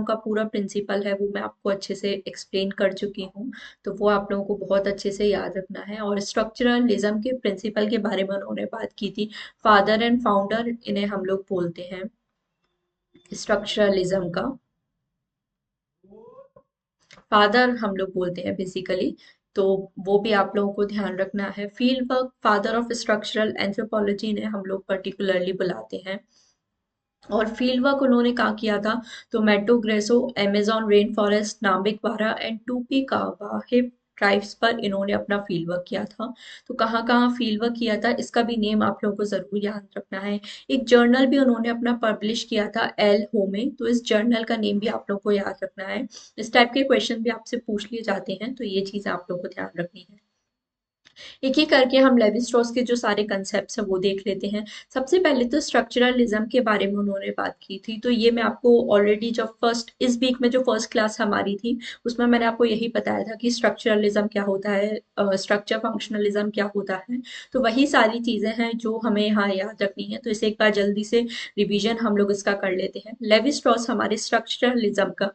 Structuralism का पूरा principal है वो मैं आपको अच्छे से एक्सप्लेन कर चुकी हूँ, तो वो आप लोगों को बहुत अच्छे से याद रखना है। और स्ट्रक्चरलिज्म के प्रिंसिपल के बारे में उन्होंने बात की थी। फादर एंड फाउंडर इन्हें हम लोग बोलते हैं स्ट्रक्चरलिज्म का, फादर हम लोग बोलते हैं बेसिकली। तो वो भी आप लोगों को ध्यान रखना है। Field work father of structural anthropology ने हम लोग पर्टिकुलरली बुलाते हैं। और फील्ड वर्क उन्होंने कहाँ किया था, तो मेटो ग्रेसो, अमेजोन रेन फॉरेस्ट, नामिक वारा एंड टूपी कावाहिब ट्राइब्स पर इन्होंने अपना फील्ड वर्क किया था। तो कहाँ कहाँ फील्ड वर्क किया था इसका भी नेम आप लोगों को जरूर याद रखना है। एक जर्नल भी उन्होंने अपना पब्लिश किया था एल होमे, तो इस जर्नल का नेम भी आप लोगों को याद रखना है। इस टाइप के क्वेश्चन भी आपसे पूछ लिए जाते हैं, तो ये चीज़ आप लोगों को ध्यान रखनी है। एक एक करके हम लेवी स्ट्रॉस के जो सारे कंसेप्ट हैं वो देख लेते हैं। सबसे पहले तो स्ट्रक्चरलिज्म के बारे में उन्होंने बात की थी, तो ये मैं आपको ऑलरेडी जब फर्स्ट इस वीक में जो फर्स्ट क्लास हमारी थी उसमें मैंने आपको यही बताया था कि स्ट्रक्चरलिज्म क्या होता है, स्ट्रक्चर फंक्शनलिज्म क्या होता है। तो वही सारी चीजें हैं जो हमें यहाँ याद रखनी है, तो इसे एक बार जल्दी से रिवीजन हम लोग इसका कर लेते हैं। लेवी स्ट्रॉस हमारे स्ट्रक्चरलिज्म का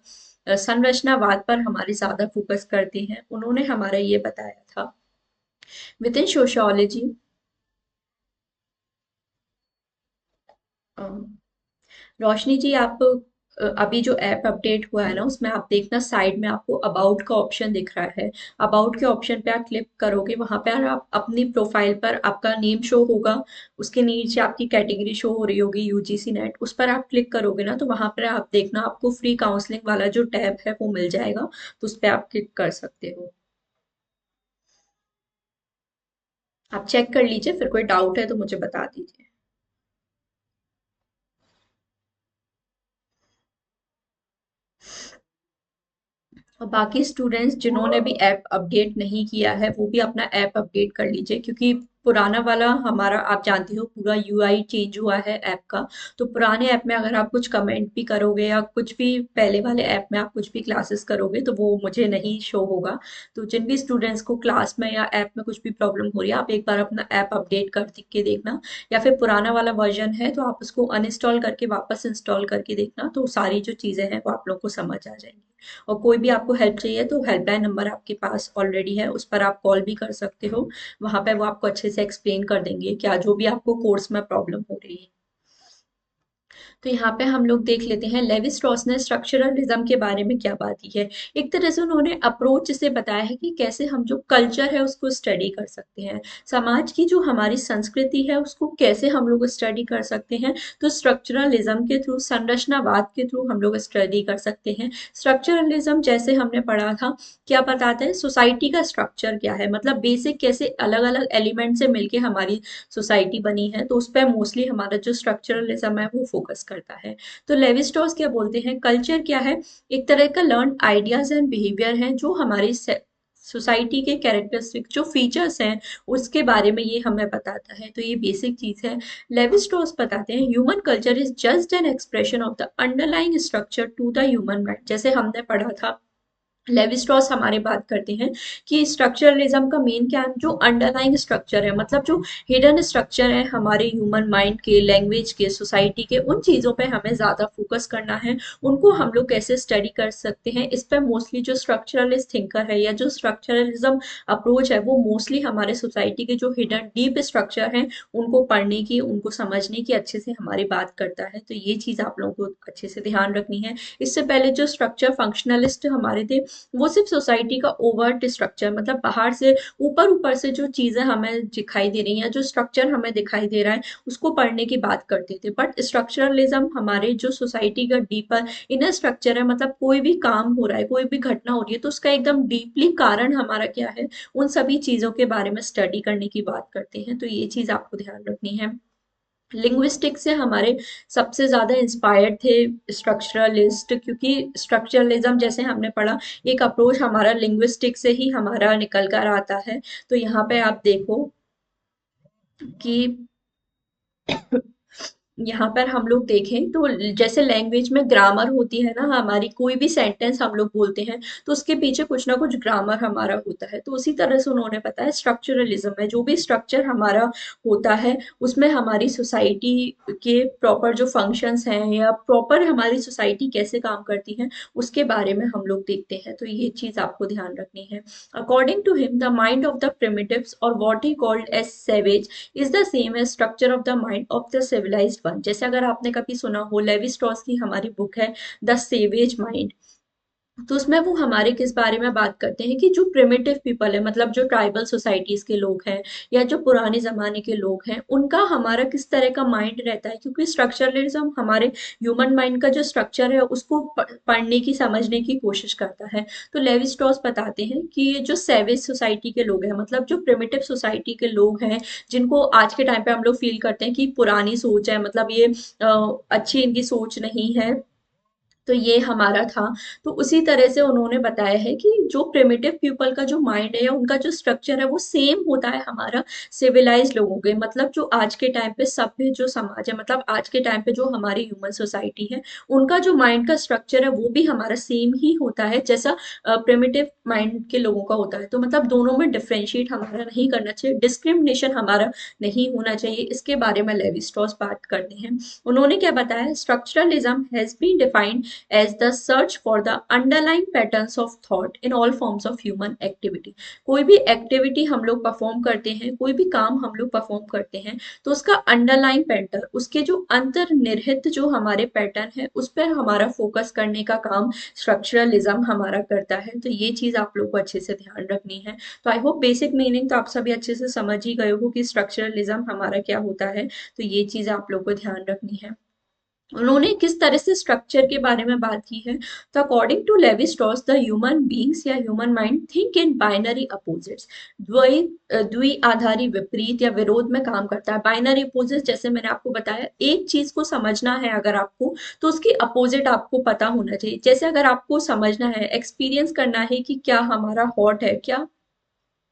संरचनावाद पर हमारे ज्यादा फोकस करते हैं। उन्होंने हमारा ये बताया था विद इन सोशियोलॉजी। रोशनी जी आप अभी जो ऐप अपडेट हुआ है ना उसमें आप देखना साइड में आपको अबाउट का ऑप्शन दिख रहा है। अबाउट के ऑप्शन पे आप क्लिक करोगे, वहां पे आप अपनी प्रोफाइल पर आपका नेम शो होगा, उसके नीचे आपकी कैटेगरी शो हो रही होगी यूजीसी नेट, उस पर आप क्लिक करोगे ना तो वहां पर आप देखना आपको फ्री काउंसलिंग वाला जो टैब है वो मिल जाएगा, तो उस पर आप क्लिक कर सकते हो। आप चेक कर लीजिए, फिर कोई डाउट है तो मुझे बता दीजिए। और बाकी स्टूडेंट्स जिन्होंने भी ऐप अपडेट नहीं किया है वो भी अपना ऐप अपडेट कर लीजिए, क्योंकि पुराना वाला हमारा आप जानते हो पूरा यूआई चेंज हुआ है ऐप का। तो पुराने ऐप में अगर आप कुछ कमेंट भी करोगे या कुछ भी पहले वाले ऐप में आप कुछ भी क्लासेस करोगे तो वो मुझे नहीं शो होगा। तो जिन भी स्टूडेंट्स को क्लास में या ऐप में कुछ भी प्रॉब्लम हो रही है आप एक बार अपना ऐप अपडेट कर के देखना, या फिर पुराना वाला वर्जन है तो आप उसको अनइंस्टॉल करके वापस इंस्टॉल करके देखना, तो सारी जो चीज़ें हैं वो आप लोग को समझ आ जाएंगी। और कोई भी आपको हेल्प चाहिए तो हेल्पलाइन नंबर आपके पास ऑलरेडी है, उस पर आप कॉल भी कर सकते हो। वहां पे वो आपको अच्छे से एक्सप्लेन कर देंगे क्या जो भी आपको कोर्स में प्रॉब्लम हो रही है। तो यहाँ पे हम लोग देख लेते हैं लेवी स्ट्रॉस ने स्ट्रक्चरलिज्म के बारे में क्या बात की है। एक तरह से उन्होंने अप्रोच से बताया है कि कैसे हम जो कल्चर है उसको स्टडी कर सकते हैं, समाज की जो हमारी संस्कृति है उसको कैसे हम लोग स्टडी कर सकते हैं। तो स्ट्रक्चरलिज्म के थ्रू, संरचनावाद के थ्रू हम लोग स्टडी कर सकते हैं। स्ट्रक्चरलिज्म जैसे हमने पढ़ा था क्या बताता है, सोसाइटी का स्ट्रक्चर क्या है, मतलब बेसिक कैसे अलग अलग एलिमेंट से मिलके हमारी सोसाइटी बनी है, तो उस पर मोस्टली हमारा जो स्ट्रक्चरलिज्म है वो फोकस करता है। तो लेवी स्ट्रॉस क्या बोलते हैं, कल्चर क्या है, एक तरह का लर्न आइडियाज एंड बिहेवियर हैं जो हमारी सोसाइटी के कैरेक्टरिस्टिक जो फीचर्स हैं उसके बारे में ये हमें बताता है, तो ये बेसिक चीज है। लेवी स्ट्रॉस बताते हैं human culture is just an expression of the underlying structure to the human mind. जैसे हमने पढ़ा था लेवी स्ट्रॉस हमारी बात करते हैं कि स्ट्रक्चरलिज्म का मेन क्या है, जो अंडरलाइंग स्ट्रक्चर है, मतलब जो हिडन स्ट्रक्चर है हमारे ह्यूमन माइंड के, लैंग्वेज के, सोसाइटी के, उन चीज़ों पे हमें ज़्यादा फोकस करना है। उनको हम लोग कैसे स्टडी कर सकते हैं, इस पर मोस्टली जो स्ट्रक्चरलिस्ट थिंकर है या जो स्ट्रक्चरलिज्म अप्रोच है वो मोस्टली हमारे सोसाइटी के जो हिडन डीप स्ट्रक्चर हैं उनको पढ़ने की, उनको समझने की अच्छे से हमारी बात करता है। तो ये चीज़ आप लोगों को अच्छे से ध्यान रखनी है। इससे पहले जो स्ट्रक्चर फंक्शनलिस्ट हमारे थे वो सिर्फ सोसाइटी का ओवर्ट स्ट्रक्चर, मतलब बाहर से ऊपर ऊपर से जो चीजें हमें दिखाई दे रही हैं, जो स्ट्रक्चर हमें दिखाई दे रहा है उसको पढ़ने की बात करते थे। बट स्ट्रक्चरलिज्म हमारे जो सोसाइटी का डीपर इनर स्ट्रक्चर है, मतलब कोई भी काम हो रहा है, कोई भी घटना हो रही है तो उसका एकदम डीपली कारण हमारा क्या है, उन सभी चीजों के बारे में स्टडी करने की बात करते हैं। तो ये चीज आपको ध्यान रखनी है। लिंग्विस्टिक्स से हमारे सबसे ज्यादा इंस्पायर्ड थे स्ट्रक्चरलिस्ट, क्योंकि स्ट्रक्चरलिज्म जैसे हमने पढ़ा एक अप्रोच हमारा लिंग्विस्टिक से ही हमारा निकल कर आता है। तो यहाँ पे आप देखो कि यहाँ पर हम लोग देखें तो जैसे लैंग्वेज में ग्रामर होती है ना, हमारी कोई भी सेंटेंस हम लोग बोलते हैं तो उसके पीछे कुछ ना कुछ ग्रामर हमारा होता है, तो उसी तरह से उन्होंने बताया स्ट्रक्चरलिज्म है, जो भी स्ट्रक्चर हमारा होता है उसमें हमारी सोसाइटी के प्रॉपर जो फंक्शंस हैं या प्रॉपर हमारी सोसाइटी कैसे काम करती है उसके बारे में हम लोग देखते हैं, तो ये चीज आपको ध्यान रखनी है। According to him the mind of the primitives or what he called as savage is the same as structure of the mind of the civilized one. जैसे अगर आपने कभी सुना हो, लेवी स्ट्रॉस की हमारी बुक है द सेवेज माइंड, तो उसमें वो हमारे किस बारे में बात करते हैं कि जो प्रिमिटिव पीपल है, मतलब जो ट्राइबल सोसाइटीज के लोग हैं या जो पुराने जमाने के लोग हैं, उनका हमारा किस तरह का माइंड रहता है, क्योंकि स्ट्रक्चरलिज्म हमारे ह्यूमन माइंड का जो स्ट्रक्चर है उसको पढ़ने की समझने की कोशिश करता है। तो लेवी स्ट्रॉस बताते हैं कि ये जो सेवेज सोसाइटी के लोग हैं, मतलब जो प्रिमिटिव सोसाइटी के लोग हैं, जिनको आज के टाइम पे हम लोग फील करते हैं कि पुरानी सोच है, मतलब ये अच्छी इनकी सोच नहीं है, तो ये हमारा था। तो उसी तरह से उन्होंने बताया है कि जो प्रिमिटिव पीपल का जो माइंड है या उनका जो स्ट्रक्चर है वो सेम होता है हमारा सिविलाइज लोगों के, मतलब जो आज के टाइम पे सभ्य जो समाज है, मतलब आज के टाइम पे जो हमारी ह्यूमन सोसाइटी है, उनका जो माइंड का स्ट्रक्चर है वो भी हमारा सेम ही होता है जैसा प्रिमिटिव माइंड के लोगों का होता है। तो मतलब दोनों में डिफ्रेंशिएट हमारा नहीं करना चाहिए, डिस्क्रिमिनेशन हमारा नहीं होना चाहिए, इसके बारे में लेवी स्ट्रॉस बात करते हैं। उन्होंने क्या बताया, structuralism has been defined as the search for the underlying patterns of thought in all forms of human activity। कोई भी एक्टिविटी हम लोग परफॉर्म करते हैं, कोई भी काम हम लोग परफॉर्म करते हैं, तो उसका अंडरलाइन पैटर्न, उसके जो अंतर्निहित जो हमारे पैटर्न है उस पर हमारा फोकस करने का काम स्ट्रक्चरलिज्म हमारा करता है। तो ये चीज आप लोग को अच्छे से ध्यान रखनी है। तो आई होप बेसिक मीनिंग तो आप सभी अच्छे से समझ ही गए हो कि स्ट्रक्चरलिज्म हमारा क्या होता है, तो ये चीज आप लोग को ध्यान रखनी है। उन्होंने किस तरह से स्ट्रक्चर के बारे में बात की है, तो according to Levi Strauss the human beings या human mind think in binary opposites, द्विआधारी विपरीत या विरोध में काम करता है। बाइनरी अपोजिट जैसे मैंने आपको बताया, एक चीज को समझना है अगर आपको, तो उसकी अपोजिट आपको पता होना चाहिए। जैसे अगर आपको समझना है, एक्सपीरियंस करना है कि क्या हमारा हॉट है, क्या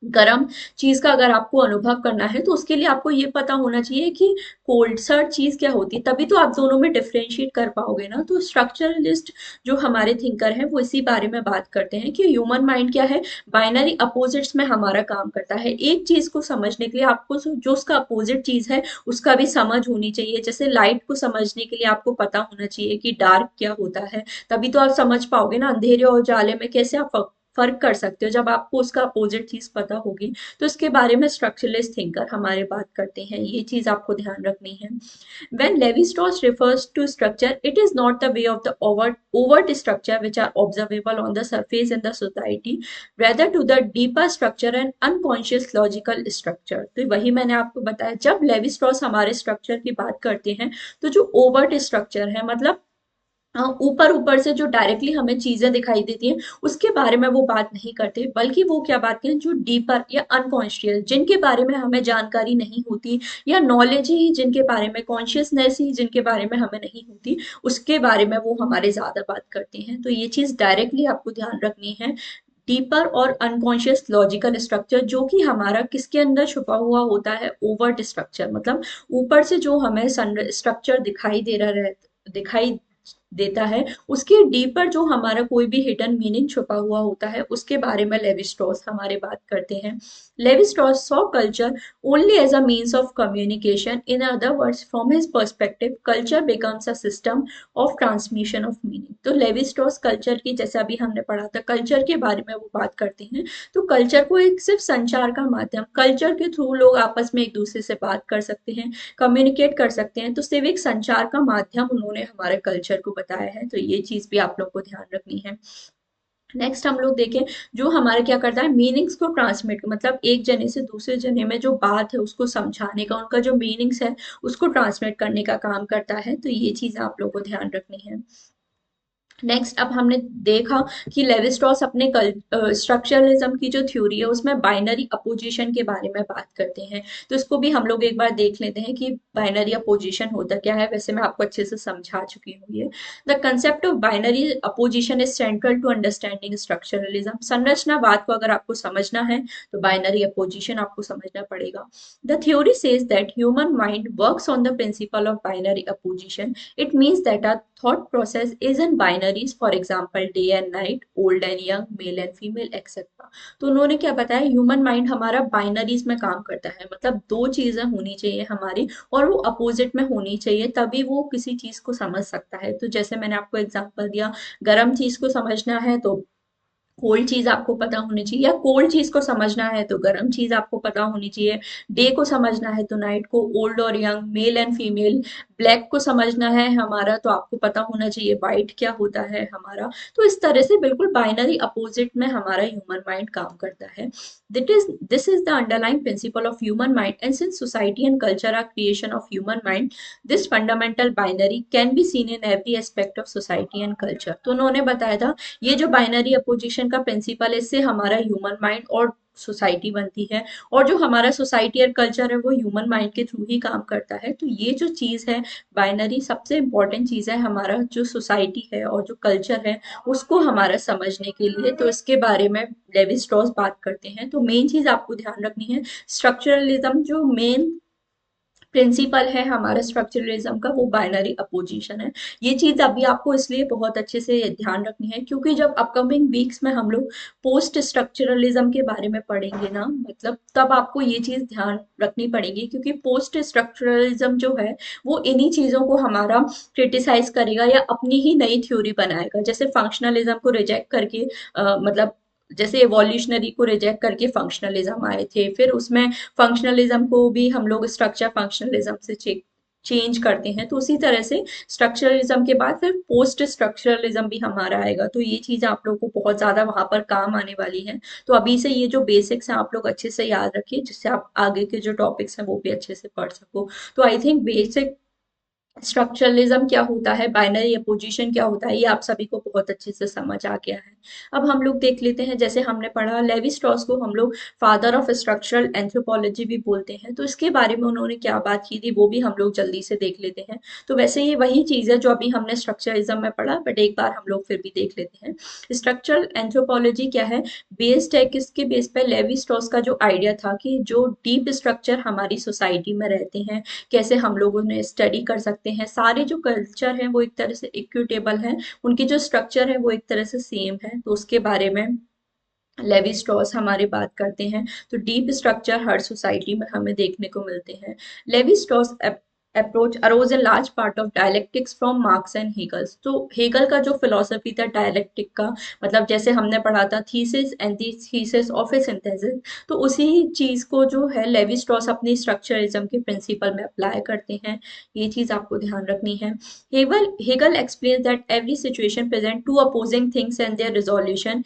गरम चीज का अगर आपको अनुभव करना है, तो उसके लिए आपको ये पता होना चाहिए कि कोल्ड सर्द चीज क्या होती है, तभी तो आप दोनों में डिफरेंशिएट कर पाओगे ना। तो स्ट्रक्चरलिस्ट जो हमारे थिंकर हैं वो इसी बारे में बात करते हैं कि ह्यूमन माइंड क्या है, बाइनरी अपोजिट्स में हमारा काम करता है। एक चीज को समझने के लिए आपको जो उसका अपोजिट चीज है उसका भी समझ होनी चाहिए। जैसे लाइट को समझने के लिए आपको पता होना चाहिए कि डार्क क्या होता है, तभी तो आप समझ पाओगे ना। अंधेरे और उजाले में कैसे आप फर्क कर सकते हो, जब आपको उसका अपोजिट चीज पता होगी। तो इसके बारे में स्ट्रक्चरलिस्ट थिंकर हमारे बात करते हैं, ये चीज आपको ध्यान रखनी है। When Levi-Strauss refers to structure, it is not the way of the overt structure which are observable on the surface in the society, rather to the deeper structure and unconscious logical structure। तो वही मैंने आपको बताया, जब levy Strauss हमारे structure की बात करते हैं तो जो ओवर्ट स्ट्रक्चर है, मतलब ऊपर ऊपर से जो डायरेक्टली हमें चीजें दिखाई देती हैं उसके बारे में वो बात नहीं करते, बल्कि वो क्या बात करें, जो डीपर या अनकॉन्शियस, जिनके बारे में हमें जानकारी नहीं होती, या नॉलेज ही जिनके बारे में, कॉन्शियसनेस ही जिनके बारे में हमें नहीं होती, उसके बारे में वो हमारे ज्यादा बात करते हैं। तो ये चीज डायरेक्टली आपको ध्यान रखनी है। डीपर और अनकॉन्शियस लॉजिकल स्ट्रक्चर जो कि हमारा किसके अंदर छुपा हुआ होता है, ओवर्ट स्ट्रक्चर, मतलब ऊपर से जो हमें स्ट्रक्चर दिखाई दे रहा रहता, दिखाई देता है, उसके डीपर जो हमारा कोई भी हिडन मीनिंग छुपा हुआ होता है उसके बारे में लेवी स्ट्रॉस हमारे बात करते हैं। Levi Strauss saw culture only as a means of communication, in other words from his perspective culture becomes a system of transmission of meaning. तो लेवी स्ट्रॉस कल्चर की, जैसा अभी हमने पढ़ा था, कल्चर के बारे में वो बात करते हैं। तो कल्चर को एक सिर्फ संचार का माध्यम, कल्चर के थ्रू लोग आपस में एक दूसरे से बात कर सकते हैं, कम्युनिकेट कर सकते हैं, तो सिर्फ एक संचार का माध्यम उन्होंने हमारे कल्चर को बताया है। तो ये चीज भी आप लोग को ध्यान रखनी है। नेक्स्ट हम लोग देखें, जो हमारा क्या करता है, मीनिंग्स को ट्रांसमिट, मतलब एक जने से दूसरे जने में जो बात है उसको समझाने का, उनका जो मीनिंग्स है उसको ट्रांसमिट करने का काम करता है। तो ये चीज आप लोग को ध्यान रखनी है। नेक्स्ट अब हमने देखा कि लेवी स्ट्रॉस अपने स्ट्रक्चरलिज्म की जो थ्योरी है उसमें बाइनरी अपोजिशन के बारे में बात करते हैं। तो इसको भी हम लोग एक बार देख लेते हैं कि बाइनरी अपोजिशन होता क्या है। वैसे मैं आपको अच्छे से समझा चुकी हूँ ये। The concept of binary opposition is central to understanding structuralism. संरचनावाद को अगर आपको समझना है तो बाइनरी अपोजिशन आपको समझना पड़ेगा। The theory says that human mind works on the principle of binary opposition. It means that our thought process is in binaries, for example, day and night, old and young, male and female, etc. तो उन्होंने क्या बताया, human mind हमारा binaries में काम करता है, मतलब दो चीजें होनी चाहिए हमारी और वो अपोजिट में होनी चाहिए, तभी वो किसी चीज को समझ सकता है। तो जैसे मैंने आपको एग्जांपल दिया, गर्म चीज को समझना है तो कोल्ड चीज आपको पता होनी चाहिए, या कोल्ड चीज को समझना है तो गर्म चीज आपको पता होनी चाहिए। डे को समझना है तो नाइट को, ओल्ड और young, male and female, black को समझना है हमारा तो आपको पता होना चाहिए वाइट क्या होता है हमारा। तो इस तरह से बिल्कुल बाइनरी अपोजिट में हमारा ह्यूमन माइंड काम करता है। This is the underlying principle of human mind, and since society and culture are creation of human mind, this fundamental binary can be seen in every aspect of society and culture. तो उन्होंने बताया था ये जो binary opposition का principal है, इससे हमारा ह्यूमन माइंड और सोसाइटी बनती है, और जो हमारा सोसाइटी और कल्चर है वो ह्यूमन माइंड के थ्रू ही काम करता है। तो ये जो चीज है बाइनरी, सबसे इंपॉर्टेंट चीज है हमारा जो सोसाइटी है और जो कल्चर है उसको हमारा समझने के लिए। तो इसके बारे में लेवी स्ट्रॉस बात करते हैं। तो मेन चीज आपको ध्यान रखनी है, स्ट्रक्चरलिज्म जो मेन प्रिंसिपल है हमारा स्ट्रक्चरलिज्म का, वो बाइनरी अपोजिशन है। ये चीज अभी आपको इसलिए बहुत अच्छे से ध्यान रखनी है क्योंकि जब अपकमिंग वीक्स में हम लोग पोस्ट स्ट्रक्चरलिज्म के बारे में पढ़ेंगे ना, मतलब तब आपको ये चीज ध्यान रखनी पड़ेगी, क्योंकि पोस्ट स्ट्रक्चरलिज्म जो है वो इन्हीं चीजों को हमारा क्रिटिसाइज करेगा या अपनी ही नई थ्योरी बनाएगा। जैसे फंक्शनलिज्म को रिजेक्ट करके मतलब जैसे एवोल्यूशनरी को रिजेक्ट करके फंक्शनलिज्म आए थे, फिर उसमें फंक्शनलिज्म को भी हम लोग स्ट्रक्चर फंक्शनलिज्म से चेंज करते हैं। तो उसी तरह से स्ट्रक्चरलिज्म के बाद फिर पोस्ट स्ट्रक्चरलिज्म भी हमारा आएगा। तो ये चीज आप लोग को बहुत ज्यादा वहां पर काम आने वाली है। तो अभी से ये जो बेसिक्स हैं आप लोग अच्छे से याद रखिए, जिससे आप आगे के जो टॉपिक्स हैं वो भी अच्छे से पढ़ सको। तो आई थिंक बेसिक स्ट्रक्चरलिज्म क्या होता है, बाइनरी अपोजिशन क्या होता है, ये आप सभी को बहुत अच्छे से समझ आ गया है। अब हम लोग देख लेते हैं, जैसे हमने पढ़ा लेवी स्ट्रॉस को हम लोग फादर ऑफ स्ट्रक्चरल एंथ्रोपोलॉजी भी बोलते हैं। तो इसके बारे में उन्होंने क्या बात की थी वो भी हम लोग जल्दी से देख लेते हैं। तो वैसे ये वही चीज है जो अभी हमने स्ट्रक्चरलिज्म में पढ़ा, बट एक बार हम लोग फिर भी देख लेते हैं। स्ट्रक्चरल एंथ्रोपोलॉजी क्या है, बेस्ड है किसके बेस पे, लेवी स्ट्रॉस का जो आइडिया था कि जो डीप स्ट्रक्चर हमारी सोसाइटी में रहते हैं, कैसे हम लोग उन्हें स्टडी कर सकते हैं। सारे जो कल्चर हैं वो एक तरह से इक्विटेबल हैं, उनकी जो स्ट्रक्चर है वो एक तरह से सेम है। तो उसके बारे में लेवी स्ट्रॉस हमारे बात करते हैं। तो डीप स्ट्रक्चर हर सोसाइटी में हमें देखने को मिलते हैं। Levi Strauss approach arose a large part of dialectics from Marx and Hegels. तो हेगल का जो फिलोसफी था डायलेक्टिक का, मतलब जैसे हमने पढ़ा था thesis antithesis of a synthesis, तो उसी चीज को जो है लेवी स्ट्रॉस अपनी स्ट्रक्चरलिज्म के प्रिंसिपल में अप्लाई करते हैं। ये चीज आपको ध्यान रखनी है। Hegel explains that every situation present two opposing things and their resolution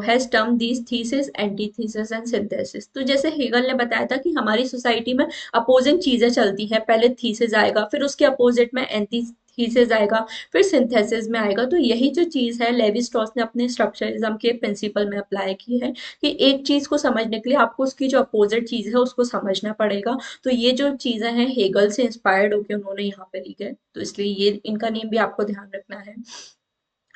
has term these thesis antithesis and synthesis. तो जैसे हेगल ने बताया था कि हमारी सोसाइटी में अपोजिंग चीजें चलती हैं, पहले थीसिस आएगा, फिर उसके अपोजिट में एंटीथीसिस आएगा, फिर सिंथेसिस में आएगा। तो यही जो चीज है लेवी स्ट्रॉस ने अपने स्ट्रक्चरलिज्म के प्रिंसिपल में अप्लाई की है कि एक चीज को समझने के लिए आपको उसकी जो अपोजिट चीज है उसको समझना पड़ेगा। तो ये जो चीजें हैं हेगल से इंस्पायर्ड होकर उन्होंने यहाँ पे लिखा है, तो इसलिए ये इनका नेम भी आपको ध्यान रखना है।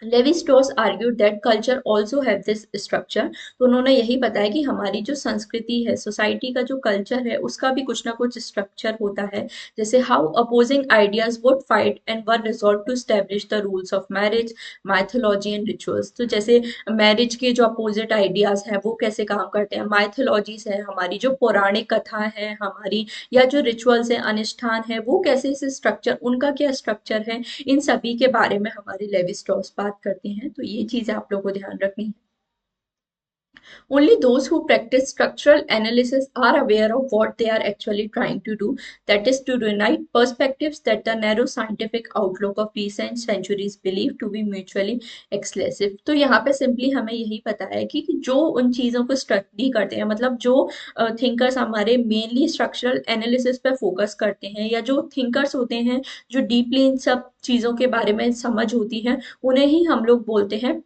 Levi straws argued that culture also have this structure. तो उन्होंने यही बताया कि हमारी जो संस्कृति है, सोसाइटी का जो कल्चर है, उसका भी कुछ ना कुछ स्ट्रक्चर होता है। जैसे how opposing ideas would fight and war resort to establish the rules of marriage, mythology and rituals. तो जैसे मैरिज के जो अपोजिट आइडियाज हैं वो कैसे काम करते हैं, माइथोलॉजीज है हमारी, जो पौराणिक कथा है हमारी, या जो रिचुअल्स है, अनुष्ठान है, वो कैसे इस स्ट्रक्चर, उनका क्या स्ट्रक्चर है, इन सभी के बारे में हमारी लेवी स्ट्रॉस बात करते हैं। तो ये चीजें आप लोगों को ध्यान रखनी है। Only those who practice structural analysis are aware of what they are actually trying to do, that is, to unite perspectives that the narrow scientific outlook of recent centuries believe to be mutually exclusive. तो यहाँ पे simply हमें यही पता है कि जो उन चीज़ों को स्टडी करते हैं, मतलब जो थिंकर्स हमारे मेनली स्ट्रक्चरल एनालिसिस पे फोकस करते हैं, या जो थिंकर्स होते हैं जो डीपली इन सब चीज़ों के बारे में समझ होती है, उन्हें ही हम लोग बोलते हैं,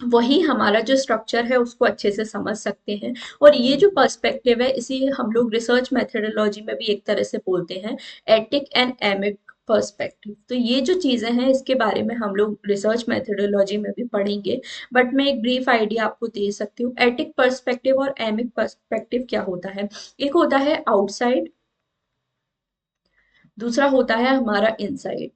वही हमारा जो स्ट्रक्चर है उसको अच्छे से समझ सकते हैं। और ये जो पर्सपेक्टिव है, इसी हम लोग रिसर्च मेथोडोलॉजी में भी एक तरह से बोलते हैं एटिक एंड एमिक पर्सपेक्टिव। तो ये जो चीजें हैं इसके बारे में हम लोग रिसर्च मेथोडोलॉजी में भी पढ़ेंगे, बट मैं एक ब्रीफ आइडिया आपको दे सकती हूँ। एटिक पर्सपेक्टिव और एमिक पर्सपेक्टिव क्या होता है? एक होता है आउटसाइड, दूसरा होता है हमारा इनसाइड।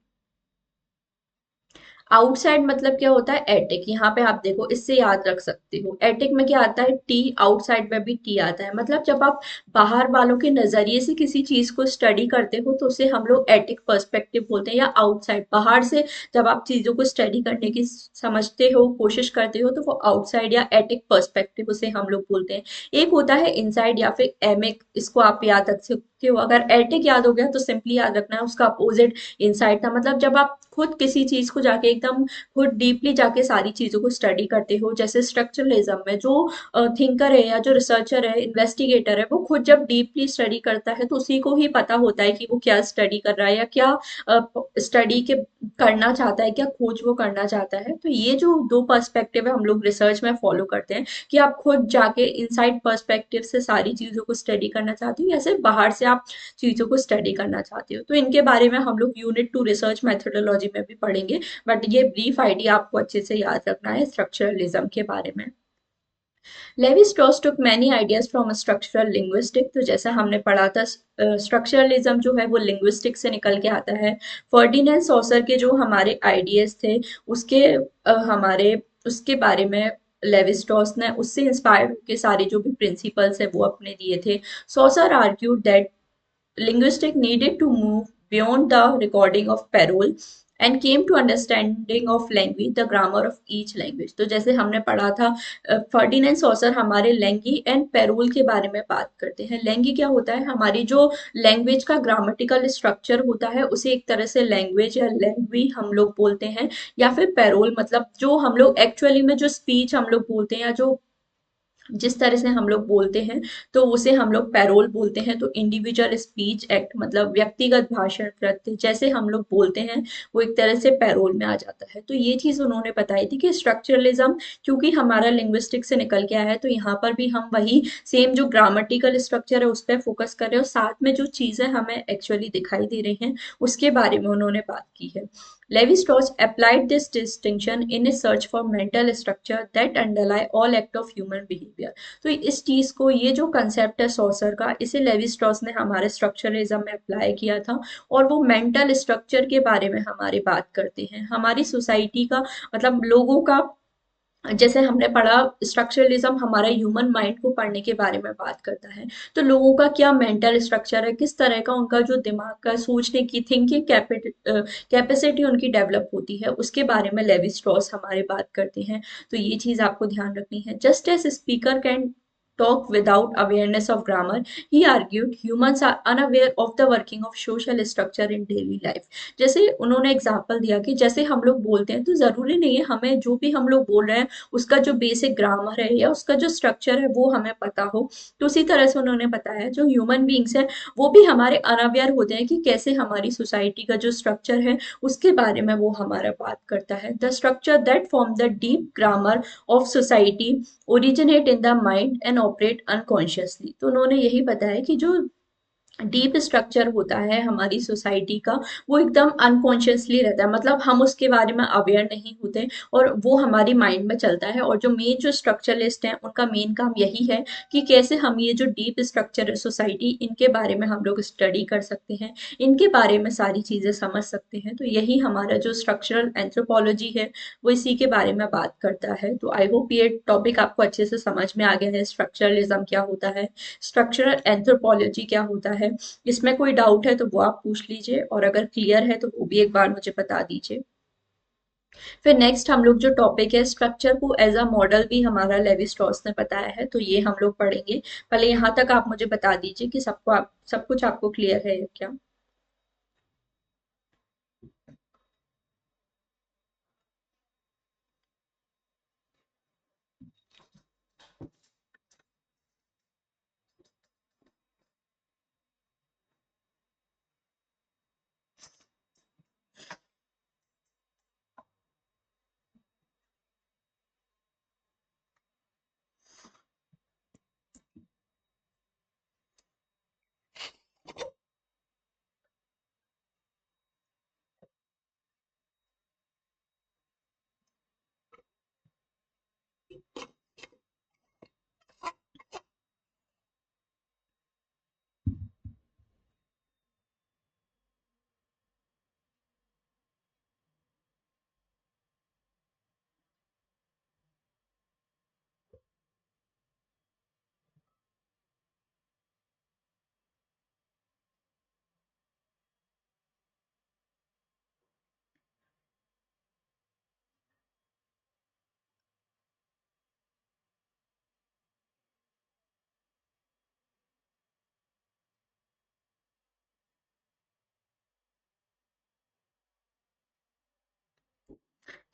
आउटसाइड मतलब क्या होता है? एटिक। यहाँ पे आप देखो, इससे याद रख सकते हो, एटिक में क्या आता है? टी। आउटसाइड में भी टी आता है। मतलब जब आप बाहर वालों के नजरिए से किसी चीज को स्टडी करते हो तो उसे हम लोग एटिक पर्सपेक्टिव बोलते हैं, या आउटसाइड, बाहर से जब आप चीजों को स्टडी करने की समझते हो, कोशिश करते हो, तो वो आउटसाइड या एटिक पर्सपेक्टिव उसे हम लोग बोलते हैं। एक होता है इनसाइड या फिर एमिक, इसको आप याद रख सकते हो। अगर एटिक याद हो गया तो सिंपली याद रखना है उसका अपोजिट इनसाइड था। मतलब जब आप खुद किसी चीज को जाके एकदम खुद डीपली जाके सारी चीजों को स्टडी करते हो, जैसे स्ट्रक्चरलिज्म में जो थिंकर है या जो रिसर्चर है, इन्वेस्टिगेटर है, वो खुद जब डीपली स्टडी करता है तो उसी को ही पता होता है कि वो क्या स्टडी कर रहा है, या क्या स्टडी के करना चाहता है, क्या खोज वो करना चाहता है। तो ये जो दो पर्सपेक्टिव है हम लोग रिसर्च में फॉलो करते हैं, कि आप खुद जाके इनसाइड पर्सपेक्टिव से सारी चीजों को स्टडी करना चाहते हो, या सिर्फ बाहर से आप चीजों को स्टडी करना चाहते हो। तो इनके बारे में हम लोग यूनिट 2 रिसर्च मेथोडोलॉजी में भी पढ़ेंगे, बट ये ब्रीफ आइडिया आपको अच्छे से याद रखना है स्ट्रक्चरलिज्म के बारे में। Levi Strauss took many ideas from structural linguistic. तो जैसा हमने पढ़ा था, स्ट्रक्चरलिज्म जो है वो लिंग्विस्टिक से निकल के आता है। फर्डिनेंड सॉसर के जो हमारे आइडियाज थे उसके हमारे उसके बारे में लेवी स्ट्रॉस ने उससे इंस्पायर्ड होकर सारे जो भी प्रिंसिपल्स है वो अपने दिए थे। Saucer argued that linguistics needed to move beyond the recording of parole and came to understanding of language, the grammar of each language। तो जैसे हमने पढ़ा था, फर्डिनेंड सॉसर हमारे लैंगी एंड पैरोल के बारे में बात करते हैं। लैंगी क्या होता है? हमारी जो लैंग्वेज का ग्रामेटिकल स्ट्रक्चर होता है उसे एक तरह से लैंग्वेज या लैंग्वी हम लोग बोलते हैं। या फिर पैरोल मतलब जो हम लोग एक्चुअली में जो स्पीच हम लोग बोलते हैं, या जो जिस तरह से हम लोग बोलते हैं, तो उसे हम लोग पैरोल बोलते हैं। तो इंडिविजुअल स्पीच एक्ट मतलब व्यक्तिगत भाषण कृत्य जैसे हम लोग बोलते हैं, वो एक तरह से पैरोल में आ जाता है। तो ये चीज उन्होंने बताई थी कि स्ट्रक्चरलिज्म क्योंकि हमारा लिंग्विस्टिक से निकल के आया है, तो यहाँ पर भी हम वही सेम जो ग्रामेटिकल स्ट्रक्चर है उस पर फोकस कर रहे हैं, और साथ में जो चीजें हमें एक्चुअली दिखाई दे रही हैं उसके बारे में उन्होंने बात की है। Levi-Strauss applied this distinction in his search for mental structure that underlie all act of human behavior। तो इस चीज को, ये जो कंसेप्ट है सॉसर का, इसे लेवी स्ट्रॉस ने हमारे स्ट्रक्चरलिज्म में अप्लाई किया था। और वो मेंटल स्ट्रक्चर के बारे में हमारी बात करते हैं, हमारी सोसाइटी का, मतलब लोगों का। जैसे हमने पढ़ा, स्ट्रक्चरलिज्म हमारा ह्यूमन माइंड को पढ़ने के बारे में बात करता है। तो लोगों का क्या मेंटल स्ट्रक्चर है, किस तरह का उनका जो दिमाग का सोचने की थिंकिंग कैपेसिटी उनकी डेवलप होती है, उसके बारे में लेवी स्ट्रॉस हमारे बात करते हैं। तो ये चीज आपको ध्यान रखनी है। Just as speaker can talk without awareness of grammar, he argued humans are unaware of the working of social structure in daily life। जैसे उन्होंने एग्जाम्पल दिया कि जैसे हम लोग बोलते हैं तो जरूरी नहीं है हमें जो भी हम लोग बोल रहे हैं उसका जो बेसिक ग्रामर है या उसका जो स्ट्रक्चर है वो हमें पता हो। तो उसी तरह से उन्होंने बताया जो ह्यूमन बींग्स है वो भी हमारे अनअवेयर होते हैं कि कैसे हमारी सोसाइटी का जो स्ट्रक्चर है उसके बारे में वो हमारा बात करता है। The structure that form the deep grammar of society originate in the mind and operate unconsciously. तो उन्होंने यही बताया कि जो डीप स्ट्रक्चर होता है हमारी सोसाइटी का वो एकदम अनकॉन्शियसली रहता है, मतलब हम उसके बारे में अवेयर नहीं होते और वो हमारी माइंड में चलता है। और जो मेन जो स्ट्रक्चरलिस्ट हैं उनका मेन काम यही है कि कैसे हम ये जो डीप स्ट्रक्चर है सोसाइटी, इनके बारे में हम लोग स्टडी कर सकते हैं, इनके बारे में सारी चीजें समझ सकते हैं। तो यही हमारा जो स्ट्रक्चरल एंथ्रोपोलॉजी है वो इसी के बारे में बात करता है। तो आई होप ये टॉपिक आपको अच्छे से समझ में आ गया है, स्ट्रक्चरलिज्म क्या होता है, स्ट्रक्चरल एंथ्रोपोलॉजी क्या होता है। इसमें कोई डाउट है तो वो आप पूछ लीजिए, और अगर क्लियर है तो वो भी एक बार मुझे बता दीजिए। फिर नेक्स्ट हम लोग जो टॉपिक है स्ट्रक्चर को एज अ मॉडल भी हमारा लेवी स्ट्रॉस ने बताया है, तो ये हम लोग पढ़ेंगे। पहले यहाँ तक आप मुझे बता दीजिए कि सब कुछ आपको क्लियर है क्या।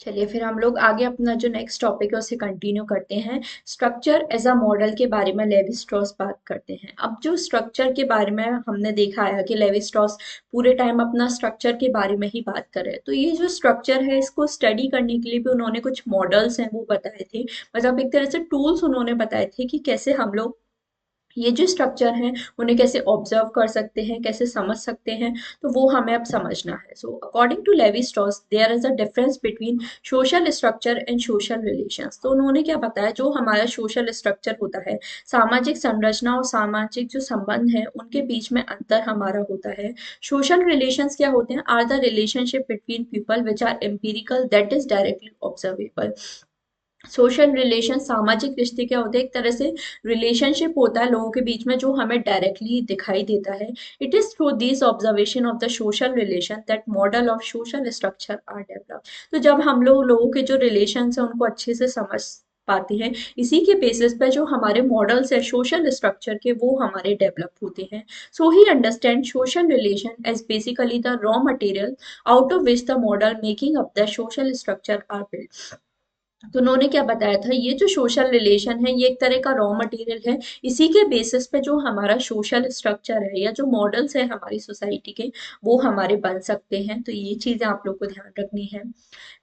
चलिए फिर हम लोग आगे अपना जो नेक्स्ट टॉपिक है उसे कंटिन्यू करते हैं। स्ट्रक्चर एज अ मॉडल के बारे में लेवी स्ट्रॉस बात करते हैं। अब जो स्ट्रक्चर के बारे में हमने देखा है कि लेवी स्ट्रॉस पूरे टाइम अपना स्ट्रक्चर के बारे में ही बात कर रहे हैं, तो ये जो स्ट्रक्चर है इसको स्टडी करने के लिए भी उन्होंने कुछ मॉडल्स हैं वो बताए थे। मतलब एक तरह से टूल्स उन्होंने बताए थे कि कैसे हम लोग ये जो स्ट्रक्चर हैं उन्हें कैसे ऑब्जर्व कर सकते हैं, कैसे समझ सकते हैं, तो वो हमें अब समझना है। So according to Levi Strauss there is a difference between social structure and social relations. तो उन्होंने क्या बताया, जो हमारा सोशल स्ट्रक्चर होता है, सामाजिक संरचना और सामाजिक जो संबंध है उनके बीच में अंतर हमारा होता है। सोशल रिलेशंस क्या होते हैं, are the relationship between people which are empirical that is directly observable. Social relation सामाजिक रिश्ते क्या होते हैं, एक तरह से रिलेशनशिप होता है लोगों के बीच में जो हमें डायरेक्टली दिखाई देता है। It is through this observation of the social relation that model of social structure are develop. तो जब हम लोग लोगों के जो रिलेशन है उनको अच्छे से समझ पाते हैं, इसी के बेसिस पे जो हमारे मॉडल्स है सोशल स्ट्रक्चर के वो हमारे डेवलप होते हैं। So he understand social relation as basically the raw material out of which the model making up the social structure are build. तो उन्होंने क्या बताया था, ये जो सोशल रिलेशन है ये एक तरह का रॉ मटेरियल है, इसी के बेसिस पे जो हमारा सोशल स्ट्रक्चर है या जो मॉडल्स है हमारी सोसाइटी के वो हमारे बन सकते हैं। तो ये चीजें आप लोग को ध्यान रखनी है।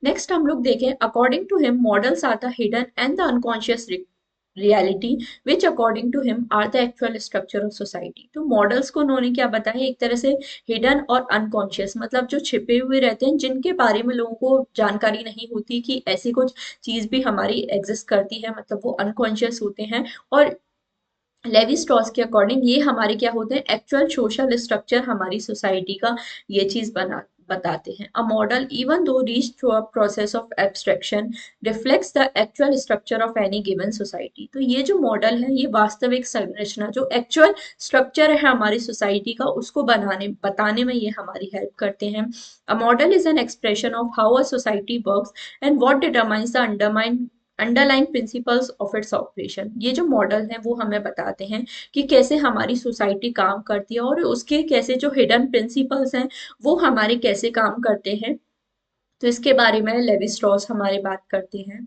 नेक्स्ट हम लोग देखें, according to him models are the hidden and the unconscious reality which according to him are the actual structure of society. तो मॉडल्स को उन्होंने क्या बताया, एक तरह से हिडन और अनकॉन्शियस, मतलब जो छिपे हुए रहते हैं जिनके बारे में लोगों को जानकारी नहीं होती कि ऐसी कुछ चीज भी हमारी एग्जिस्ट करती है, मतलब वो अनकॉन्शियस होते हैं। और लेवी स्ट्रॉस के अकॉर्डिंग ये हमारे क्या होते हैं, एक्चुअल सोशल स्ट्रक्चर हमारी सोसाइटी का ये चीज बना बताते हैं। A model even though reach through a process of abstraction reflects the actual structure of any given society. तो ये जो मॉडल है ये वास्तविक संरचना जो एक्चुअल स्ट्रक्चर है हमारी सोसाइटी का उसको बनाने बताने में ये हमारी हेल्प करते हैं। A model is an expression of how a society works and what determines the underline principles of its operation. ये जो मॉडल है वो हमें बताते हैं कि कैसे हमारी सोसाइटी काम करती है और उसके कैसे जो हिडन प्रिंसिपल्स हैं वो हमारे कैसे काम करते हैं। तो इसके बारे में लेवी स्ट्रॉस हमारे बात करते हैं।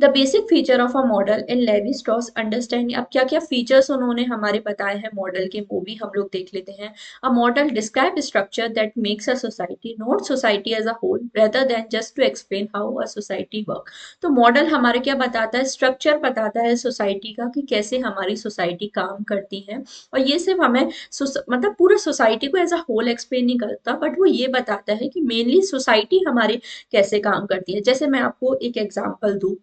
The basic feature of a model in Levi straws understanding. अब क्या क्या फीचर्स उन्होंने हमारे बताए हैं मॉडल के वो भी हम लोग देख लेते हैं। A model describe structure that makes a society not society as a whole rather than just to explain how a society work. तो मॉडल हमारे क्या बताता है, स्ट्रक्चर बताता है सोसाइटी का कि कैसे हमारी सोसाइटी काम करती है। और ये सिर्फ हमें मतलब पूरा सोसाइटी को एज अ होल एक्सप्लेन नहीं करता, बट वो ये बताता है कि मेनली सोसाइटी हमारे कैसे काम करती है। जैसे मैं आपको एक एग्जांपल दूं,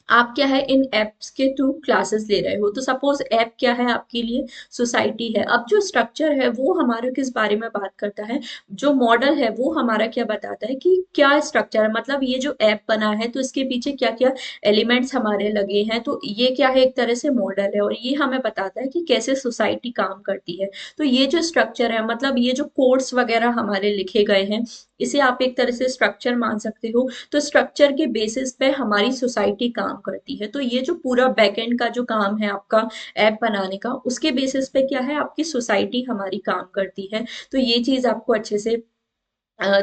आप क्या है इन एप्स के थ्रू क्लासेस ले रहे हो, तो सपोज ऐप क्या है आपके लिए, सोसाइटी है। अब जो स्ट्रक्चर है वो हमारा किस बारे में बात करता है, जो मॉडल है वो हमारा क्या बताता है कि क्या स्ट्रक्चर है, मतलब ये जो ऐप बना है तो इसके पीछे क्या क्या एलिमेंट्स हमारे लगे हैं, तो ये क्या है, एक तरह से मॉडल है और ये हमें बताता है कि कैसे सोसाइटी काम करती है। तो ये जो स्ट्रक्चर है, मतलब ये जो कोड्स वगैरह हमारे लिखे गए हैं इसे आप एक तरह से स्ट्रक्चर मान सकते हो। तो स्ट्रक्चर के बेसिस पे हमारी सोसाइटी काम करती है। तो ये जो पूरा बैकएंड का जो काम है आपका ऐप बनाने का, उसके बेसिस पे क्या है, आपकी सोसाइटी हमारी काम करती है। तो ये चीज आपको अच्छे से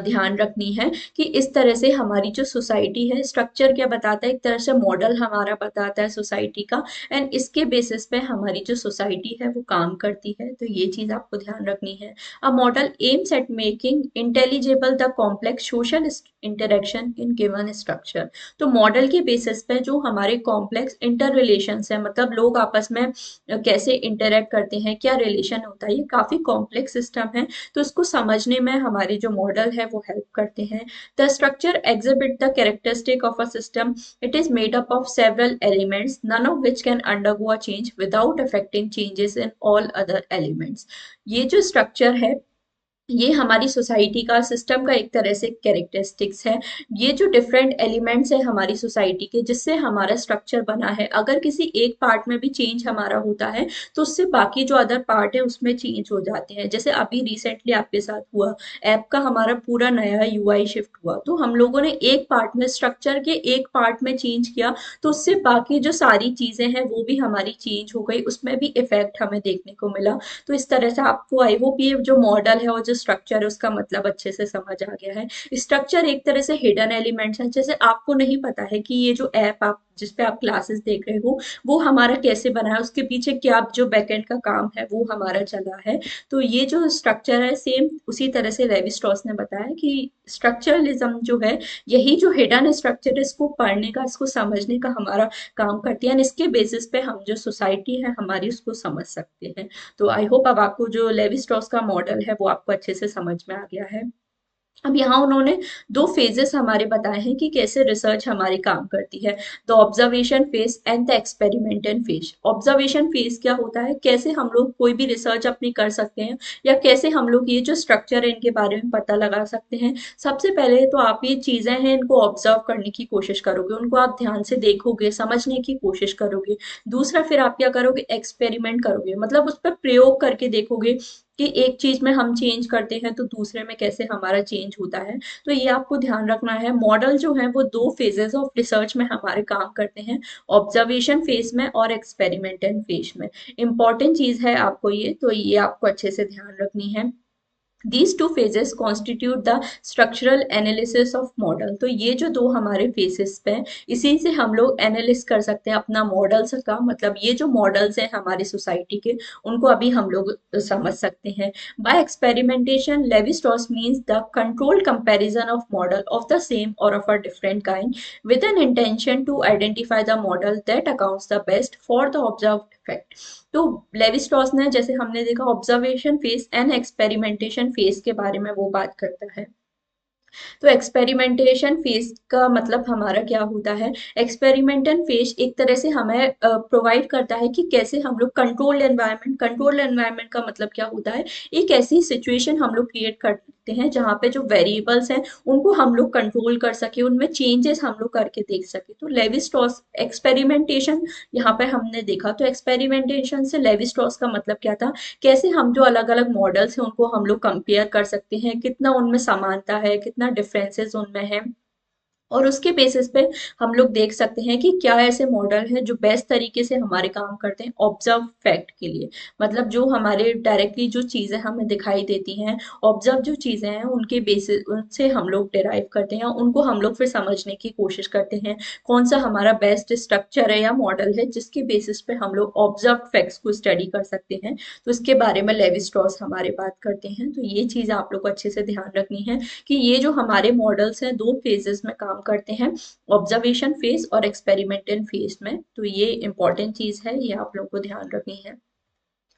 ध्यान रखनी है कि इस तरह से हमारी जो सोसाइटी है, स्ट्रक्चर क्या बताता है, एक तरह से मॉडल हमारा बताता है सोसाइटी का, एंड इसके बेसिस पे हमारी जो सोसाइटी है वो काम करती है। तो ये चीज आपको ध्यान रखनी है। A model aims at making intelligible the complex social interaction in given structure. तो मॉडल के बेसिस पे जो हमारे कॉम्प्लेक्स इंटर रिलेशन है, मतलब लोग आपस में कैसे इंटरेक्ट करते हैं, क्या रिलेशन होता है, ये काफी कॉम्प्लेक्स सिस्टम है। तो इसको समझने में हमारे जो मॉडल है वो हेल्प करते हैं। The structure exhibit the characteristic of a system. It is made up of several elements, none of which can undergo a change without affecting changes in all other elements. ये जो structure है, ये हमारी society का, system का एक तरह से कैरेक्टरिस्टिक्स है। ये जो डिफरेंट एलिमेंट्स है हमारी सोसाइटी के, जिससे हमारा स्ट्रक्चर बना है, अगर किसी एक पार्ट में भी चेंज हमारा होता है तो उससे बाकी जो अदर पार्ट है उसमें चेंज हो जाते हैं। जैसे अभी रिसेंटली आपके साथ हुआ, ऐप का हमारा पूरा नया यूआई शिफ्ट हुआ, तो हम लोगों ने एक पार्ट में, स्ट्रक्चर के एक पार्ट में चेंज किया, तो उससे बाकी जो सारी चीजें हैं वो भी हमारी चेंज हो गई, उसमें भी इफेक्ट हमें देखने को मिला। तो इस तरह से आपको, आई होप ये जो मॉडल है और जो स्ट्रक्चर है उसका मतलब अच्छे से समझ आ गया है। स्ट्रक्चर एक तरह से हिडन एलिमेंट्स है, जैसे आपको नहीं पता है कि ये जो ऐप आप जिस पे आप क्लासेस देख रहे हो वो हमारा कैसे बना है, उसके पीछे क्या जो बैकएंड का काम है वो हमारा चला है। तो ये जो स्ट्रक्चर है, सेम उसी तरह से लेवी स्ट्रॉस ने बताया कि स्ट्रक्चरलिज्म जो है, यही जो हिडन स्ट्रक्चर है, इसको पढ़ने का, इसको समझने का हमारा काम करती है, इसके बेसिस पे हम जो सोसाइटी है हमारी उसको समझ सकते हैं। तो आई होप अब आपको जो लेवी स्ट्रॉस का मॉडल है वो आपको अच्छे से समझ में आ गया है। अब यहाँ उन्होंने दो फेजेस हमारे बताए हैं कि कैसे रिसर्च हमारी काम करती है। The observation phase and the experimental phase. Observation phase क्या होता है, कैसे हम लोग कोई भी रिसर्च अपनी कर सकते हैं, या कैसे हम लोग ये जो स्ट्रक्चर है इनके बारे में पता लगा सकते हैं। सबसे पहले तो आप ये चीजें हैं इनको ऑब्जर्व करने की कोशिश करोगे, उनको आप ध्यान से देखोगे, समझने की कोशिश करोगे। दूसरा, फिर आप क्या करोगे, एक्सपेरिमेंट करोगे, मतलब उस पर प्रयोग करके देखोगे कि एक चीज में हम चेंज करते हैं तो दूसरे में कैसे हमारा चेंज होता है। तो ये आपको ध्यान रखना है। मॉडल जो है वो दो फेजेस ऑफ रिसर्च में हमारे काम करते हैं, ऑब्जर्वेशन फेज में और एक्सपेरिमेंटल फेज में। इंपॉर्टेंट चीज है आपको ये, तो ये आपको अच्छे से ध्यान रखनी है। These two phases constitute the structural analysis of model। तो ये जो दो हमारे phases पे हैं, इसी से हम लोग एनालिस कर सकते हैं अपना मॉडल्स का, मतलब ये जो मॉडल्स हैं हमारी सोसाइटी के, उनको अभी हम लोग समझ सकते हैं। By experimentation Levi Strauss means the controlled comparison of model of the same or of a different kind with an intention to identify the model that accounts the best for the observed effect। तो Levi Strauss ने, जैसे हमने देखा, observation phase and experimentation phase के बारे में वो बात करता है। तो एक्सपेरिमेंटेशन फेज का मतलब हमारा क्या होता है, एक्सपेरिमेंटल फेज एक तरह से हमें प्रोवाइड करता है कि कैसे हम लोग कंट्रोल्ड एनवायरनमेंट, कंट्रोल्ड एनवायरनमेंट का मतलब क्या होता है, एक ऐसी सिचुएशन हम लोग क्रिएट करते हैं जहाँ पे जो वेरिएबल्स हैं उनको हम लोग कंट्रोल कर सके, उनमें चेंजेस हम लोग करके देख सके। तो लेवी स्ट्रॉस एक्सपेरिमेंटेशन यहाँ पे हमने देखा। तो एक्सपेरिमेंटेशन से लेवी स्ट्रॉस का मतलब क्या था, कैसे हम जो अलग अलग मॉडल्स हैं उनको हम लोग कंपेयर कर सकते हैं, कितना उनमें समानता है, कितना डिफरेंसेस उनमें है, और उसके बेसिस पे हम लोग देख सकते हैं कि क्या ऐसे मॉडल हैं जो बेस्ट तरीके से हमारे काम करते हैं ऑब्जर्व फैक्ट के लिए। मतलब जो हमारे डायरेक्टली जो चीजें हमें दिखाई देती हैं, ऑब्जर्व जो चीजें हैं उनके बेसिस, उनसे हम लोग डिराइव करते हैं, उनको हम लोग फिर समझने की कोशिश करते हैं कौन सा हमारा बेस्ट स्ट्रक्चर है या मॉडल है जिसके बेसिस पे हम लोग ऑब्जर्व फैक्ट्स को स्टडी कर सकते हैं। तो इसके बारे में लेवी स्ट्रॉस हमारे बात करते हैं। तो ये चीज आप लोग को अच्छे से ध्यान रखनी है कि ये जो हमारे मॉडल्स हैं दो फेजेस में काम करते हैं, ऑब्जर्वेशन फेज और एक्सपेरिमेंटल फेज में। तो ये इंपॉर्टेंट चीज है, ये आप लोग को ध्यान रखनी है।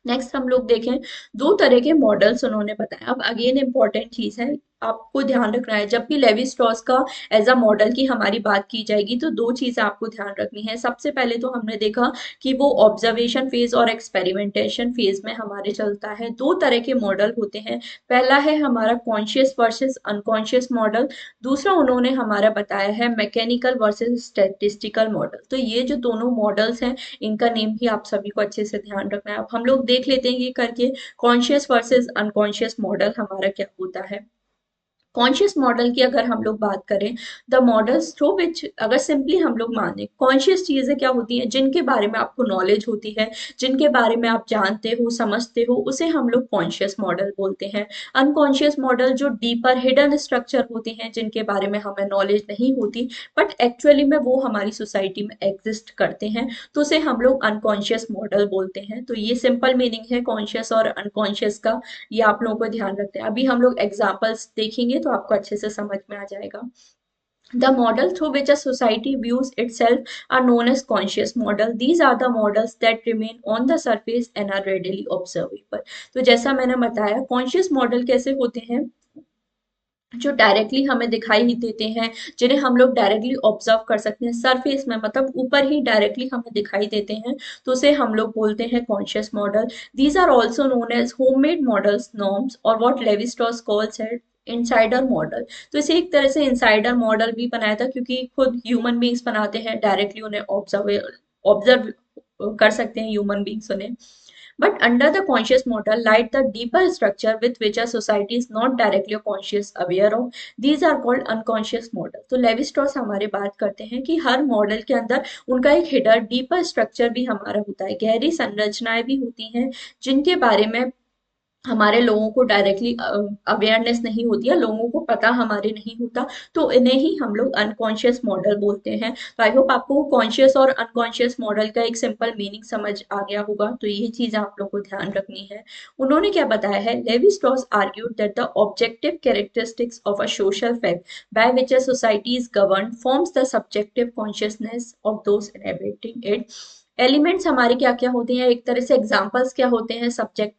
नेक्स्ट हम लोग देखें, दो तरह के मॉडल्स उन्होंने बताया। अब अगेन इंपॉर्टेंट चीज है, आपको ध्यान रखना है जब भी लेवी स्ट्रॉस का एज अ मॉडल की हमारी बात की जाएगी तो दो चीजें आपको ध्यान रखनी है। सबसे पहले तो हमने देखा कि वो ऑब्जर्वेशन फेज और एक्सपेरिमेंटेशन फेज में हमारे चलता है। दो तरह के मॉडल होते हैं, पहला है हमारा कॉन्शियस वर्सेस अनकॉन्शियस मॉडल, दूसरा उन्होंने हमारा बताया है मैकेनिकल वर्सेस स्टैटिस्टिकल मॉडल। तो ये जो दोनों मॉडल्स हैं इनका नेम भी आप सभी को अच्छे से ध्यान रखना है। अब हम लोग देख लेते हैं ये करके, कॉन्शियस वर्सेस अनकॉन्शियस मॉडल हमारा क्या होता है। कॉन्शियस मॉडल की अगर हम लोग बात करें, द मॉडल्स थ्रू विच, अगर सिंपली हम लोग माने कॉन्शियस चीजें क्या होती हैं, जिनके बारे में आपको नॉलेज होती है, जिनके बारे में आप जानते हो समझते हो, उसे हम लोग कॉन्शियस मॉडल बोलते हैं। अनकॉन्शियस मॉडल जो डीपर हिडन स्ट्रक्चर होते हैं, जिनके बारे में हमें नॉलेज नहीं होती बट एक्चुअली में वो हमारी सोसाइटी में एग्जिस्ट करते हैं, तो उसे हम लोग अनकॉन्शियस मॉडल बोलते हैं। तो ये सिंपल मीनिंग है कॉन्शियस और अनकॉन्शियस का, ये आप लोगों को ध्यान रखते हैं। अभी हम लोग एग्जाम्पल्स देखेंगे तो आपको अच्छे से समझ में आ जाएगा। The model through which a society views itself are known as conscious model. These are the models that remain on the surface and are readily observable. तो जैसा मैंने बताया कॉन्शियस मॉडल कैसे होते हैं, जो डायरेक्टली हमें दिखाई ही देते हैं, जिन्हें हम लोग डायरेक्टली ऑब्जर्व कर सकते हैं सरफेस में, मतलब ऊपर ही डायरेक्टली हमें दिखाई देते हैं, तो उसे हम लोग बोलते हैं conscious model. These are also known as homemade models, norms, or what Levi Strauss calls it insider model. तो इसे एक तरह से इनसाइडर मॉडल भी बनाया था, क्योंकि खुद ह्यूमन बींग्स बनाते हैं, डायरेक्टली उन्हें ऑब्जर्व ऑब्जर्व कर सकते हैं ह्यूमन बींग्स उन्हें। But under the conscious model lies the deeper structure with which a society is not directly conscious aware of. These are called unconscious model. तो Levi Strauss हमारे बात करते हैं कि हर मॉडल के अंदर उनका एक हिडन डीपर स्ट्रक्चर भी हमारा होता है, गहरी संरचनाएं भी होती हैं, जिनके बारे में हमारे लोगों को डायरेक्टली अवेयरनेस नहीं होती है, लोगों को पता हमारे नहीं होता, तो इन्हें ही हम लोग अनकॉन्शियस मॉडल बोलते हैं। तो आई होप आपको कॉन्शियस और अनकॉन्शियस मॉडल का एक सिंपल मीनिंग समझ आ गया होगा, तो ये चीज आप लोग को ध्यान रखनी है। उन्होंने क्या बताया है, Levi straws argued that the objective characteristics of a social fact by which a society is govern forms the subjective consciousness of those inhabiting it. Elements हमारे क्या क्या होते हैं, एक तरह से एग्जाम्पल्स क्या होते हैं सब्जेक्ट,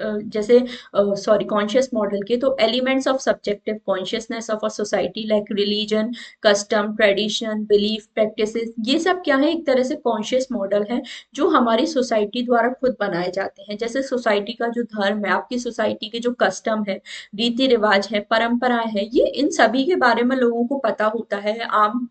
जैसे सॉरी कॉन्शियस मॉडल के, तो elements of subjective consciousness of a society like religion, custom, tradition, belief, practices, ये सब क्या है, एक तरह से कॉन्शियस मॉडल है जो हमारी सोसाइटी द्वारा खुद बनाए जाते हैं। जैसे सोसाइटी का जो धर्म है, आपकी सोसाइटी के जो कस्टम है, रीति रिवाज है, परंपराएं है, ये इन सभी के बारे में लोगों को पता होता है। आम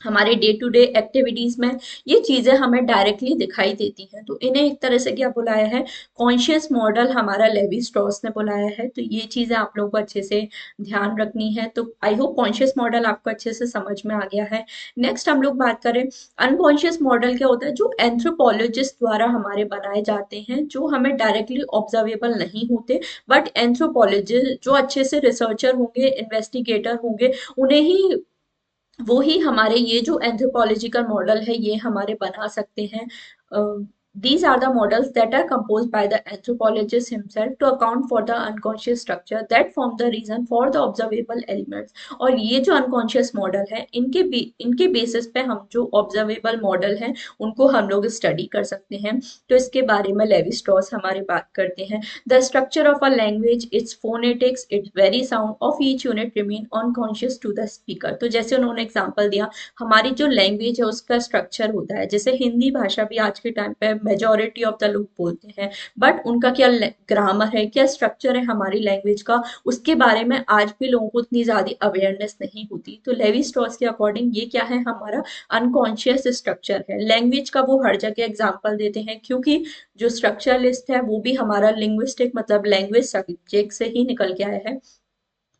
हमारे डे टू डे एक्टिविटीज में ये चीजें हमें डायरेक्टली दिखाई देती हैं, तो इन्हें एक तरह से क्या बुलाया है, कॉन्शियस मॉडल हमारा लेवी स्ट्रॉस ने बुलाया है। तो ये चीजें आप लोगों को अच्छे से ध्यान रखनी है। तो आई होप कॉन्शियस मॉडल आपको अच्छे से समझ में आ गया है। नेक्स्ट हम लोग बात करें अनकॉन्शियस मॉडल, क्या होता है, जो एंथ्रोपोलॉजिस्ट द्वारा हमारे बनाए जाते हैं, जो हमें डायरेक्टली ऑब्जर्वेबल नहीं होते, बट एंथ्रोपोलॉजिस्ट जो अच्छे से रिसर्चर होंगे, इन्वेस्टिगेटर होंगे, उन्हें ही, वो ही हमारे ये जो एंथ्रोपोलॉजिकल मॉडल है ये हमारे बना सकते हैं। These are the models that are composed by the anthropologist himself to account for the unconscious structure that form the reason for the observable elements। और ये जो unconscious मॉडल है, इनके बेसिस पे हम जो ऑब्जर्वेबल मॉडल हैं उनको हम लोग स्टडी कर सकते हैं। तो इसके बारे में लेवी स्ट्रॉस हमारी बात करते हैं। The structure of a language, its phonetics, its very sound of each unit remain unconscious to the speaker. तो जैसे उन्होंने एग्जाम्पल दिया, हमारी जो लैंग्वेज है उसका स्ट्रक्चर होता है, जैसे हिंदी भाषा भी आज के टाइम पे मेजोरिटी ऑफ द लोग बोलते हैं, बट उनका क्या ग्रामर है, क्या स्ट्रक्चर है हमारी लैंग्वेज का, उसके बारे में आज भी लोगों को उतनी ज्यादा अवेयरनेस नहीं होती। तो लेवी स्ट्रॉस के अकॉर्डिंग ये क्या है, हमारा अनकॉन्शियस स्ट्रक्चर है। लैंग्वेज का वो हर जगह एग्जाम्पल देते हैं, क्योंकि जो स्ट्रक्चर लिस्ट है वो भी हमारा लिंग्विस्टिक मतलब लैंग्वेज सब्जेक्ट से ही निकल के आया है।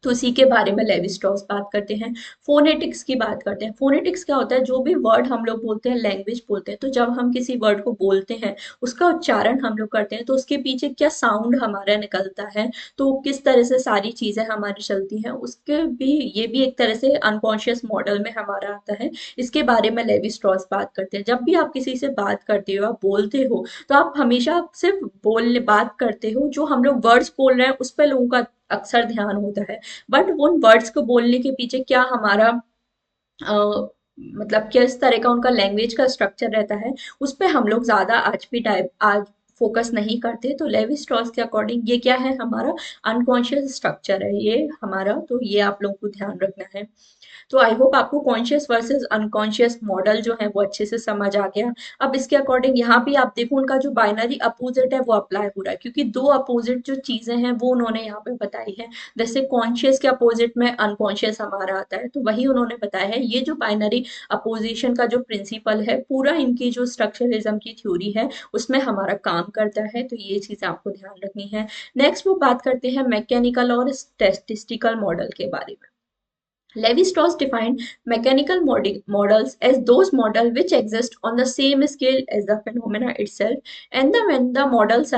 तो उसी के बारे में लेवी स्ट्रॉस बात करते हैं। फोनेटिक्स की बात करते हैं। फोनेटिक्स क्या होता है, जो भी वर्ड हम लोग बोलते हैं, लैंग्वेज बोलते हैं, तो जब हम किसी वर्ड को बोलते हैं, उसका उच्चारण हम लोग करते हैं, तो उसके पीछे क्या साउंड हमारा निकलता है, तो किस तरह से सारी चीजें हमारी चलती हैं, उसके भी ये भी एक तरह से अनकॉन्शियस मॉडल में हमारा आता है। इसके बारे में लेवी स्ट्रॉस बात करते हैं। जब भी आप किसी से बात करते हो, आप बोलते हो, तो आप हमेशा सिर्फ बोलने बात करते हो, जो हम लोग वर्ड्स बोल रहे हैं उस पर लोगों का अक्सर ध्यान होता है, बट उन वर्ड्स को बोलने के पीछे क्या हमारा मतलब किस तरह का उनका लैंग्वेज का स्ट्रक्चर रहता है, उस पे हम लोग ज्यादा आज फोकस नहीं करते। तो लेवी स्ट्रॉस के अकॉर्डिंग ये क्या है, हमारा अनकॉन्शियस स्ट्रक्चर है ये हमारा, तो ये आप लोगों को ध्यान रखना है। तो आई होप आपको कॉन्शियस वर्सेस अनकॉन्शियस मॉडल जो है वो अच्छे से समझ आ गया। अब इसके अकॉर्डिंग यहाँ भी आप देखो, उनका जो बाइनरी अपोजिट है वो अप्लाई हो रहा है, क्योंकि दो अपोजिट जो चीजें हैं वो उन्होंने यहाँ पे बताई है। जैसे कॉन्शियस के अपोजिट में अनकॉन्शियस हमारा आता है, तो वही उन्होंने बताया है। ये जो बाइनरी अपोजिशन का जो प्रिंसिपल है, पूरा इनकी जो स्ट्रक्चरलिज्म की थ्योरी है उसमें हमारा काम काम करता है, तो ये चीज़ आपको ध्यान रखनी है। नेक्स्ट वो बात करते हैं मैकेनिकल और स्टैटिस्टिकल मॉडल के बारे में। Levi-Strauss defined mechanical models as those models which exist on the same scale as the phenomena itself, and when the models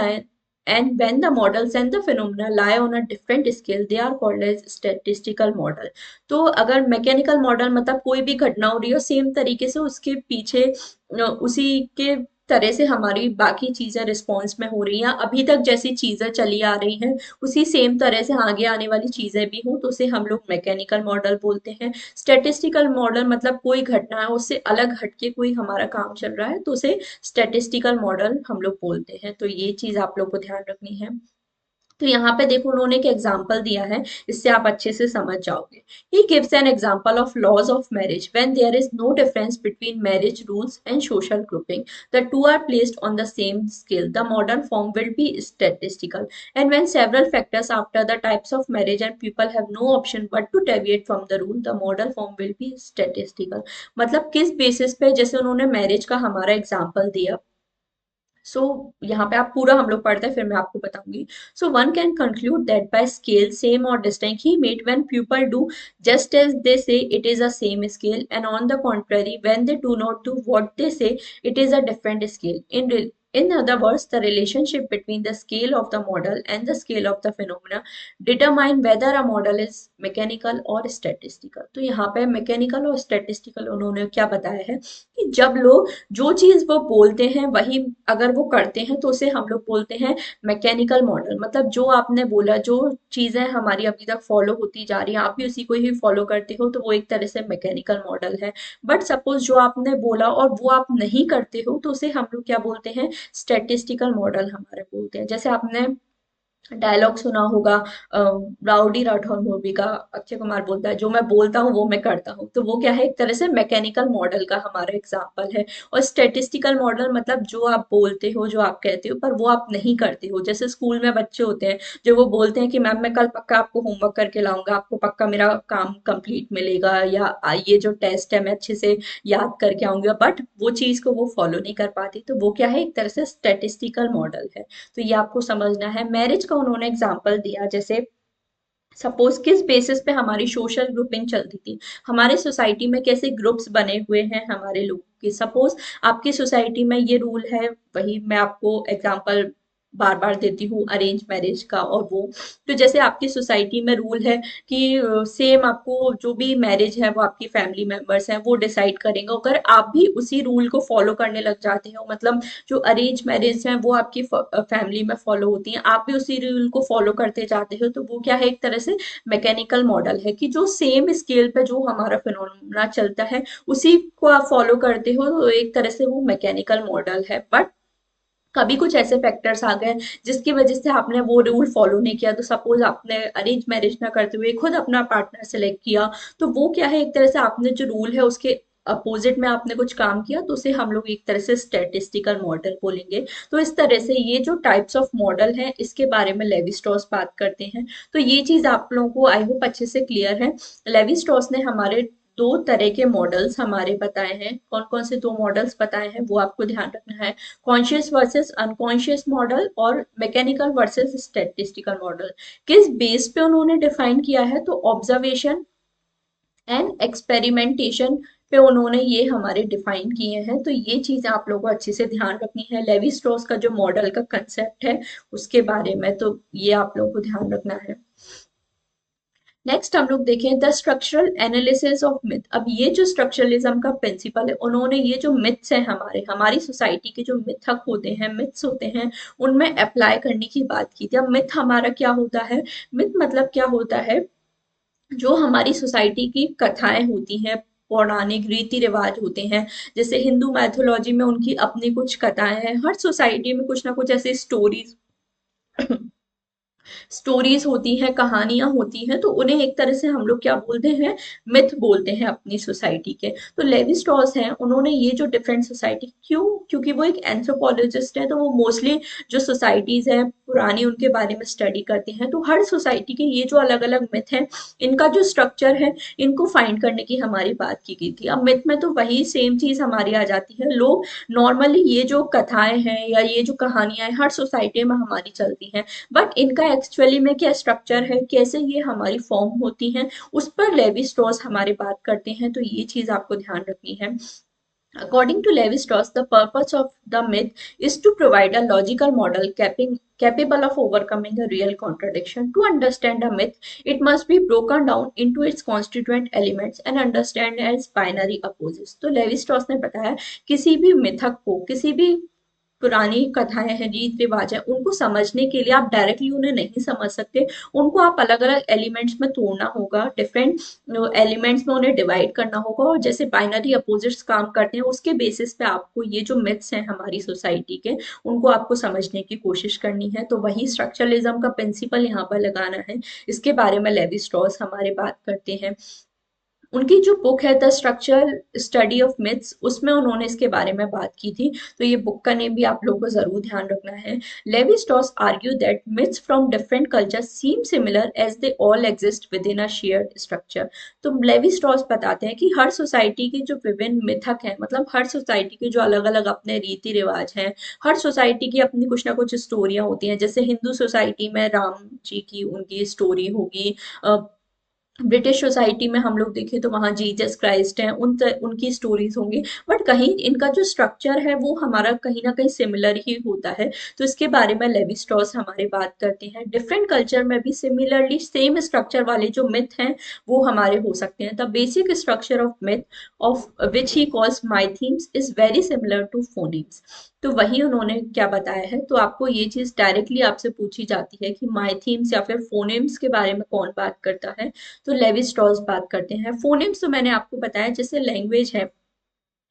and the phenomena lie on a different scale, they are called as statistical model. तो अगर mechanical model मतलब कोई भी घटना हो रही हो same तरीके से उसके पीछे उसी के तरह से हमारी बाकी चीजें रिस्पॉन्स में हो रही हैं, अभी तक जैसी चीजें चली आ रही हैं उसी सेम तरह से आगे आने वाली चीजें भी हों, तो उसे हम लोग मैकेनिकल मॉडल बोलते हैं। स्टैटिस्टिकल मॉडल मतलब कोई घटना है उससे अलग हटके कोई हमारा काम चल रहा है, तो उसे स्टैटिस्टिकल मॉडल हम लोग बोलते हैं। तो ये चीज आप लोग को ध्यान रखनी है। तो यहाँ पे देखो उन्होंने एक एग्जाम्पल दिया है, इससे आप अच्छे से समझ जाओगे। He gives an example of laws of marriage when there is no difference between marriage rules and social grouping, the two are placed on the same scale, the modern form will be statistical, and when several factors after the types of marriage and people have no option but to deviate from the rule, the model form will be statistical. मतलब किस basis पे, जैसे उन्होंने marriage का हमारा example दिया, सो यहाँ पे आप पूरा हम लोग पढ़ते हैं फिर मैं आपको बताऊंगी। So one can conclude that by scale same or distinct he made when people do just as they say it is a same scale, and on the contrary when they do not do what they say it is a different scale. In other words, the relationship between the scale of the model and the scale of the phenomena determine whether a model is mechanical or statistical. तो यहाँ पे mechanical और statistical उन्होंने क्या बताया है कि जब लोग जो चीज वो बोलते हैं वही अगर वो करते हैं तो उसे हम लोग बोलते हैं मैकेनिकल मॉडल। मतलब जो आपने बोला, जो चीजें हमारी अभी तक फॉलो होती जा रही हैं आप भी उसी को ही फॉलो करते हो, तो वो एक तरह से मैकेनिकल मॉडल है। बट सपोज जो आपने बोला और वो आप नहीं करते हो तो उसे हम लोग क्या बोलते हैं, स्टैटिस्टिकल मॉडल हमारे बोलते हैं। जैसे आपने डायलॉग सुना होगा राउडी राठौर मूवी का, अक्षय कुमार बोलता है जो मैं बोलता हूँ वो मैं करता हूँ, तो वो क्या है, एक तरह से मैकेनिकल मॉडल का हमारा एग्जाम्पल है। और स्टैटिस्टिकल मॉडल मतलब जो आप बोलते हो, जो आप कहते हो पर वो आप नहीं करते हो। जैसे स्कूल में बच्चे होते हैं जो वो बोलते हैं कि मैम मैं कल पक्का आपको होमवर्क करके लाऊंगा, आपको पक्का मेरा काम कंप्लीट मिलेगा, या ये जो टेस्ट है मैं अच्छे से याद करके आऊंगा, बट वो चीज को वो फॉलो नहीं कर पाती, तो वो क्या है, एक तरह से स्टैटिस्टिकल मॉडल है। तो ये आपको समझना है। मैरिज का उन्होंने एग्जाम्पल दिया, जैसे सपोज किस बेसिस पे हमारी सोशल ग्रुपिंग चलती थी, हमारे सोसाइटी में कैसे ग्रुप्स बने हुए हैं हमारे लोगों के। सपोज आपकी सोसाइटी में ये रूल है, वही मैं आपको एग्जांपल बार बार देती हूँ अरेंज मैरिज का और वो, तो जैसे आपकी सोसाइटी में रूल है कि सेम आपको जो भी मैरिज है वो आपकी फैमिली मेंबर्स हैं वो डिसाइड करेंगे। अगर आप भी उसी रूल को फॉलो करने लग जाते हो, मतलब जो अरेंज मैरिज है वो आपकी फैमिली में फॉलो होती हैं, आप भी उसी रूल को फॉलो करते जाते हो, तो वो क्या है, एक तरह से मैकेनिकल मॉडल है कि जो सेम स्केल पे जो हमारा फिनोमेना चलता है उसी को आप फॉलो करते हो, तो एक तरह से वो मैकेनिकल मॉडल है। बट कभी कुछ ऐसे फैक्टर्स आ गए जिसकी वजह से आपने वो रूल फॉलो नहीं किया, तो सपोज आपने अरेंज मैरिज ना करते हुए खुद अपना पार्टनर सेलेक्ट किया, तो वो क्या है, एक तरह से आपने जो रूल है उसके अपोजिट में आपने कुछ काम किया, तो उसे हम लोग एक तरह से स्टैटिस्टिकल मॉडल बोलेंगे। तो इस तरह से ये जो टाइप्स ऑफ मॉडल हैं इसके बारे में लेवी स्ट्रॉस बात करते हैं। तो ये चीज आप लोगों को आई होप अच्छे से क्लियर है। लेवी स्ट्रॉस ने हमारे दो तरह के मॉडल्स हमारे बताए हैं। कौन कौन से दो मॉडल्स बताए हैं वो आपको ध्यान रखना है, कॉन्शियस वर्सेस अनकॉन्शियस मॉडल और मैकेनिकल वर्सेस स्टैटिस्टिकल मॉडल। किस बेस पे उन्होंने डिफाइन किया है, तो ऑब्जर्वेशन एंड एक्सपेरिमेंटेशन पे उन्होंने ये हमारे डिफाइन किए हैं। तो ये चीज आप लोगों को अच्छे से ध्यान रखनी है, लेवी स्ट्रॉस का जो मॉडल का कंसेप्ट है उसके बारे में, तो ये आप लोगों को ध्यान रखना है। नेक्स्ट हम लोग देखें the structural analysis of myth. अब ये जो स्ट्रक्चरलिज्म का प्रिंसिपल है, उन्होंने ये जो मिथ्स हैं हमारी सोसाइटी के जो मिथक होते हैं, मिथ्स होते हैं, उनमें अप्लाई करने की बात की थी। अब मिथ हमारा क्या होता है, मिथ मतलब क्या होता है, जो हमारी सोसाइटी की कथाएं होती हैं, पौराणिक रीति रिवाज होते हैं। जैसे हिंदू मैथोलॉजी में उनकी अपनी कुछ कथाएं हैं, हर सोसाइटी में कुछ ना कुछ ऐसे स्टोरीज स्टोरीज होती हैं, कहानियां होती हैं, तो उन्हें एक तरह से हम लोग क्या बोलते हैं, मिथ बोलते हैं अपनी सोसाइटी के। तो लेवी स्ट्रॉस हैं, उन्होंने ये जो डिफरेंट सोसाइटी, क्योंकि वो एक एंथ्रोपोलॉजिस्ट है, तो वो मोस्टली जो सोसाइटीज हैं पुरानी उनके बारे में स्टडी करते हैं, तो हर सोसाइटी के ये जो अलग अलग मिथ हैं, इनका जो स्ट्रक्चर है, इनको फाइंड करने की हमारी बात की गई थी। अब मिथ में तो वही सेम चीज हमारी आ जाती है। लोग नॉर्मली ये जो कथाएं हैं या ये जो कहानियां हैं हर सोसाइटी में हमारी चलती हैं, बट इनका एक्चुअली में क्या स्ट्रक्चर है, कैसे ये हमारी फॉर्म होती हैं, उस पर लेवी स्ट्रॉस हमारी बात करते हैं। तो ये चीज आपको ध्यान रखनी है। According to Levi-Strauss, the purpose of the myth is to provide a logical model capable of overcoming a real contradiction. To understand a myth, it must be broken down into its constituent elements and understand as binary opposites. तो Levi Strauss ने बताया किसी भी मिथक को, किसी भी पुरानी कथाएं हैं, रीत रिवाज है, उनको समझने के लिए आप डायरेक्टली उन्हें नहीं समझ सकते। उनको आप अलग अलग एलिमेंट्स में तोड़ना होगा, डिफरेंट एलिमेंट्स में उन्हें डिवाइड करना होगा, और जैसे बाइनरी अपोजिट्स काम करते हैं उसके बेसिस पे आपको ये जो मिथ्स हैं हमारी सोसाइटी के, उनको आपको समझने की कोशिश करनी है। तो वही स्ट्रक्चरलिज्म का प्रिंसिपल यहाँ पर लगाना है। इसके बारे में लेवी स्ट्रॉस हमारे बात करते हैं। उनकी जो बुक है the structural study of myths, उसमें उन्होंने इसके बारे में बात की थी। तो ये बुक का नेम भी आप लोगों को जरूर ध्यान रखना है। Levi Strauss argue that myths from different culture seem similar as they all exist within a shared structure. तो लेवी स्ट्रॉस बताते हैं कि हर सोसाइटी के जो विभिन्न मिथक हैं, मतलब हर सोसाइटी के जो अलग अलग अपने रीति रिवाज हैं, हर सोसाइटी की अपनी कुछ ना कुछ स्टोरियां होती हैं। जैसे हिंदू सोसाइटी में राम जी की उनकी स्टोरी होगी, ब्रिटिश सोसाइटी में हम लोग देखें तो वहाँ जीसस क्राइस्ट हैं, उनकी स्टोरीज होंगी, बट कहीं इनका जो स्ट्रक्चर है वो हमारा कहीं ना कहीं सिमिलर ही होता है। तो इसके बारे में लेवी स्ट्रॉस हमारे बात करते हैं। डिफरेंट कल्चर में भी सिमिलरली सेम स्ट्रक्चर वाले जो मिथ हैं वो हमारे हो सकते हैं। The basic structure of myth of which he calls mythemes is very similar to phonemes. तो वही उन्होंने क्या बताया है। तो आपको ये चीज डायरेक्टली आपसे पूछी जाती है कि माइथीम्स या फिर फोनेम्स के बारे में कौन बात करता है, तो लेवी स्ट्रॉस बात करते हैं। फोनेम्स तो मैंने आपको बताया जैसे लैंग्वेज है,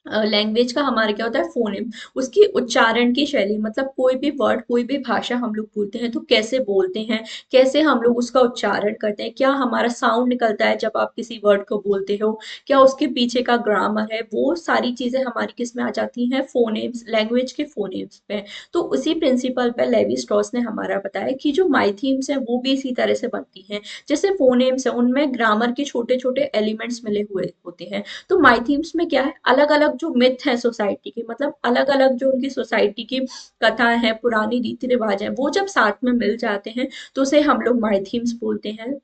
लैंग्वेज का हमारा क्या होता है फोनेम, उसकी उच्चारण की शैली, मतलब कोई भी वर्ड, कोई भी भाषा हम लोग बोलते हैं तो कैसे बोलते हैं, कैसे हम लोग उसका उच्चारण करते हैं, क्या हमारा साउंड निकलता है जब आप किसी वर्ड को बोलते हो, क्या उसके पीछे का ग्रामर है, वो सारी चीजें हमारी किस में आ जाती हैं, फोनेम्स, लैंग्वेज के फोनेम्स में। तो उसी प्रिंसिपल पर लेवी स्ट्रॉस ने हमारा बताया कि जो माइथीम्स हैं वो भी इसी तरह से बनती हैं। जैसे फोनेम्स है उनमें ग्रामर के छोटे छोटे एलिमेंट्स मिले हुए होते हैं। तो माइथीम्स में क्या है, अलग अलग जो मिथ है सोसाइटी के, मतलब अलग अलग जो उनकी सोसाइटी की कथाएं हैं, पुरानी रीति रिवाज हैं, वो जब साथ में मिल जाते हैं तो उसे हम लोग माइथीम्स बोलते हैं।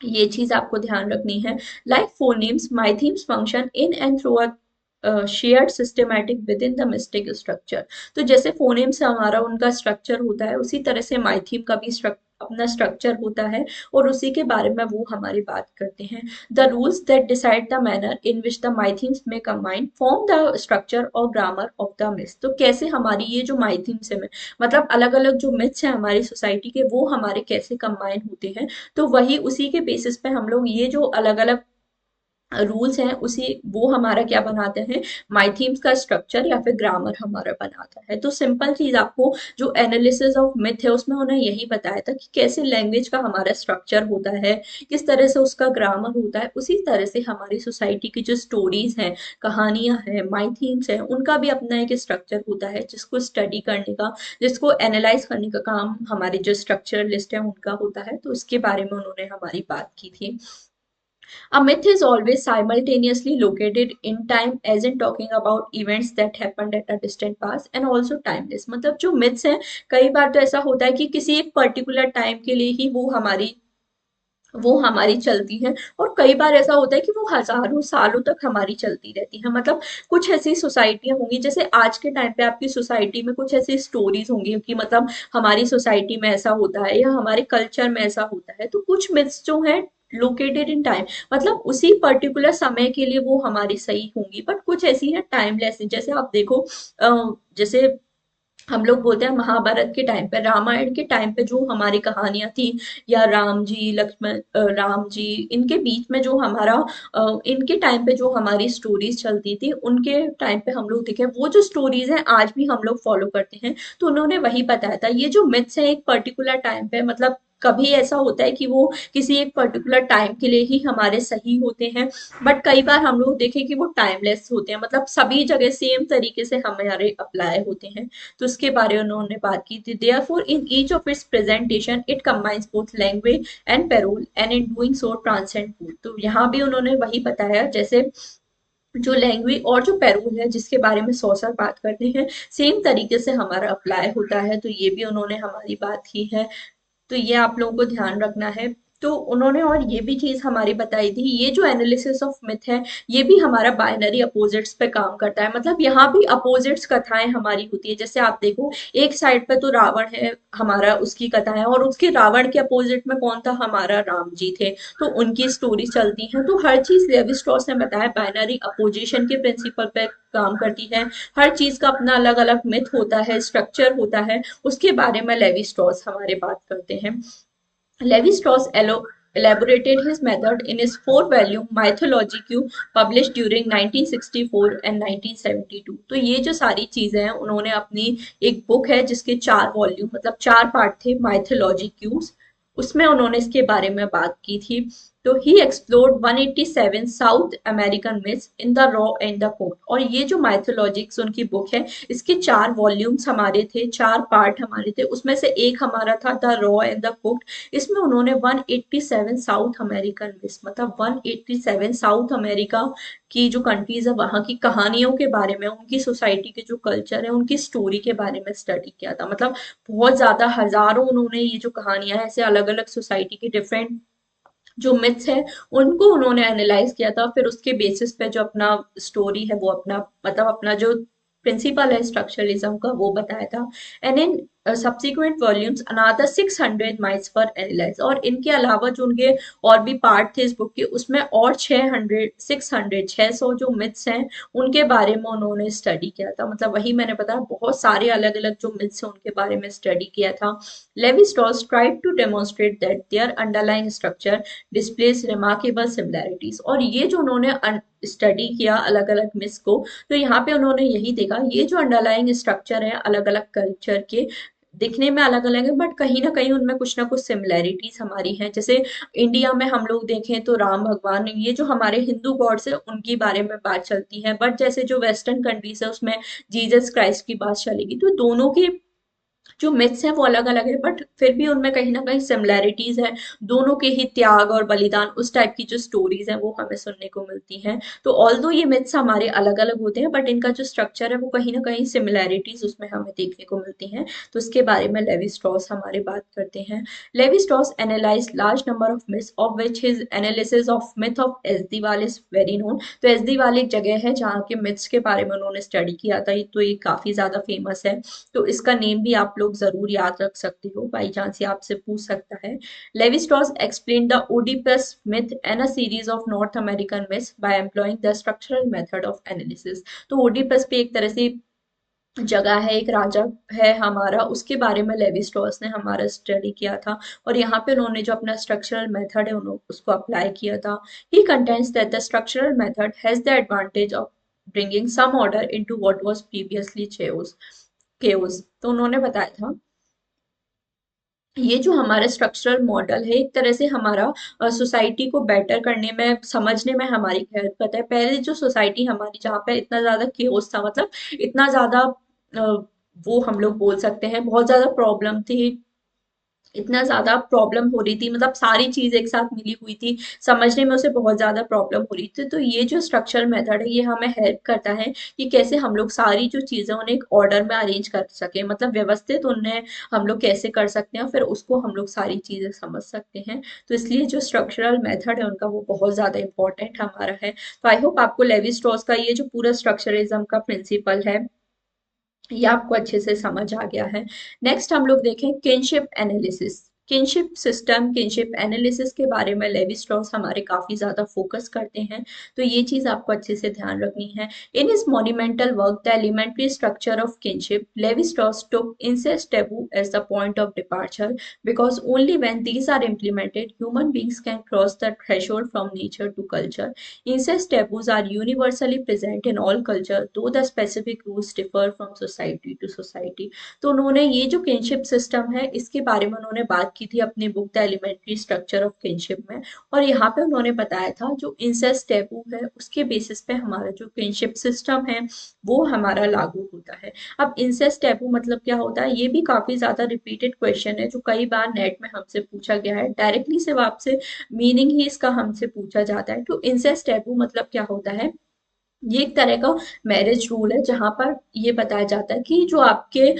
ये चीज आपको ध्यान रखनी है। Like phonemes, mythemes function in and through a shared systematic within the mystic structure. तो जैसे फोनेम से हमारा उनका स्ट्रक्चर होता है, उसी तरह से माइथीम का भी अपना स्ट्रक्चर होता है, और उसी के बारे में वो हमारी बात करते हैं। The rules that decide the manner in which the mythemes may combine form the structure or grammar of the myths. तो कैसे हमारी ये जो माइथीम्स है, मतलब अलग अलग जो मिथ्स हैं हमारी सोसाइटी के, वो हमारे कैसे कंबाइन होते हैं, तो वही उसी के बेसिस पे हम लोग ये जो अलग अलग रूल्स हैं उसी वो हमारा क्या बनाते हैं, माइथीम्स का स्ट्रक्चर या फिर ग्रामर हमारा बनाता है। तो सिंपल चीज आपको जो एनालिसिस ऑफ मिथ है उसमें उन्हें यही बताया था कि कैसे लैंग्वेज का हमारा स्ट्रक्चर होता है, किस तरह से उसका ग्रामर होता है, उसी तरह से हमारी सोसाइटी की जो स्टोरीज हैं, कहानियां हैं, माइथीम्स हैं, उनका भी अपना एक स्ट्रक्चर होता है जिसको स्टडी करने का, जिसको एनालाइज करने का काम हमारे जो स्ट्रक्चर लिस्ट है उनका होता है। तो उसके बारे में उन्होंने हमारी बात की थी। A myth is always simultaneously located in time, as in talking about events that happened at a distant past and also timeless। मतलब जो myths हैं कई बार तो ऐसा होता है कि किसी एक पर्टिकुलर टाइम के लिए ही वो हमारी चलती है, और कई बार ऐसा होता है कि वो हजारों सालों तक हमारी चलती रहती है। मतलब कुछ ऐसी सोसाइटियां होंगी, जैसे आज के टाइम पे आपकी सोसाइटी में कुछ ऐसी स्टोरीज होंगी कि मतलब हमारी सोसाइटी में ऐसा होता है या हमारे कल्चर में ऐसा होता है। तो कुछ मिथ्स जो है लोकेटेड इन टाइम, मतलब उसी पर्टिकुलर समय के लिए वो हमारी सही होंगी, बट कुछ ऐसी है टाइमलेस। जैसे आप देखो, जैसे हम लोग बोलते हैं महाभारत के टाइम पे, रामायण के टाइम पे जो हमारी कहानियां थी, या राम जी लक्ष्मण, राम जी, इनके बीच में जो हमारा इनके टाइम पे जो हमारी स्टोरीज चलती थी, उनके टाइम पे हम लोग देखें वो जो स्टोरीज हैं आज भी हम लोग फॉलो करते हैं। तो उन्होंने वही बताया था, ये जो मिथ्स है एक पर्टिकुलर टाइम पे, मतलब कभी ऐसा होता है कि वो किसी एक पर्टिकुलर टाइम के लिए ही हमारे सही होते हैं, बट कई बार हम लोग देखें कि वो टाइमलेस होते हैं, मतलब सभी जगह सेम तरीके से हमारे अप्लाई होते हैं। तो उसके बारे में उन्होंने बात की थी। Therefore in each of its presentation it combines both language and parole and in doing so transcend both. तो यहाँ भी उन्होंने वही बताया, जैसे जो लैंग्वेज और जो पैरोल है जिसके बारे में सौ सर बात करते हैं, सेम तरीके से हमारा अप्लाई होता है। तो ये भी उन्होंने हमारी बात की है। तो ये आप लोगों को ध्यान रखना है। तो उन्होंने और ये भी चीज हमारी बताई थी, ये जो एनालिसिस ऑफ मिथ है ये भी हमारा बाइनरी अपोजिट्स पे काम करता है। मतलब यहाँ भी अपोजिट्स कथाएं हमारी होती है। जैसे आप देखो, एक साइड पे तो रावण है हमारा, उसकी कथा है, और उसके रावण के अपोजिट में कौन था, हमारा राम जी थे। तो उनकी स्टोरी चलती है। तो हर चीज लेवी स्ट्रॉस ने बताया बाइनरी अपोजिशन के प्रिंसिपल पे काम करती है। हर चीज का अपना अलग अलग मिथ होता है, स्ट्रक्चर होता है, उसके बारे में लेवी स्ट्रॉस हमारे बात करते हैं। Levi straws elaborated his method in his four-volume Mythology Q published during 1964 and 1972। तो ये जो सारी चीजें हैं उन्होंने अपनी एक बुक है जिसके 4 वॉल्यूम मतलब 4 पार्ट थे, माइथोलॉजी क्यूज, उसमें उन्होंने इसके बारे में बात की थी। तो he explored 187 South American myths in the raw and the cooked. और ये जो माइथोलॉजिक्स उनकी बुक है, इसके 4 वॉल्यूम्स हमारे थे, 4 पार्ट हमारे थे, उसमें से एक हमारा था the raw and the cooked. इसमें उन्होंने 187 साउथ अमेरिकन मिथ्स मतलब 187 साउथ अमेरिका की जो कंट्रीज है वहां की कहानियों के बारे में, उनकी सोसाइटी के जो कल्चर है, उनकी स्टोरी के बारे में स्टडी किया था। मतलब बहुत ज्यादा हजारों उन्होंने ये जो कहानियां हैं ऐसे अलग अलग सोसाइटी के डिफरेंट जो मिथ्स है उनको उन्होंने एनालाइज किया था। फिर उसके बेसिस पे जो अपना स्टोरी है वो अपना मतलब अपना जो प्रिंसिपल है स्ट्रक्चरलिज्म का वो बताया था। And in subsequent volumes another 600 mites पर एनालाइज। और इनके अलावा जो उनके और भी पार्ट थे इस बुक के, उसमें और 600 जो मिथ्स हैं उनके बारे में उन्होंने स्टडी किया था। मतलब वही मैंने बताया, बहुत सारे अलग अलग जो मिथ्स हैं उनके बारे में स्टडी किया था। Levi Strauss tried to demonstrate that their underlying structure displays remarkable similarities. और ये जो उन्होंने स्टडी किया अलग अलग मिस को, तो यहाँ पे उन्होंने यही देखा ये जो अंडरलाइंग स्ट्रक्चर है अलग अलग कल्चर के दिखने में अलग अलग है, बट कहीं ना कुछ ना कुछ सिमिलैरिटीज हमारी हैं। जैसे इंडिया में हम लोग देखें तो राम भगवान, ये जो हमारे हिंदू गॉड्स है उनके बारे में बात चलती है, बट जैसे जो वेस्टर्न कंट्रीज है उसमें जीसस क्राइस्ट की बात चलेगी। तो दोनों की जो मिथ्स हैं वो अलग अलग है, बट फिर भी उनमें कहीं ना कहीं सिमिलैरिटीज है। दोनों के ही त्याग और बलिदान, उस टाइप की जो स्टोरीज हैं वो हमें सुनने को मिलती हैं। तो ऑल्दो ये मिथ्स हमारे अलग अलग होते हैं, बट इनका जो स्ट्रक्चर है वो कहीं ना कहीं सिमिलैरिटीज उसमें हमें देखने को मिलती हैं। तो इसके बारे में लेवी स्ट्रॉस हमारे बात करते हैं। Levi Strauss analyze large number of myths of which his analysis of myth of Asdiwal is very known. तो एजदीवाल एक जगह है जहाँ के मिथ्स के बारे में उन्होंने स्टडी किया था, तो ये काफी ज्यादा फेमस है। तो इसका नेम भी आप लोग जरूर याद रख सकते हो, बाई चांस ये आपसे पूछ सकता है। Levi Strauss explain the Oedipus myth and a series of North American myths by employing the structural method of analysis. तो ओडिपस पे एक तरह से जगह है, एक राजा है हमारा, उसके बारे में लेवी स्ट्रॉस ने हमारा स्टडी किया था। और यहाँ पे उन्होंने जो अपना स्ट्रक्चरल मेथड है उन्होंने उसको अप्लाई किया था। He contends that the structural method has the advantage of bringing some order into what was previously chaos। तो उन्होंने बताया था ये जो हमारा स्ट्रक्चरल मॉडल है एक तरह से हमारा सोसाइटी को बेटर करने में, समझने में हमारी हेल्प करता है। पहले जो सोसाइटी हमारी जहाँ पे इतना ज्यादा केओस था, मतलब इतना ज्यादा अ, वो हम लोग बोल सकते हैं बहुत ज्यादा प्रॉब्लम थी, इतना ज्यादा प्रॉब्लम हो रही थी, मतलब सारी चीज एक साथ मिली हुई थी, समझने में उसे बहुत ज्यादा प्रॉब्लम हो रही थी। तो ये जो स्ट्रक्चरल मेथड है ये हमें हेल्प करता है कि कैसे हम लोग सारी जो चीजें उन्हें एक ऑर्डर में अरेंज कर सके, मतलब व्यवस्थित उन्हें हम लोग कैसे कर सकते हैं, फिर उसको हम लोग सारी चीजें समझ सकते हैं। तो इसलिए जो स्ट्रक्चरल मेथड है उनका वो बहुत ज्यादा इंपॉर्टेंट हमारा है। तो आई होप आपको लेवी स्ट्रॉस का ये जो पूरा स्ट्रक्चरलिज्म का प्रिंसिपल है ये आपको अच्छे से समझ आ गया है। नेक्स्ट हम लोग देखें kinship analysis. Kinship system, kinship analysis के बारे में लेवी स्ट्रॉस हमारे काफी ज्यादा फोकस करते हैं। तो ये चीज आपको अच्छे से ध्यान रखनी है। In his monumental work the elementary structure of kinship, Levi Strauss took incest taboo as the point of departure because only when these are implemented human beings can cross the threshold from nature to culture. Incest taboos are universally present in all culture, though the specific rules differ from society to society। तो उन्होंने ये जो kinship system है इसके बारे में उन्होंने बात की थी अपनी book the elementary structure of kinship में। और यहाँ पे उन्होंने बताया था जो इंसेस्ट टैबू है उसके बेसिस पे हमारा जो किनशिप सिस्टम है वो हमारा लागू होता है। अब इंसेस्ट टैबू मतलब क्या होता है, ये भी काफी ज्यादा रिपीटेड क्वेश्चन है जो कई बार नेट में हमसे पूछा गया है। डायरेक्टली सिर्फ आपसे मीनिंग ही इसका हमसे पूछा जाता है। तो इंसेस्ट टैबू मतलब क्या होता है, ये एक तरह का मैरिज रूल है जहां पर ये बताया जाता है कि जो आपके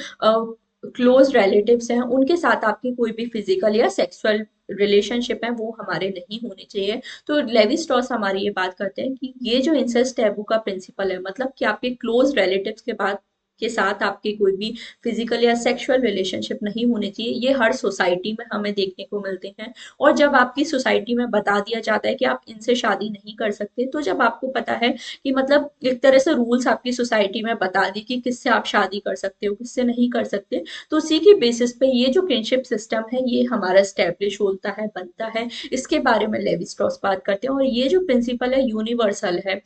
क्लोज रिलेटिव्स हैं उनके साथ आपकी कोई भी फिजिकल या सेक्सुअल रिलेशनशिप है वो हमारे नहीं होने चाहिए। तो लेवी स्ट्रॉस हमारी ये बात करते हैं कि ये जो इंसेस्ट टैबू का प्रिंसिपल है, मतलब कि आपके क्लोज रिलेटिव्स के साथ आपकी कोई भी फिजिकल या सेक्सुअल रिलेशनशिप नहीं होनी चाहिए, ये हर सोसाइटी में हमें देखने को मिलते हैं। और जब आपकी सोसाइटी में बता दिया जाता है कि आप इनसे शादी नहीं कर सकते, तो जब आपको पता है कि मतलब एक तरह से रूल्स आपकी सोसाइटी में बता दी कि किससे आप शादी कर सकते हो किससे नहीं कर सकते, तो उसी के बेसिस पे ये जो किनशिप सिस्टम है ये हमारा स्टैब्लिश होता है, बनता है। इसके बारे में लेवी स्ट्रॉस बात करते हैं। और ये जो प्रिंसिपल है यूनिवर्सल है,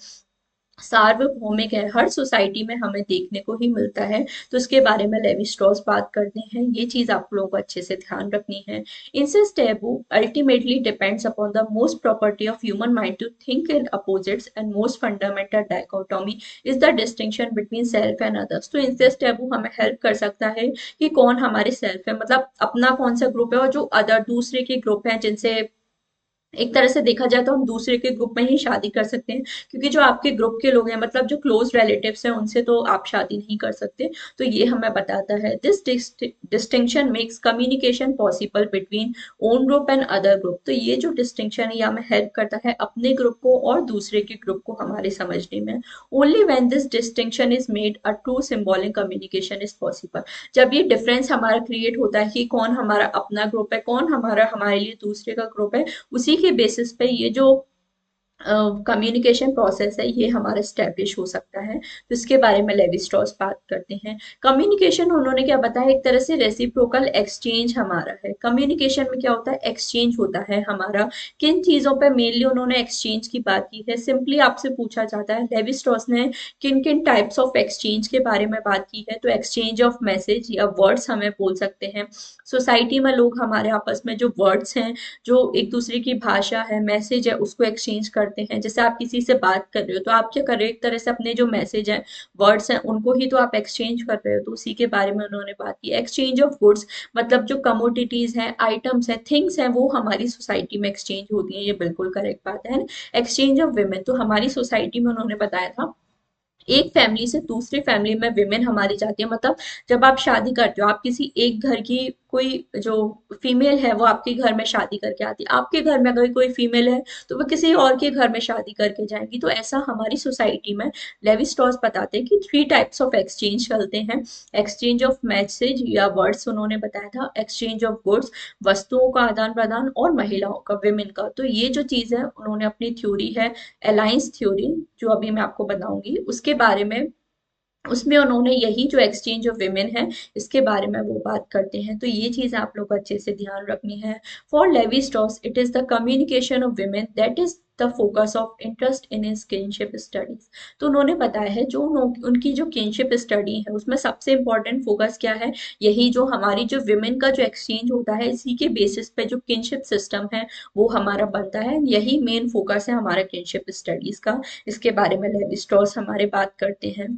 सार्वभौमिक है, हर सोसाइटी में हमें देखने को ही मिलता है। तो इसके बारे में लेवी स्ट्रॉस बात करते हैं, ये चीज आप लोगों को अच्छे से ध्यान रखनी है। Incest taboo ultimately depends upon the most property of human mind to think in opposites and most fundamental dichotomy is the distinction between self and others. तो इंसेस्ट टैबू हमें हेल्प कर सकता है कि कौन हमारे सेल्फ है, मतलब अपना कौन सा ग्रुप है, और जो अदर दूसरे के ग्रुप हैं जिनसे एक तरह से देखा जाए तो हम दूसरे के ग्रुप में ही शादी कर सकते हैं। क्योंकि जो आपके ग्रुप के लोग हैं, मतलब जो क्लोज रिलेटिव्स हैं, उनसे तो आप शादी नहीं कर सकते। तो ये हमें बताता है this distinction makes communication possible between own group and other group. तो ये जो डिस्टिंक्शन है ये हमें हेल्प करता है अपने ग्रुप को और दूसरे के ग्रुप को हमारे समझने में। Only when this distinction is made a true symbolic communication is possible. जब ये डिफरेंस हमारा क्रिएट होता है कि कौन हमारा अपना ग्रुप है कौन हमारा हमारे लिए दूसरे का ग्रुप है, उसी के बेसिस पे ये जो कम्युनिकेशन प्रोसेस है ये हमारा स्टैब्लिश हो सकता है। तो इसके बारे में लेवी स्ट्रॉस बात करते हैं। कम्युनिकेशन उन्होंने क्या बताया, एक तरह से रेसिप्रोकल एक्सचेंज हमारा है। कम्युनिकेशन में क्या होता है, एक्सचेंज होता है हमारा। किन चीजों पे मेनली उन्होंने एक्सचेंज की बात की है, सिंपली आपसे पूछा जाता है लेवी स्ट्रॉस ने किन किन टाइप्स ऑफ एक्सचेंज के बारे में बात की है। तो एक्सचेंज ऑफ मैसेज या वर्ड्स हमें बोल सकते हैं। सोसाइटी में लोग हमारे आपस में जो वर्ड्स हैं, जो एक दूसरे की भाषा है, मैसेज है, उसको एक्सचेंज करते हैं। जैसे आप किसी से बात कर रहे हो तो आप क्या कर रहे हो, एक तरह से अपने जो मैसेज हैं, वर्ड्स हैं, उनको ही तो आप एक्सचेंज कर रहे हो। तो उसी के बारे में उन्होंने बात की। एक्सचेंज ऑफ गुड्स मतलब जो कमोडिटीज हैं, आइटम्स हैं, थिंग्स हैं, वो हमारी सोसाइटी में एक्सचेंज होती हैं। ये बिल्कुल करेक्ट बात है। एक्सचेंज ऑफ विमेन, तो हमारी सोसाइटी में उन्होंने बताया था एक फैमिली से दूसरी फैमिली में विमेन हमारी जाती है। मतलब जब आप शादी करते हो, आप किसी एक घर की कोई जो फीमेल है वो आपके घर में शादी करके आती है, आपके घर में अगर कोई फीमेल है तो वो किसी और के घर में शादी करके जाएंगी। तो ऐसा हमारी सोसाइटी में लेवी स्ट्रॉस बताते हैं कि 3 टाइप्स ऑफ एक्सचेंज चलते हैं। एक्सचेंज ऑफ मैसेज या वर्ड्स उन्होंने बताया था, एक्सचेंज ऑफ गुड्स वस्तुओं का आदान प्रदान, और महिलाओं का, विमेन का। तो ये जो चीज है उन्होंने अपनी थ्योरी है अलायंस थ्योरी, जो अभी मैं आपको बताऊंगी उसके बारे में, उसमें उन्होंने यही जो एक्सचेंज ऑफ विमेन है इसके बारे में वो बात करते हैं। तो ये चीज आप लोग को अच्छे से ध्यान रखनी है। For Levi straws it is the communication of women that is the focus of interest in his kinship studies. तो उन्होंने बताया है जो उनकी जो किनशिप स्टडी है उसमें सबसे इंपॉर्टेंट फोकस क्या है, यही जो हमारी जो विमेन का जो एक्सचेंज होता है इसी के बेसिस पे जो किनशिप सिस्टम है वो हमारा बनता है। यही मेन फोकस है हमारा किनशिप स्टडीज का। इसके बारे में लेवी स्ट्रॉस हमारे बात करते हैं।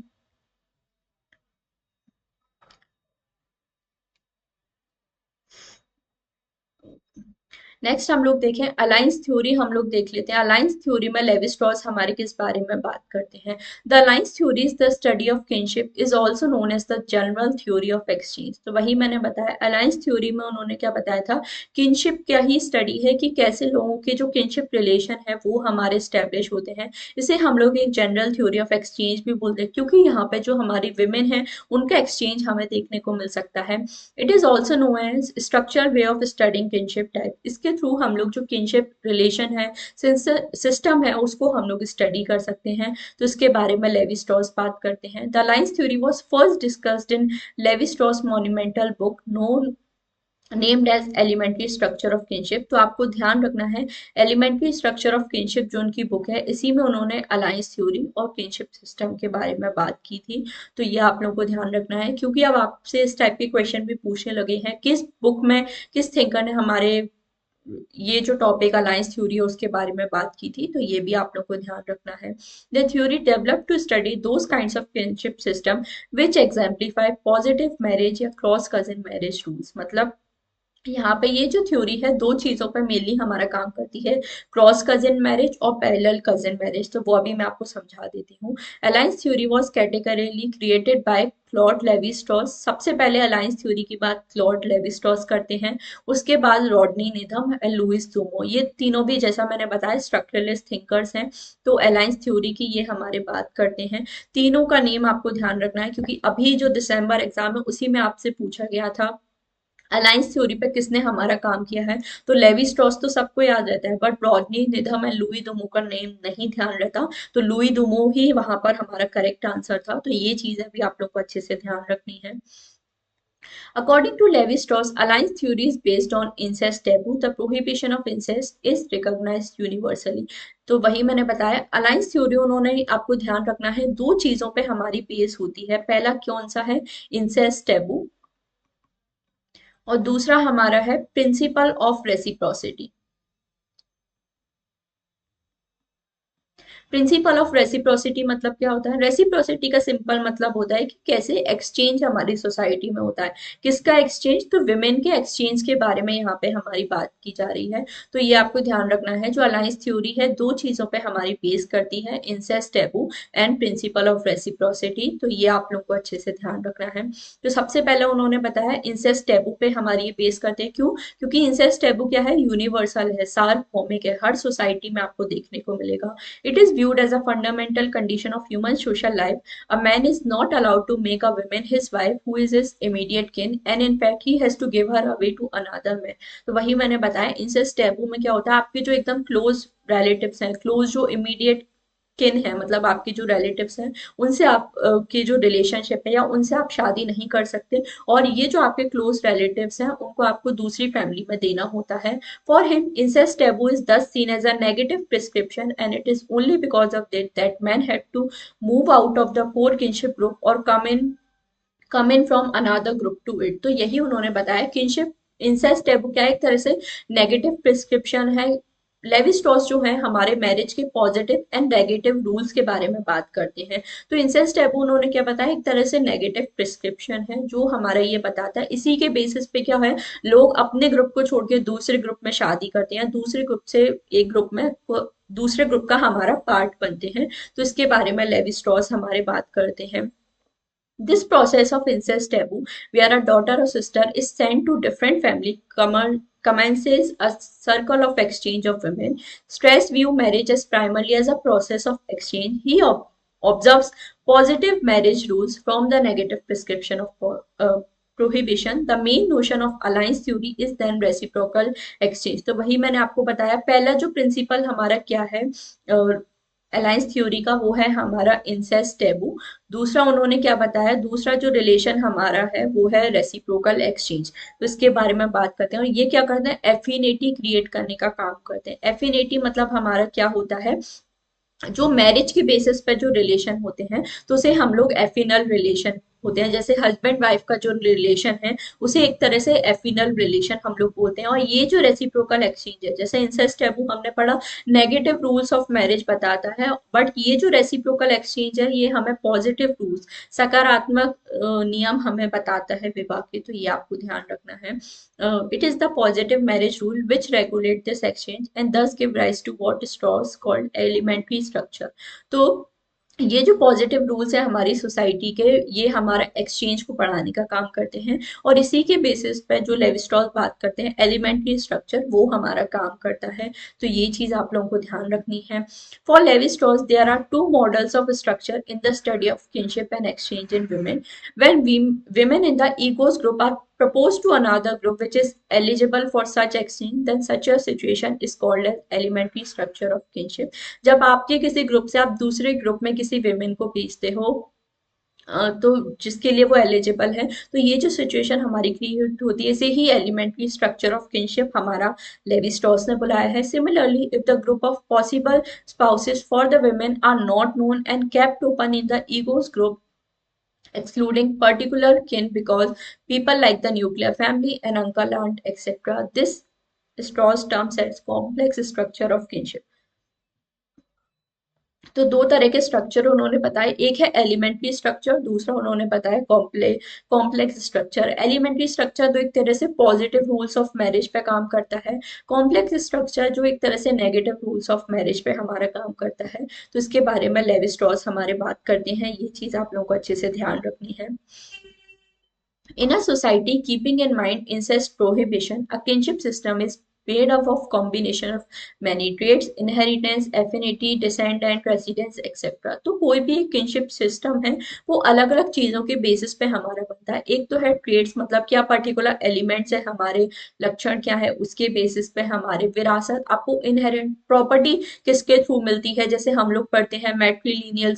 नेक्स्ट हम लोग देखें अलायंस थ्योरी, हम लोग देख लेते हैं। अलायंस थ्योरी में लेवी स्ट्रॉस हमारे किस बारे में बात करते हैं। The alliance theory is the study of kinship is also known as the general theory of exchange. तो वही मैंने बताया, अलायंस थ्योरी में उन्होंने क्या बताया था, किनशिप क्या ही स्टडी है कि कैसे लोगों के जो किनशिप रिलेशन है वो हमारे स्टैब्लिश होते हैं। इसे हम लोग एक जनरल थ्योरी ऑफ एक्सचेंज भी बोलते हैं, क्योंकि यहाँ पे जो हमारी विमेन है उनका एक्सचेंज हमें देखने को मिल सकता है। It is also known as structure way of studying kinship type. इसके थ्रू हम लोग जो किनशिप रिलेशन है, सिस्टम है, उसको हम लोग स्टडी कर सकते हैं। तो इसके बारे में लेवी स्ट्रॉस बात करते हैं। The alliance theory was first discussed in Levi Strauss monumental book known named as elementary structure of kinship. तो आपको ध्यान रखना है, एलिमेंट्री स्ट्रक्चर ऑफ किनशिप जो उनकी बुक है, इसी में उन्होंने अलायंस थ्योरी और किनशिप सिस्टम के बारे में बात की थी। तो ये आप लोगों को ध्यान रखना है, क्योंकि अब आपसे इस टाइप के क्वेश्चन भी पूछने लगे हैं, किस बुक में किस थिंकर ने हमारे ये जो टॉपिक अलायंस थ्योरी है उसके बारे में बात की थी। तो ये भी आप लोग को ध्यान रखना है। The theory develop to study those kinds of kinship system which exemplify positive marriage या क्रॉस कजिन मैरिज रूल्स। मतलब यहाँ पे ये जो थ्योरी है दो चीजों पर मेनली हमारा काम करती है, क्रॉस कजिन मैरिज और पैरेलल कजिन मैरिज। तो वो अभी मैं आपको समझा देती हूँ। Alliance theory was categorically created by Claude Levi Strauss. सबसे पहले अलायंस थ्योरी की बात क्लॉड लेवी स्ट्रॉस करते हैं, उसके बाद रॉडनी निथम एंड लुइस डूमो, ये तीनों भी जैसा मैंने बताया स्ट्रक्चरलिस्ट थिंकर्स हैं। तो अलायंस थ्योरी की ये हमारे बात करते हैं। तीनों का नेम आपको ध्यान रखना है, क्योंकि अभी जो दिसंबर एग्जाम है उसी में आपसे पूछा गया था अलायंस थ्योरी पे किसने हमारा काम किया है। तो लेवी स्ट्रॉस तो सबको याद रहता है, बट रॉडनी निधम एंड लुई दुमो का नेम नहीं ध्यान रहता। तो लुई दुमो ही वहां पर हमारा करेक्ट आंसर था। तो ये चीजें भी आप लोग को अच्छे से ध्यान रखनी है। According to Levi-Strauss, alliance theory is based on incest taboo. The prohibition of incest is recognized universally. तो वही मैंने बताया, अलायंस थ्योरी उन्होंने आपको ध्यान रखना है दो चीजों पे हमारी बेस होती है। पहला कौन सा है, इंसेस्ट टेबू, और दूसरा हमारा है principle of reciprocity. Principle of reciprocity मतलब क्या होता है, रेसिप्रोसिटी का सिंपल मतलब होता है कि कैसे एक्सचेंज हमारी सोसाइटी में होता है। किसका एक्सचेंज, तो विमेन के एक्सचेंज के बारे में यहाँ पे हमारी बात की जा रही है। तो ये आपको ध्यान रखना है, जो अलायंस थ्योरी है दो चीजों पे हमारी बेस करती है, incest taboo and principle of reciprocity. तो ये आप लोग को अच्छे से ध्यान रखना है। तो सबसे पहले उन्होंने बताया इंसेस्ट टैबू पे हमारी ये बेस करते हैं, क्यों, क्योंकि इंसेस्ट टैबू क्या है, यूनिवर्सल है, सार्वभौमिक है, हर सोसाइटी में आपको देखने को मिलेगा। It is viewed as a fundamental condition of human social life. A man is not allowed to make a woman his wife who is his immediate kin, and in fact he has to give her away to another man. तो वही मैंने बताया, incest taboo में क्या होता है, आपके जो एकदम क्लोज रिलेटिव्स हैं, क्लोज जो इमीडिएट किन है, मतलब आपके जो रिलेटिव्स हैं, उनसे आप की जो रिलेशनशिप है या उनसे आप शादी नहीं कर सकते। और ये जो आपके क्लोज रिलेटिव्स हैं उनको आपको दूसरी फैमिली में देना होता है। For him, incest taboo is thus seen as a negative prescription, and it is only because of it that men had to move out of the core kinship group or come in from another group to it। तो यही उन्होंने बताया, kinship incest taboo क्या है, एक तरह से negative prescription है। लेवी स्ट्रॉस जो है हमारे मैरिज के पॉजिटिव एंड नेगेटिव रूल्स के बारे में बात करते हैं। तो इंसेस्ट टैबू उन्होंने क्या बताया, एक तरह से नेगेटिव प्रिस्क्रिप्शन है जो हमारा ये बताता है, इसी के बेसिस पे क्या है, लोग अपने ग्रुप को छोड़ के दूसरे ग्रुप में शादी करते हैं, दूसरे ग्रुप से एक ग्रुप में दूसरे ग्रुप का हमारा पार्ट बनते हैं। तो इसके बारे में लेवी स्ट्रॉस हमारे बात करते हैं। This process of incest taboo, where a daughter or sister is sent to different family, commences a circle of exchange of women. Stress view marriage as primarily as a process of exchange. He observes positive marriage rules from the negative prescription of prohibition. The main notion of alliance theory is then reciprocal exchange। तो वही मैंने आपको बताया, पहला जो principal हमारा क्या है अलायंस थ्योरी का, वो है हमारा इंसेस्ट टेबू। दूसरा उन्होंने क्या बताया, दूसरा जो रिलेशन हमारा है वो है रेसिप्रोकल एक्सचेंज। तो इसके बारे में बात करते हैं, और ये क्या करते हैं, एफिनिटी क्रिएट करने का काम करते हैं। एफिनिटी मतलब हमारा क्या होता है, जो मैरिज के बेसिस पे जो रिलेशन होते हैं तो उसे हम लोग एफिनल रिलेशन होते हैं। जैसे हस्बैंड वाइफ का जो रिलेशन है उसे एक तरह से एफिनल रिलेशन हम लोग बोलते हैं। और ये जो रेसिप्रोकल एक्सचेंज है, जैसे इंसेस्ट टैबू हमने पढ़ा, नेगेटिव रूल्स ऑफ मैरिज बताता है, बट ये जो रेसिप्रोकल एक्सचेंज है ये हमें पॉजिटिव रूल्स, सकारात्मक नियम हमें बताता है विवाह के। तो ये आपको ध्यान रखना है। It is the positive marriage rule which regulate this exchange and thus give rise to what Strauss called elementary structure। तो ये जो पॉजिटिव रूल्स है हमारी सोसाइटी के, ये हमारा एक्सचेंज को बढ़ाने का काम करते हैं, और इसी के बेसिस पे जो लेवी स्ट्रॉस बात करते हैं एलिमेंट्री स्ट्रक्चर, वो हमारा काम करता है। तो ये चीज आप लोगों को ध्यान रखनी है। For Levi Strauss there are two models of structure in the study of kinship and exchange in women। when women in the egos group are proposed to another group which is eligible for such exchange, then such a situation is called as elementary structure of kinship। जब आपके किसी group से आप दूसरे group में किसी women को भेजते हो तो जिसके लिए वो एलिजिबल है। तो ये जो सिचुएशन हमारी क्रिएट होती है, इसे ही एलिमेंट्री स्ट्रक्चर ऑफ किनशिप हमारा लेवी स्ट्रॉस ने बुलाया है। Similarly if the group of possible spouses for the women are not known and kept open in the ego's group excluding particular kin because people like the nuclear family and uncle aunt etc, this Strauss term sets complex structure of kinship। तो दो तरह के structure उन्होंने बताए, एक है elementary structure, दूसरा उन्होंने बताया कॉम्प्लेक्स स्ट्रक्चर। एलिमेंट्री स्ट्रक्चर तो एक तरह से पॉजिटिव रूल्स ऑफ मैरिज पे काम करता है, कॉम्प्लेक्स स्ट्रक्चर जो एक तरह से नेगेटिव रूल्स ऑफ मैरिज पे हमारा काम करता है। तो इसके बारे में लेवी स्ट्रॉस हमारे बात करते हैं, ये चीज आप लोगों को अच्छे से ध्यान रखनी है। In a society keeping in mind incest prohibition, a kinship system is made up of combination of many traits, inheritance, affinity, descent and precedence etc। तो कोई भी एक किनशिप सिस्टम है वो अलग अलग चीजों के बेसिस पे हमारा बनता है। एक तो है ट्रेड्स, मतलब क्या पर्टिकुलर एलिमेंट्स है हमारे, लक्षण क्या है, उसके बेसिस पे हमारे विरासत, आपको इनहेरेंट प्रॉपर्टी किसके थ्रू मिलती है, जैसे हम लोग पढ़ते हैं मैट्रिलिनियल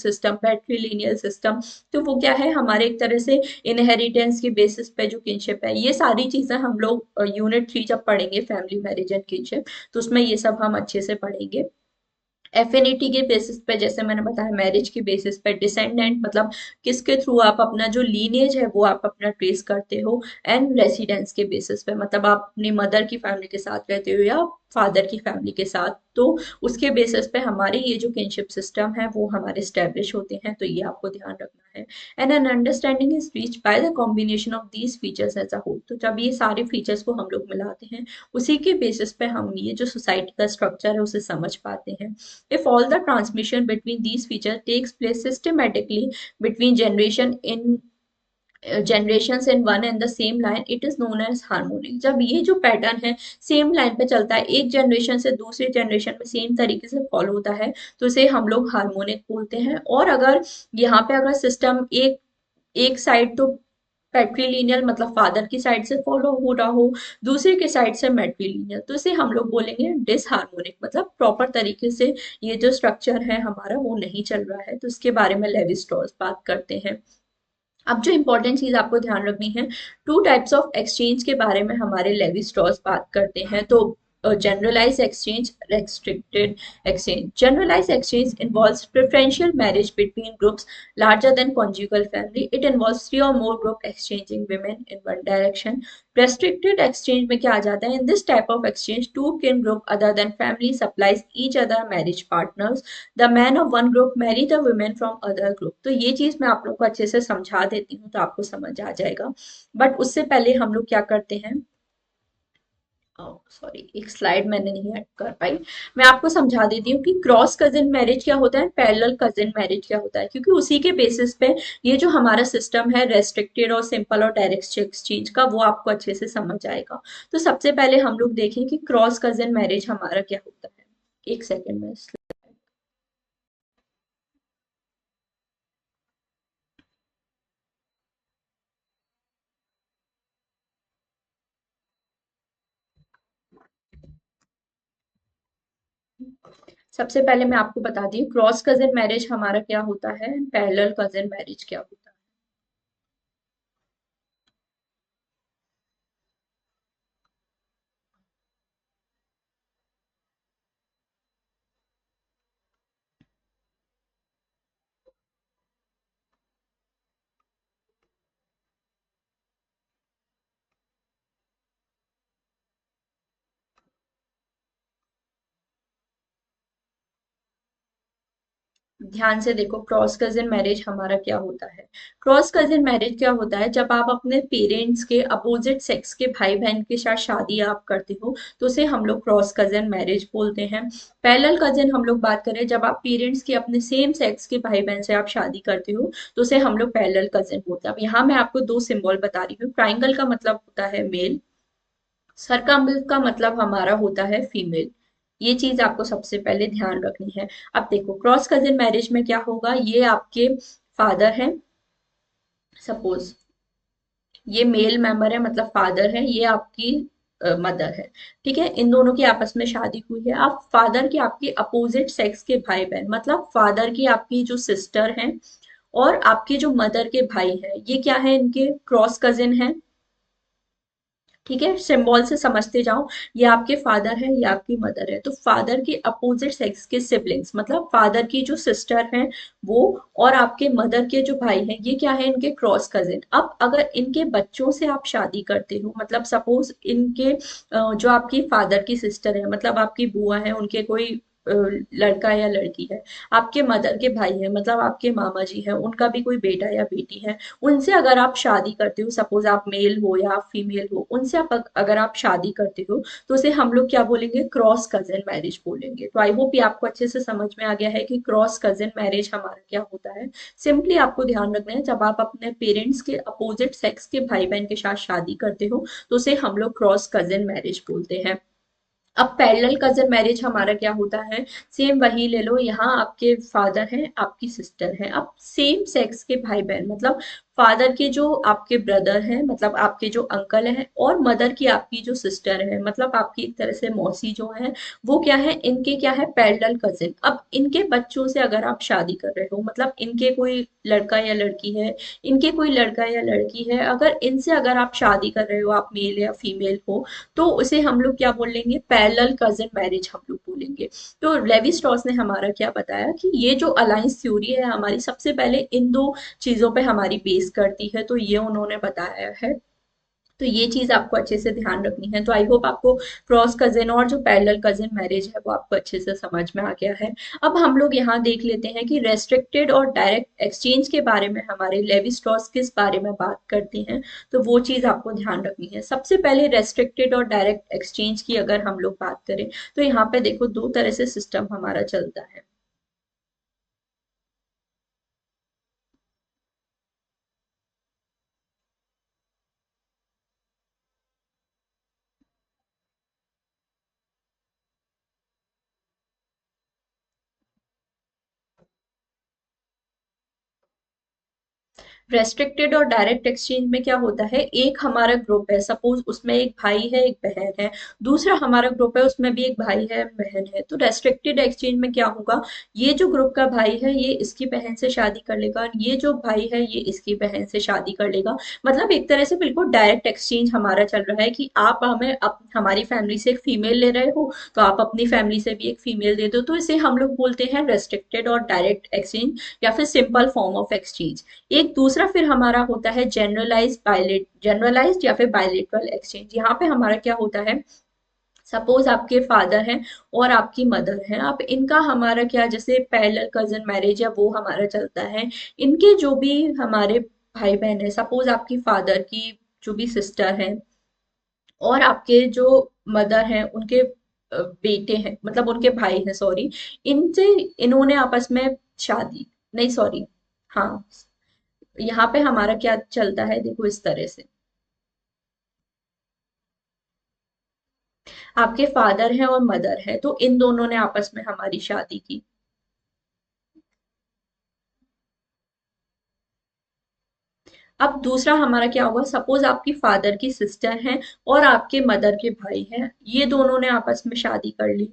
सिस्टम, तो वो क्या है हमारे एक तरह से इनहेरिटेंस के बेसिस पे जो किनशिप है। ये सारी चीजें हम लोग यूनिट 3 जब पढ़ेंगे फैमिली मैरिज एंड किनशिप, तो उसमें ये सब हम अच्छे से पढ़ेंगे। एफिनिटी के बेसिस पे जैसे मैंने बताया, मैरिज के बेसिस पे डिसेंडेंट मतलब किसके थ्रू आप अपना जो लीनेज है वो आप अपना ट्रेस करते हो, एंड रेसिडेंस के बेसिस पे मतलब आप अपनी मदर की फैमिली के साथ रहते हो या फादर की फैमिली के साथ, तो उसके बेसिस पे हमारे ये जो किनशिप सिस्टम है वो हमारे स्टैब्लिश होते हैं। तो ये आपको ध्यान रखना है। And an understanding is reach by the combination of these features as a whole. तो जब ये सारे फीचर्स को हम लोग मिलाते हैं, उसी के बेसिस पे हम ये जो सोसाइटी का स्ट्रक्चर है उसे समझ पाते हैं। If all the transmission between these features takes place systematically between generations in one and the same line, it is known as harmonic। जब ये जो पैटर्न है सेम लाइन पे चलता है, एक जनरेशन से दूसरी जनरेशन में सेम तरीके से फॉलो होता है, तो इसे हम लोग हार्मोनिक बोलते हैं। और अगर यहाँ पे अगर सिस्टम एक एक साइड तो पैट्रीलिनियल मतलब फादर की साइड से फॉलो हो रहा हो, दूसरे के साइड से मैट्रीलिनियल, तो इसे हम लोग बोलेंगे डिसहार्मोनिक, मतलब प्रॉपर तरीके से ये जो स्ट्रक्चर है हमारा वो नहीं चल रहा है। तो इसके बारे में लेवी स्ट्रॉस बात करते हैं। अब जो इंपॉर्टेंट चीज आपको ध्यान रखनी है, टू टाइप्स ऑफ एक्सचेंज के बारे में हमारे लेवी स्ट्रॉस बात करते हैं। तो generalized exchange, restricted exchange। Generalized exchange involves preferential marriage between groups larger than conjugal family। It involves three or more group exchanging women in one direction। Restricted exchange में क्या आ जाता है, in this type of exchange two kin group other than family supplies each other marriage partners। The man of one group marry the women from other group। तो ये चीज मैं आप लोग को अच्छे से समझा देती हूँ तो आपको समझ आ जाएगा। बट उससे पहले हम लोग क्या करते हैं, सॉरी एक स्लाइड मैंने नहीं ऐड कर पाई, मैं आपको समझा देती हूँ कि क्रॉस कजिन मैरिज क्या होता है, पैरेलल कजिन मैरिज क्या होता है, क्योंकि उसी के बेसिस पे ये जो हमारा सिस्टम है रेस्ट्रिक्टेड और सिंपल और डायरेक्ट एक्सचेंज का, वो आपको अच्छे से समझ आएगा। तो सबसे पहले हम लोग देखें कि क्रॉस कजिन मैरिज हमारा क्या होता है। एक सेकेंड में सबसे पहले मैं आपको बताती हूँ क्रॉस कजिन मैरिज हमारा क्या होता है, पैरेलल कजिन मैरिज क्या होता है। ध्यान से देखो क्रॉस कजिन मैरिज हमारा क्या होता है। क्रॉस कजिन मैरिज क्या होता है, जब आप अपने पेरेंट्स के अपोजिट सेक्स के भाई बहन के साथ शादी आप करते हो तो उसे हम लोग क्रॉस कजिन मैरिज बोलते हैं। पैरेलल कजिन हम लोग बात करें, जब आप पेरेंट्स के अपने सेम सेक्स के भाई बहन से आप शादी करते हो तो उसे हम लोग पैरेलल कजिन बोलते हैं। अब यहाँ मैं आपको दो सिंबल बता रही हूँ, ट्राइंगल का मतलब होता है मेल, सर्कम्बल का मतलब हमारा होता है फीमेल। ये चीज आपको सबसे पहले ध्यान रखनी है। अब देखो क्रॉस कजिन मैरिज में क्या होगा, ये आपके फादर हैं, सपोज ये मेल मेंबर है मतलब फादर है, ये आपकी मदर है, ठीक है। इन दोनों की आपस में शादी हुई है। अब फादर की आपकी अपोजिट सेक्स के भाई बहन मतलब फादर की आपकी जो सिस्टर हैं और आपके जो मदर के भाई हैं ये क्या है, इनके क्रॉस कजिन है। ठीक है, सिंबल से समझते जाओ। ये आपके फादर है, ये आपकी मदर है, तो फादर के अपोजिट सेक्स के सिबलिंग्स मतलब फादर की जो सिस्टर हैं वो, और आपके मदर के जो भाई हैं ये क्या है, इनके क्रॉस कजिन। अब अगर इनके बच्चों से आप शादी करते हो, मतलब सपोज इनके जो आपकी फादर की सिस्टर है, मतलब आपकी बुआ है, उनके कोई लड़का या लड़की है, आपके मदर के भाई है, मतलब आपके मामा जी हैं, उनका भी कोई बेटा या बेटी है, उनसे अगर आप शादी करते हो, सपोज आप मेल हो या आप फीमेल हो, उनसे आप अगर आप शादी करते हो, तो उसे हम लोग क्या बोलेंगे, क्रॉस कजिन मैरिज बोलेंगे। तो आई होप ये आपको अच्छे से समझ में आ गया है कि क्रॉस कजिन मैरिज हमारा क्या होता है। सिंपली आपको ध्यान रखना है, जब आप अपने पेरेंट्स के अपोजिट सेक्स के भाई बहन के साथ शादी करते हो तो उसे हम लोग क्रॉस कजिन मैरिज बोलते हैं। अब पैरेलल कजन मैरिज हमारा क्या होता है, सेम वही ले लो, यहाँ आपके फादर हैं, आपकी सिस्टर है, अब सेम सेक्स के भाई बहन, मतलब फादर के जो आपके ब्रदर हैं, मतलब आपके जो अंकल हैं, और मदर की आपकी जो सिस्टर है, मतलब आपकी एक तरह से मौसी जो है, वो क्या है, इनके क्या है, पैरेलल कजिन। अब इनके बच्चों से अगर आप शादी कर रहे हो, मतलब इनके कोई लड़का या लड़की है, इनके कोई लड़का या लड़की है, अगर इनसे अगर आप शादी कर रहे हो, आप मेल या फीमेल हो, तो उसे हम लोग क्या बोलेंगे, पैरेलल कजिन मैरिज हम लोग बोलेंगे। तो लेवी स्ट्रॉस ने हमारा क्या बताया कि ये जो अलायंस थ्योरी है हमारी, सबसे पहले इन दो चीजों पे हमारी बेस करती है, तो ये उन्होंने बताया है। तो ये चीज आपको अच्छे से ध्यान रखनी है। तो आई होप आपको क्रॉस कजिन और जो पैरेलल कजिन मैरिज है वो आपको अच्छे से समझ में आ गया है। अब हम लोग यहाँ देख लेते हैं कि रेस्ट्रिक्टेड और डायरेक्ट एक्सचेंज के बारे में हमारे लेवी स्ट्रॉस किस बारे में बात करते हैं, तो वो चीज आपको ध्यान रखनी है। सबसे पहले रेस्ट्रिक्टेड और डायरेक्ट एक्सचेंज की अगर हम लोग बात करें, तो यहाँ पे देखो दो तरह से सिस्टम हमारा चलता है। रेस्ट्रिक्टेड और डायरेक्ट एक्सचेंज में क्या होता है, एक हमारा ग्रुप है, सपोज उसमें एक भाई है, एक बहन है, दूसरा हमारा ग्रुप है, उसमें भी एक भाई है, बहन है। तो रेस्ट्रिक्टेड एक्सचेंज में क्या होगा, ये जो ग्रुप का भाई है ये इसकी बहन से शादी कर लेगा, और ये जो भाई है ये इसकी बहन से शादी कर लेगा। मतलब एक तरह से बिल्कुल डायरेक्ट एक्सचेंज हमारा चल रहा है कि आप हमें हमारी फैमिली से एक फीमेल ले रहे हो, तो आप अपनी फैमिली से भी एक फीमेल दे दो। तो इसे हम लोग बोलते हैं रेस्ट्रिक्टेड और डायरेक्ट एक्सचेंज, या फिर सिंपल फॉर्म ऑफ एक्सचेंज। एक दूसरा फिर हमारा होता है जनरलाइज्ड या फिर बायलेटरल एक्सचेंज। यहाँ पे हमारा क्या होता है, सपोज आपके फादर हैं और आपकी मदर हैं, आप इनका हमारा क्या, जैसे पैरेलल कजन मैरिज या वो हमारा चलता है। इनके जो भी हमारे भाई बहन है, सपोज आपकी फादर की जो भी सिस्टर है, और आपके जो मदर हैं उनके बेटे हैं, मतलब उनके भाई हैं, सॉरी, इनसे इन्होंने आपस में शादी, नहीं सॉरी, हाँ, यहाँ पे हमारा क्या चलता है, देखो इस तरह से, आपके फादर हैं और मदर है, तो इन दोनों ने आपस में हमारी शादी की। अब दूसरा हमारा क्या होगा, सपोज आपकी फादर की सिस्टर हैं और आपके मदर के भाई हैं, ये दोनों ने आपस में शादी कर ली।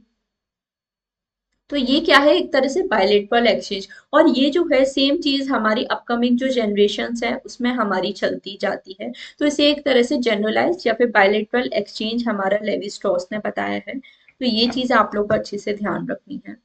तो ये क्या है, एक तरह से बायलेटरल एक्सचेंज। और ये जो है सेम चीज हमारी अपकमिंग जो जनरेशन्स है उसमें हमारी चलती जाती है। तो इसे एक तरह से जनरलाइज या फिर बायलेटरल एक्सचेंज हमारा लेवी स्ट्रॉस ने बताया है। तो ये चीज आप लोग को अच्छे से ध्यान रखनी है।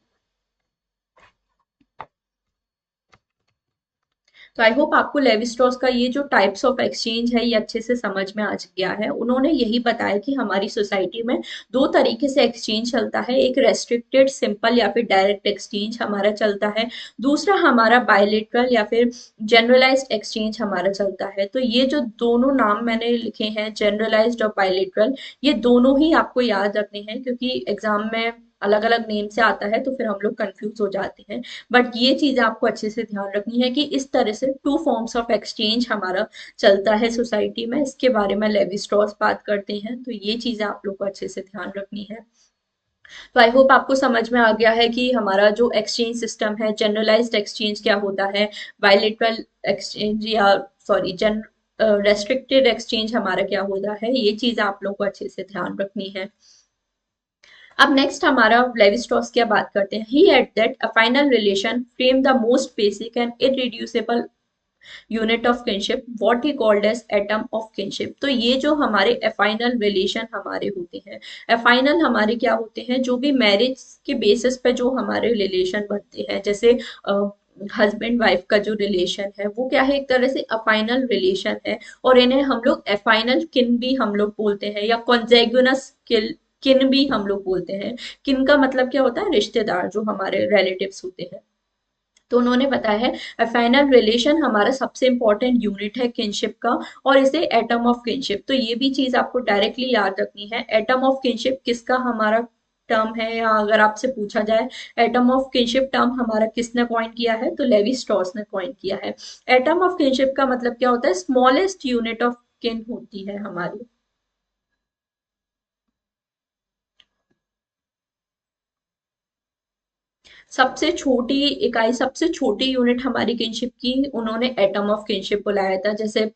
तो आई होप आपको लेवी स्ट्रॉस का ये जो टाइप्स ऑफ एक्सचेंज है ये अच्छे से समझ में आ गया है। उन्होंने यही बताया कि हमारी सोसाइटी में दो तरीके से एक्सचेंज चलता है, एक रेस्ट्रिक्टेड सिंपल या फिर डायरेक्ट एक्सचेंज हमारा चलता है, दूसरा हमारा बायलेटरल या फिर जनरलाइज्ड एक्सचेंज हमारा चलता है। तो ये जो दोनों नाम मैंने लिखे हैं, जनरलाइज्ड और बायलेटरल, ये दोनों ही आपको याद रखने हैं, क्योंकि एग्जाम में अलग अलग नेम से आता है तो फिर हम लोग कंफ्यूज हो जाते हैं। बट ये चीज आपको अच्छे से ध्यान रखनी है कि इस तरह से टू फॉर्म्स ऑफ एक्सचेंज हमारा चलता है सोसाइटी में। इसके बारे में लेवी स्ट्रॉस बात करते हैं, तो ये चीजें आप लोग को अच्छे से ध्यान रखनी है। तो आई होप आपको समझ में आ गया है कि हमारा जो एक्सचेंज सिस्टम है, जनरलाइज्ड एक्सचेंज क्या होता है, बायलेटरल एक्सचेंज या सॉरी जन रेस्ट्रिक्टेड एक्सचेंज हमारा क्या होता है, ये चीज आप लोग को अच्छे से ध्यान रखनी है। अब नेक्स्ट हमारा लेवी स्ट्रॉस की बात करते हैं। He at that a final relation frame the most basic and irreducible unit of kinship what he called as atom of kinship. तो ये जो हमारे एफाइनल रिलेशन हमारे होते हैं, एफाइनल हमारे क्या होते हैं, जो भी मैरिज के बेसिस पे जो हमारे रिलेशन बनते हैं, जैसे हस्बैंड वाइफ का जो रिलेशन है वो क्या है, एक तरह से अफाइनल रिलेशन है। और इन्हें हम लोग एफाइनल किन भी हम लोग बोलते हैं, या कॉन्जेगुनस किन भी हम लोग बोलते हैं। किन का मतलब क्या होता है, रिश्तेदार, जो हमारे रिलेटिव्स होते हैं। तो उन्होंने बताया है फाइनल रिलेशन हमारा सबसे इंपॉर्टेंट यूनिट है किनशिप का, और इसे एटम ऑफ किनशिप। तो ये भी चीज आपको डायरेक्टली याद रखनी है। एटम ऑफ किनशिप किसका हमारा टर्म है, या अगर आपसे पूछा जाए एटम ऑफ किनशिप टर्म हमारा किसने कॉइन किया है, तो लेवी स्ट्रॉस ने कॉइन किया है। एटम ऑफ किनशिप का मतलब क्या होता है, स्मॉलेस्ट यूनिट ऑफ किन होती है हमारी। सबसे छोटी इकाई, सबसे छोटी यूनिट हमारी किनशिप की उन्होंने एटम ऑफ किनशिप बुलाया था। जैसे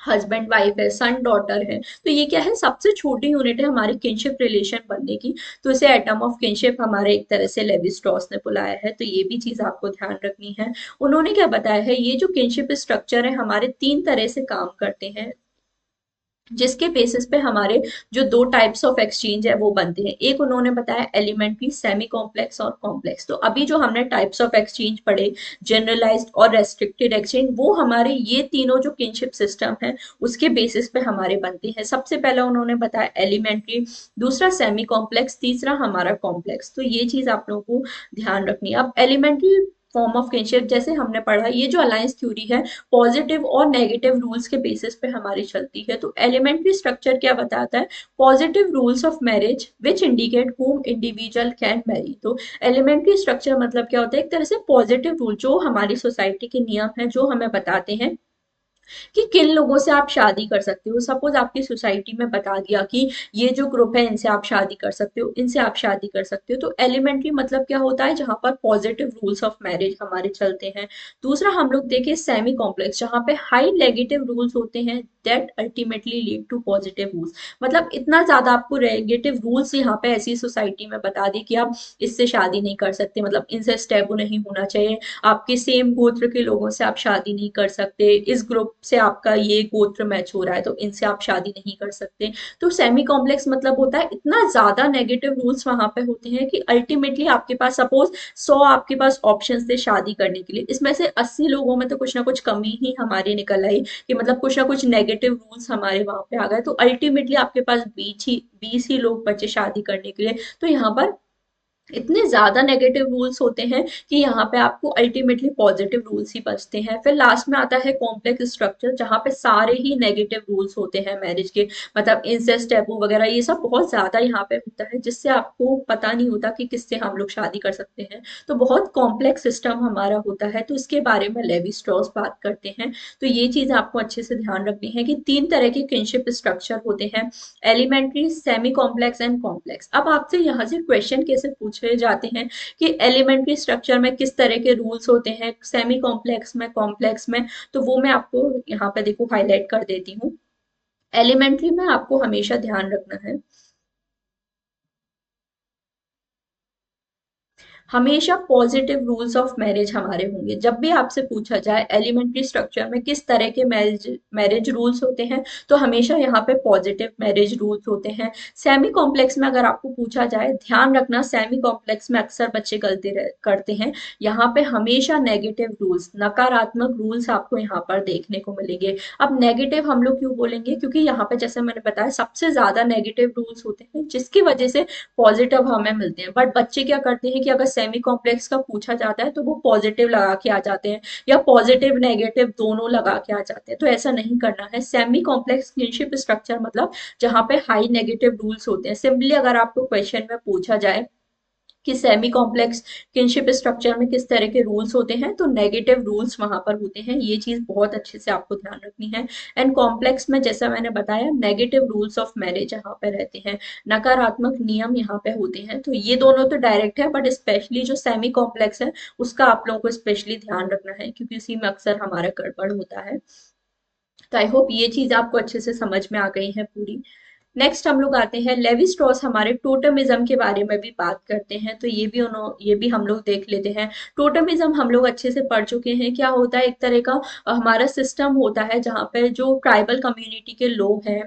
हस्बैंड वाइफ है, सन डॉटर है, तो ये क्या है, सबसे छोटी यूनिट है हमारी किनशिप रिलेशन बनने की। तो इसे एटम ऑफ किनशिप हमारे एक तरह से लेवी स्ट्रॉस ने बुलाया है। तो ये भी चीज आपको ध्यान रखनी है। उन्होंने क्या बताया है, ये जो किनशिप स्ट्रक्चर है हमारे तीन तरह से काम करते हैं, जिसके बेसिस पे हमारे जो दो टाइप्स ऑफ एक्सचेंज है वो बनते हैं। एक उन्होंने बताया एलिमेंट्री, सेमी कॉम्प्लेक्स और कॉम्प्लेक्स। तो अभी जो हमने टाइप्स ऑफ एक्सचेंज पढ़े, जनरलाइज्ड और रेस्ट्रिक्टेड एक्सचेंज, वो हमारे ये तीनों जो किनशिप सिस्टम है उसके बेसिस पे हमारे बनते हैं। सबसे पहला उन्होंने बताया एलिमेंट्री, दूसरा सेमी कॉम्प्लेक्स, तीसरा हमारा कॉम्प्लेक्स। तो ये चीज आप लोगों को ध्यान रखनी है। अब एलिमेंट्री फॉर्म ऑफ किनशिप जैसे हमने पढ़ा, ये जो अलायंस थ्योरी है पॉजिटिव और नेगेटिव रूल्स के बेसिस पे हमारी चलती है। तो एलिमेंट्री स्ट्रक्चर क्या बताता है, positive rules of marriage which indicate home individual can marry. तो एलिमेंट्री स्ट्रक्चर मतलब क्या होता है, एक तरह से पॉजिटिव रूल जो हमारी सोसाइटी के नियम है जो हमें बताते हैं कि किन लोगों से आप शादी कर सकते हो। सपोज आपकी सोसाइटी में बता दिया कि ये जो ग्रुप है इनसे आप शादी कर सकते हो, इनसे आप शादी कर सकते हो। तो एलिमेंट्री मतलब क्या होता है, जहां पर पॉजिटिव रूल्स ऑफ मैरिज हमारे चलते हैं। दूसरा हम लोग देखें सेमी कॉम्प्लेक्स, जहां पे हाई नेगेटिव रूल्स होते हैं that ultimately lead to positive rules. मतलब इतना ज्यादा आपको नेगेटिव रूल्स यहाँ पे ऐसी सोसाइटी में बता दी कि आप इससे शादी नहीं कर सकते, मतलब इनसे स्टेबल नहीं होना चाहिए, आपके सेम गोत्र के लोगों से आप शादी नहीं कर सकते, इस ग्रुप से आपका ये गोत्र मैच हो रहा है तो इनसे आप शादी नहीं कर सकते। तो सेमी कॉम्प्लेक्स मतलब होता है इतना ज्यादा नेगेटिव रूल्स वहां पे होते हैं कि अल्टीमेटली आपके पास सपोज 100 आपके पास ऑप्शंस थे शादी करने के लिए, इसमें से 80 लोगों में तो कुछ ना कुछ कमी ही हमारी निकल आई, कि मतलब कुछ ना कुछ नेगेटिव रूल्स हमारे वहां पे आ गए। तो अल्टीमेटली आपके पास 20 ही लोग बचे शादी करने के लिए। तो यहाँ पर इतने ज्यादा नेगेटिव रूल्स होते हैं कि यहाँ पे आपको अल्टीमेटली पॉजिटिव रूल्स ही बचते हैं। फिर लास्ट में आता है कॉम्प्लेक्स स्ट्रक्चर, जहाँ पे सारे ही नेगेटिव रूल्स होते हैं मैरिज के, मतलब इंसेस्ट, टैबू वगैरह ये सब बहुत ज्यादा यहाँ पे होता है, जिससे आपको पता नहीं होता कि किससे हम लोग शादी कर सकते हैं। तो बहुत कॉम्प्लेक्स सिस्टम हमारा होता है। तो इसके बारे में लेवी स्ट्रॉस बात करते हैं। तो ये चीज आपको अच्छे से ध्यान रखनी है कि तीन तरह के किनशिप स्ट्रक्चर होते हैं, elementary, semi complex and complex. अब आपसे यहाँ से क्वेश्चन कैसे पूछे जाते हैं कि एलिमेंट्री स्ट्रक्चर में किस तरह के रूल्स होते हैं, सेमी कॉम्प्लेक्स में, कॉम्प्लेक्स में, तो वो मैं आपको यहाँ पे देखो हाईलाइट कर देती हूँ। एलिमेंट्री में आपको हमेशा ध्यान रखना है, हमेशा पॉजिटिव रूल्स ऑफ मैरिज हमारे होंगे। जब भी आपसे पूछा जाए एलिमेंट्री स्ट्रक्चर में किस तरह के मैरिज मैरिज रूल्स होते हैं, तो हमेशा यहाँ पे पॉजिटिव मैरिज रूल्स होते हैं। सेमी कॉम्प्लेक्स में अगर आपको पूछा जाए, ध्यान रखना सेमी कॉम्प्लेक्स में अक्सर बच्चे गलती करते हैं, यहाँ पे हमेशा नेगेटिव रूल्स, नकारात्मक रूल्स आपको यहाँ पर देखने को मिलेंगे। अब नेगेटिव हम लोग क्यों बोलेंगे, क्योंकि यहाँ पे जैसे मैंने बताया सबसे ज्यादा नेगेटिव रूल्स होते हैं, जिसकी वजह से पॉजिटिव हमें मिलते हैं। बट बच्चे क्या करते हैं कि अगर सेमी कॉम्प्लेक्स का पूछा जाता है तो वो पॉजिटिव लगा के आ जाते हैं, या पॉजिटिव नेगेटिव दोनों लगा के आ जाते हैं। तो ऐसा नहीं करना है। सेमी कॉम्प्लेक्स किनशिप स्ट्रक्चर मतलब जहां पे हाई नेगेटिव रूल्स होते हैं। सिंपली अगर आपको क्वेश्चन में पूछा जाए कि सेमी कॉम्प्लेक्स किनशिप स्ट्रक्चर में किस तरह के रूल्स होते हैं, तो नेगेटिव रूल्स वहां पर होते हैं। ये चीज बहुत अच्छे से आपको ध्यान रखनी है। एंड कॉम्प्लेक्स में जैसा मैंने बताया नेगेटिव रूल्स ऑफ मैरिज यहाँ पे रहते हैं, नकारात्मक नियम यहाँ पे होते हैं। तो ये दोनों तो डायरेक्ट है, बट स्पेशली जो सेमी कॉम्प्लेक्स है उसका आप लोगों को स्पेशली ध्यान रखना है, क्योंकि उसी में अक्सर हमारा गड़बड़ होता है। तो आई होप ये चीज आपको अच्छे से समझ में आ गई है पूरी। नेक्स्ट हम लोग आते हैं लेवी स्ट्रॉस हमारे टोटमिज्म के बारे में भी बात करते हैं, तो ये भी हम लोग देख लेते हैं। टोटमिज्म हम लोग अच्छे से पढ़ चुके हैं, क्या होता है, एक तरह का हमारा सिस्टम होता है जहाँ पे जो ट्राइबल कम्युनिटी के लोग हैं।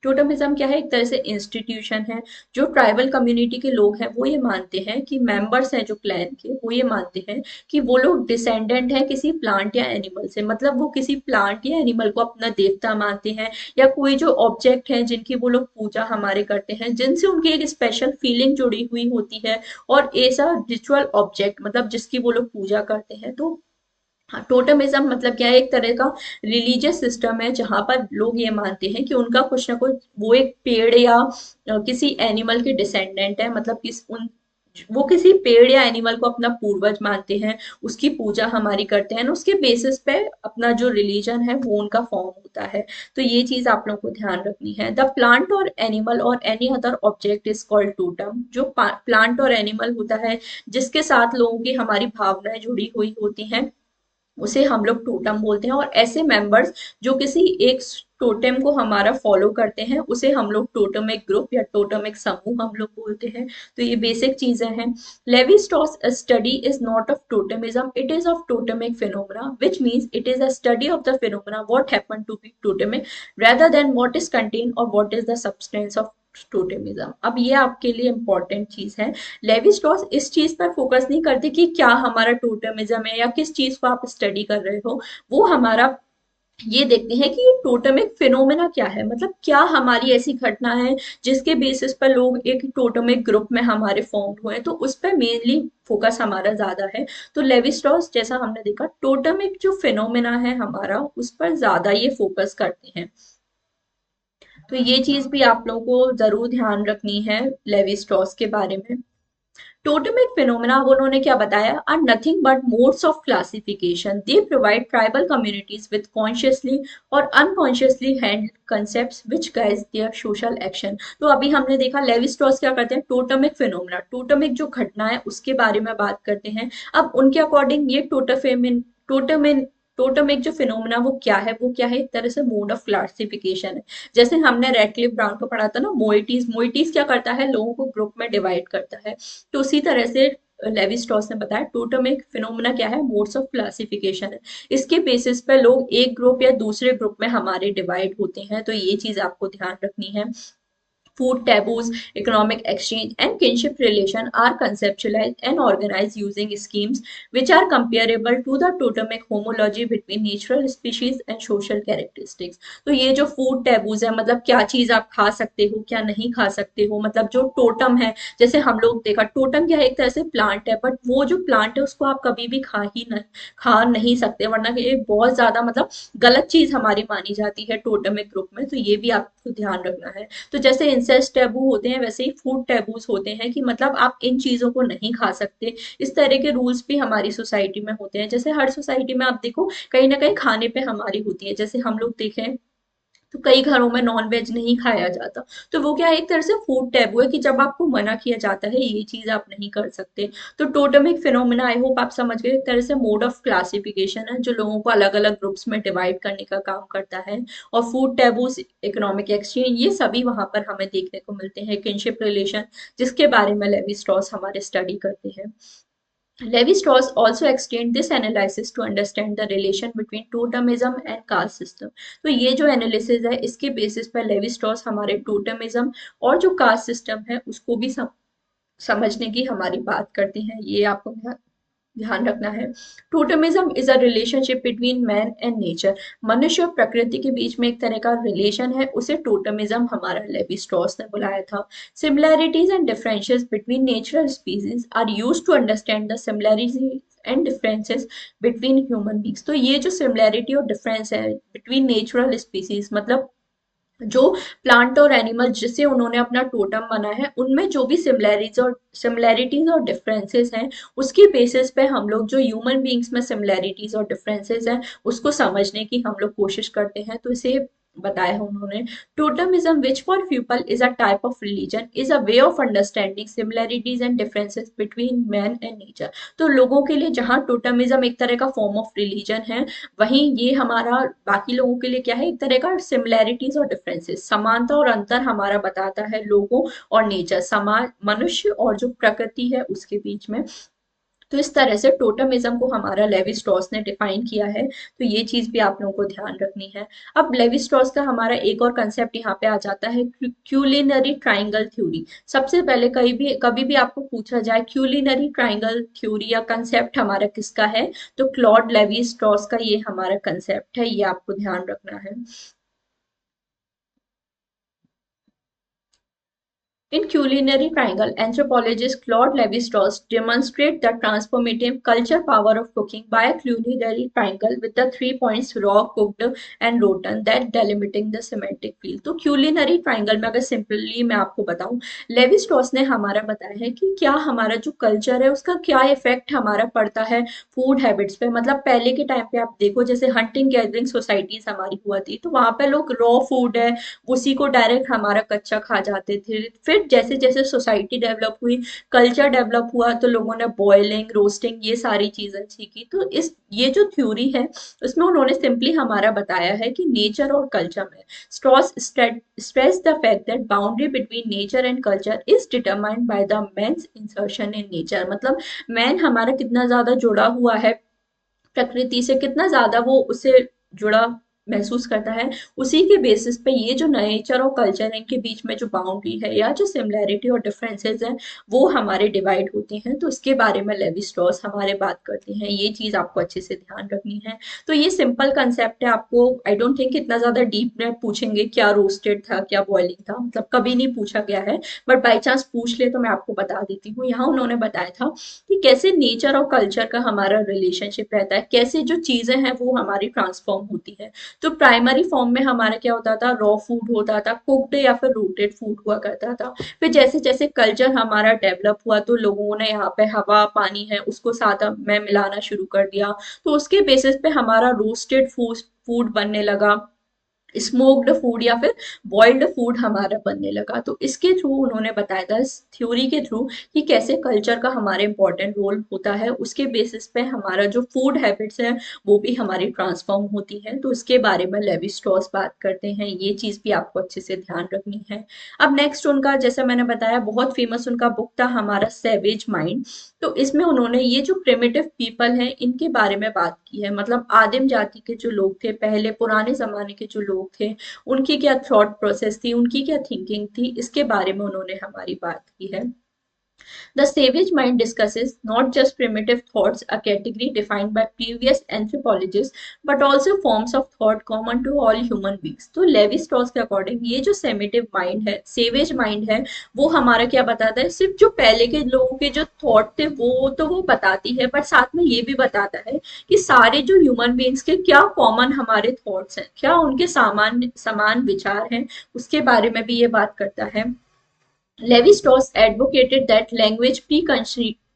टोटमिज्म क्या है, एक तरह से इंस्टीट्यूशन है। जो ट्राइबल कम्युनिटी के लोग हैं वो ये मानते हैं कि मेंबर्स हैं जो क्लैन के, वो ये मानते हैं कि वो लोग डिसेंडेंट है किसी प्लांट या एनिमल से, मतलब वो किसी प्लांट या एनिमल को अपना देवता मानते हैं, या कोई जो ऑब्जेक्ट हैं जिनकी वो लोग पूजा हमारे करते हैं, जिनसे उनकी एक स्पेशल फीलिंग जुड़ी हुई होती है, और ऐसा रिचुअल ऑब्जेक्ट मतलब जिसकी वो लोग पूजा करते हैं। तो हाँ, टोटमिज्म मतलब क्या है, एक तरह का रिलीजियस सिस्टम है जहां पर लोग ये मानते हैं कि उनका कुछ ना कुछ वो एक पेड़ या किसी एनिमल के डिसेंडेंट है, मतलब किस उन वो किसी पेड़ या एनिमल को अपना पूर्वज मानते हैं, उसकी पूजा हमारी करते हैं, उसके बेसिस पे अपना जो रिलीजन है वो उनका फॉर्म होता है। तो ये चीज आप लोगों को ध्यान रखनी है। द प्लांट और एनिमल और any other object is called totem. जो प्लांट और एनिमल होता है जिसके साथ लोगों की हमारी भावनाएं जुड़ी हुई होती हैं, उसे हम लोग टोटम बोलते हैं। और ऐसे मेंबर्स जो किसी एक टोटेम को हमारा फॉलो करते हैं उसे हम लोग टोटमिक ग्रुप या टोटमिक समूह हम लोग बोलते हैं। तो ये बेसिक चीजें हैं। Levi Strauss study is not of totemism, it is of totemic phenomena, which means it is a study of the phenomena what happen to be totemic rather than what is contained or what is the substance of totemism. अब ये आपके लिए important चीज है। Levi straws इस चीज पर focus नहीं करते कि क्या हमारा टोटमिज्म है या किस चीज को आप स्टडी कर रहे हो, वो हमारा ये देखते हैं कि ये टोटमिक फिनोमेना क्या है, मतलब क्या हमारी ऐसी घटना है जिसके बेसिस पर लोग एक टोटमिक ग्रुप में हमारे फॉर्म हुए हैं, तो उस पर मेनली फोकस हमारा ज्यादा है। तो लेवी स्ट्रॉस जैसा हमने देखा टोटमिक जो फिनोमेना है हमारा उस पर ज्यादा ये फोकस करते हैं। तो ये चीज भी आप लोगों को जरूर ध्यान रखनी है लेवी स्ट्रॉस के बारे में। टोटेमिक फिनोमेना अब उन्होंने क्या बताया, are nothing but modes of classification, they provide tribal communities with consciously or unconsciously hand concept which guide their social action. तो अभी हमने देखा लेवी स्ट्रॉस क्या करते हैं, टोटमिक फिनोमेना, टोटमिक जो घटना है उसके बारे में बात करते हैं। अब उनके अकॉर्डिंग ये टोटमिन टोटम एक जो फिनोमेना वो क्या है, वो क्या है, एक तरह से मोड ऑफ क्लासिफिकेशन है। जैसे हमने रेडक्लिफ ब्राउन को पढ़ा था ना, मोइटीज, मोइटीज क्या करता है, लोगों को ग्रुप में डिवाइड करता है। तो उसी तरह से लेवी स्ट्रॉस ने बताया टोटम एक फिनोमेना क्या है, मोड्स ऑफ क्लासिफिकेशन है। इसके बेसिस पे लोग एक ग्रुप या दूसरे ग्रुप में हमारे डिवाइड होते हैं, तो ये चीज आपको ध्यान रखनी है। Food taboos, economic exchange, and kinship relation are conceptualized and organized using schemes which are comparable to the totemic homology between natural species and social characteristics. तो ये जो फूड टेबूज है, मतलब क्या चीज आप खा सकते हो क्या नहीं खा सकते हो, मतलब जो टोटम है, जैसे हम लोग देखा टोटम क्या है, एक तरह से प्लांट है, बट वो जो प्लांट है उसको आप कभी भी खा नहीं सकते, वरना ये बहुत ज्यादा मतलब गलत चीज हमारी मानी जाती है टोटमिक ग्रुप में। तो ये भी आपको ध्यान रखना है। तो जैसे इंसेस्ट टैबू होते हैं वैसे ही फूड टैबूज होते हैं, कि मतलब आप इन चीजों को नहीं खा सकते। इस तरह के रूल्स भी हमारी सोसाइटी में होते हैं। जैसे हर सोसाइटी में आप देखो कहीं ना कहीं खाने पे हमारी होती है, जैसे हम लोग देखें तो कई घरों में नॉन वेज नहीं खाया जाता। तो वो क्या है, एक तरह से फूड टैबू है कि जब आपको मना किया जाता है ये चीज आप नहीं कर सकते। तो टोटमिक फिनोमेना आई होप आप समझ गए, एक तरह से मोड ऑफ क्लासिफिकेशन है जो लोगों को अलग अलग ग्रुप्स में डिवाइड करने का काम करता है। और फूड टैबूज, इकोनॉमिक एक्सचेंज, ये सभी वहां पर हमें देखने को मिलते हैं। किनशिप रिलेशन जिसके बारे में लेवी स्ट्रॉस हमारे स्टडी करते हैं। Levi-Strauss also extend this analysis to understand the relation between totemism and caste system। तो ये जो एनालिसिस है इसके बेसिस पर लेवी स्ट्रॉस हमारे टोटमिज्म और जो कास्ट सिस्टम है उसको भी समझने की हमारी बात करते हैं। ये आपको ध्यान रखना है। Totemism is a relationship between man and nature, मनुष्य और प्रकृति के बीच में एक तरह का रिलेशन है, उसे टोटमिज्म हमारा लेवी स्ट्रॉस ने बुलाया था। Similarities and differences between natural species are used to understand the similarities and differences between human beings. तो ये जो सिमिलैरिटी और डिफरेंस है बिटवीन नेचुरल स्पीसीज, मतलब जो प्लांट और एनिमल जिसे उन्होंने अपना टोटम बना है उनमें जो भी सिमिलैरिटीज और डिफरेंसेस हैं, उसकी बेसिस पे हम लोग जो ह्यूमन बीइंग्स में सिमिलैरिटीज और डिफरेंसेस हैं उसको समझने की हम लोग कोशिश करते हैं। तो इसे बताया है उन्होंने। Totemism which for people is a type of religion is a way of understanding similarities and differences between man and nature. तो लोगों के लिए जहाँ टोटमिज्म एक तरह का फॉर्म ऑफ रिलीजन है, वहीं ये हमारा बाकी लोगों के लिए क्या है, एक तरह का सिमिलैरिटीज और डिफरेंसेस, समानता और अंतर हमारा बताता है लोगों और नेचर, समाज, मनुष्य और जो प्रकृति है उसके बीच में। तो इस तरह से टोटमिज्म को हमारा लेवी स्ट्रॉस ने डिफाइन किया है। तो ये चीज भी आप लोगों को ध्यान रखनी है। अब लेवी स्ट्रॉस का हमारा एक और कंसेप्ट यहाँ पे आ जाता है, क्यूलिनरी ट्राइंगल थ्योरी। सबसे पहले कभी भी आपको पूछा जाए क्यूलिनरी ट्राइंगल थ्योरी या कंसेप्ट हमारा किसका है, तो क्लॉड लेवी स्ट्रॉस का ये हमारा कंसेप्ट है, ये आपको ध्यान रखना है। In culinary triangle, anthropologist Claude Lévi-Strauss demonstrates the transformative culture power of cooking by a culinary triangle with the 3 points raw, cooked and rotten that delimiting the semantic field. तो culinary triangle में अगर simply मैं आपको बताऊं, levy Strauss ने हमारा बताया है कि क्या हमारा जो कल्चर है उसका क्या इफेक्ट हमारा पड़ता है फूड हैबिट्स पे। मतलब पहले के टाइम पे आप देखो, जैसे हंटिंग गैदरिंग सोसाइटीज हमारी हुआ थी, तो वहां पे लोग रॉ फूड है उसी को डायरेक्ट हमारा कच्चा खा जाते थे। फिर जैसे जैसे सोसाइटी डेवलप हुई, कल्चर डेवलप हुआ, तो लोगों ने बॉयलिंग, रोस्टिंग, ये सारी चीजें सीखी। तो इस ये जो थ्योरी है उसमें उन्होंने सिंपली हमारा बताया है कि नेचर और कल्चर में Strauss stress the fact that boundary between nature and culture is determined by the man's insertion in nature. मतलब मैन हमारा कितना ज्यादा जुड़ा हुआ है प्रकृति से, कितना ज्यादा वो उससे जुड़ा महसूस करता है, उसी के बेसिस पे ये जो नेचर और कल्चर है इनके बीच में जो बाउंड्री है या जो सिमिलैरिटी और डिफरेंसेस हैं वो हमारे डिवाइड होते हैं। तो इसके बारे में लेवी स्ट्रॉस हमारे बात करते हैं, ये चीज आपको अच्छे से ध्यान रखनी है। तो ये सिंपल कंसेप्ट है, आपको आई डोंट थिंक इतना ज्यादा डीप में पूछेंगे क्या रोस्टेड था क्या बॉइलिंग था, मतलब कभी नहीं पूछा गया है, बट बाई चांस पूछ ले तो मैं आपको बता देती हूँ। यहाँ उन्होंने बताया था कि कैसे नेचर और कल्चर का हमारा रिलेशनशिप रहता है, कैसे जो चीजें हैं वो हमारी ट्रांसफॉर्म होती है। तो प्राइमरी फॉर्म में हमारा क्या होता था, रॉ फूड होता था, कुक्ड या फिर रूटेड फूड हुआ करता था। फिर जैसे जैसे कल्चर हमारा डेवलप हुआ तो लोगों ने यहाँ पे हवा पानी है उसको साथ में मिलाना शुरू कर दिया, तो उसके बेसिस पे हमारा रोस्टेड फूड फूड बनने लगा, स्मोक्ड फूड या फिर बॉइल्ड फूड हमारा बनने लगा। तो इसके थ्रू उन्होंने बताया था, इस थ्योरी के थ्रू, कि कैसे कल्चर का हमारे इंपॉर्टेंट रोल होता है, उसके बेसिस पे हमारा जो फूड हैबिट्स है वो भी हमारी ट्रांसफॉर्म होती है। तो इसके बारे में लेवी स्ट्रॉस बात करते हैं, ये चीज भी आपको अच्छे से ध्यान रखनी है। अब नेक्स्ट उनका, जैसे मैंने बताया, बहुत फेमस उनका बुक था हमारा सेवेज माइंड। तो इसमें उन्होंने ये जो प्रिमिटिव पीपल हैं इनके बारे में बात की है, मतलब आदिम जाति के जो लोग थे, पहले पुराने जमाने के जो लोग थे, उनकी क्या थॉट प्रोसेस थी, उनकी क्या थिंकिंग थी, इसके बारे में उन्होंने हमारी बात की है। The savage mind discusses not just primitive thoughts, a category defined by previous anthropologists, but also forms of thought common to all human beings. तो लेवी स्ट्रॉस के अकॉर्डिंग ये जो सेमेटिव माइंड है, सेवेज माइंड है, वो हमारा क्या बताता है, सिर्फ जो पहले के लोगों के जो थॉट थे वो तो वो बताती है, बट साथ में ये भी बताता है कि सारे जो ह्यूमन बींग्स के क्या कॉमन हमारे थॉट्स हैं, क्या उनके समान विचार हैं, उसके बारे में भी ये बात करता है। Levi-Strauss advocated that language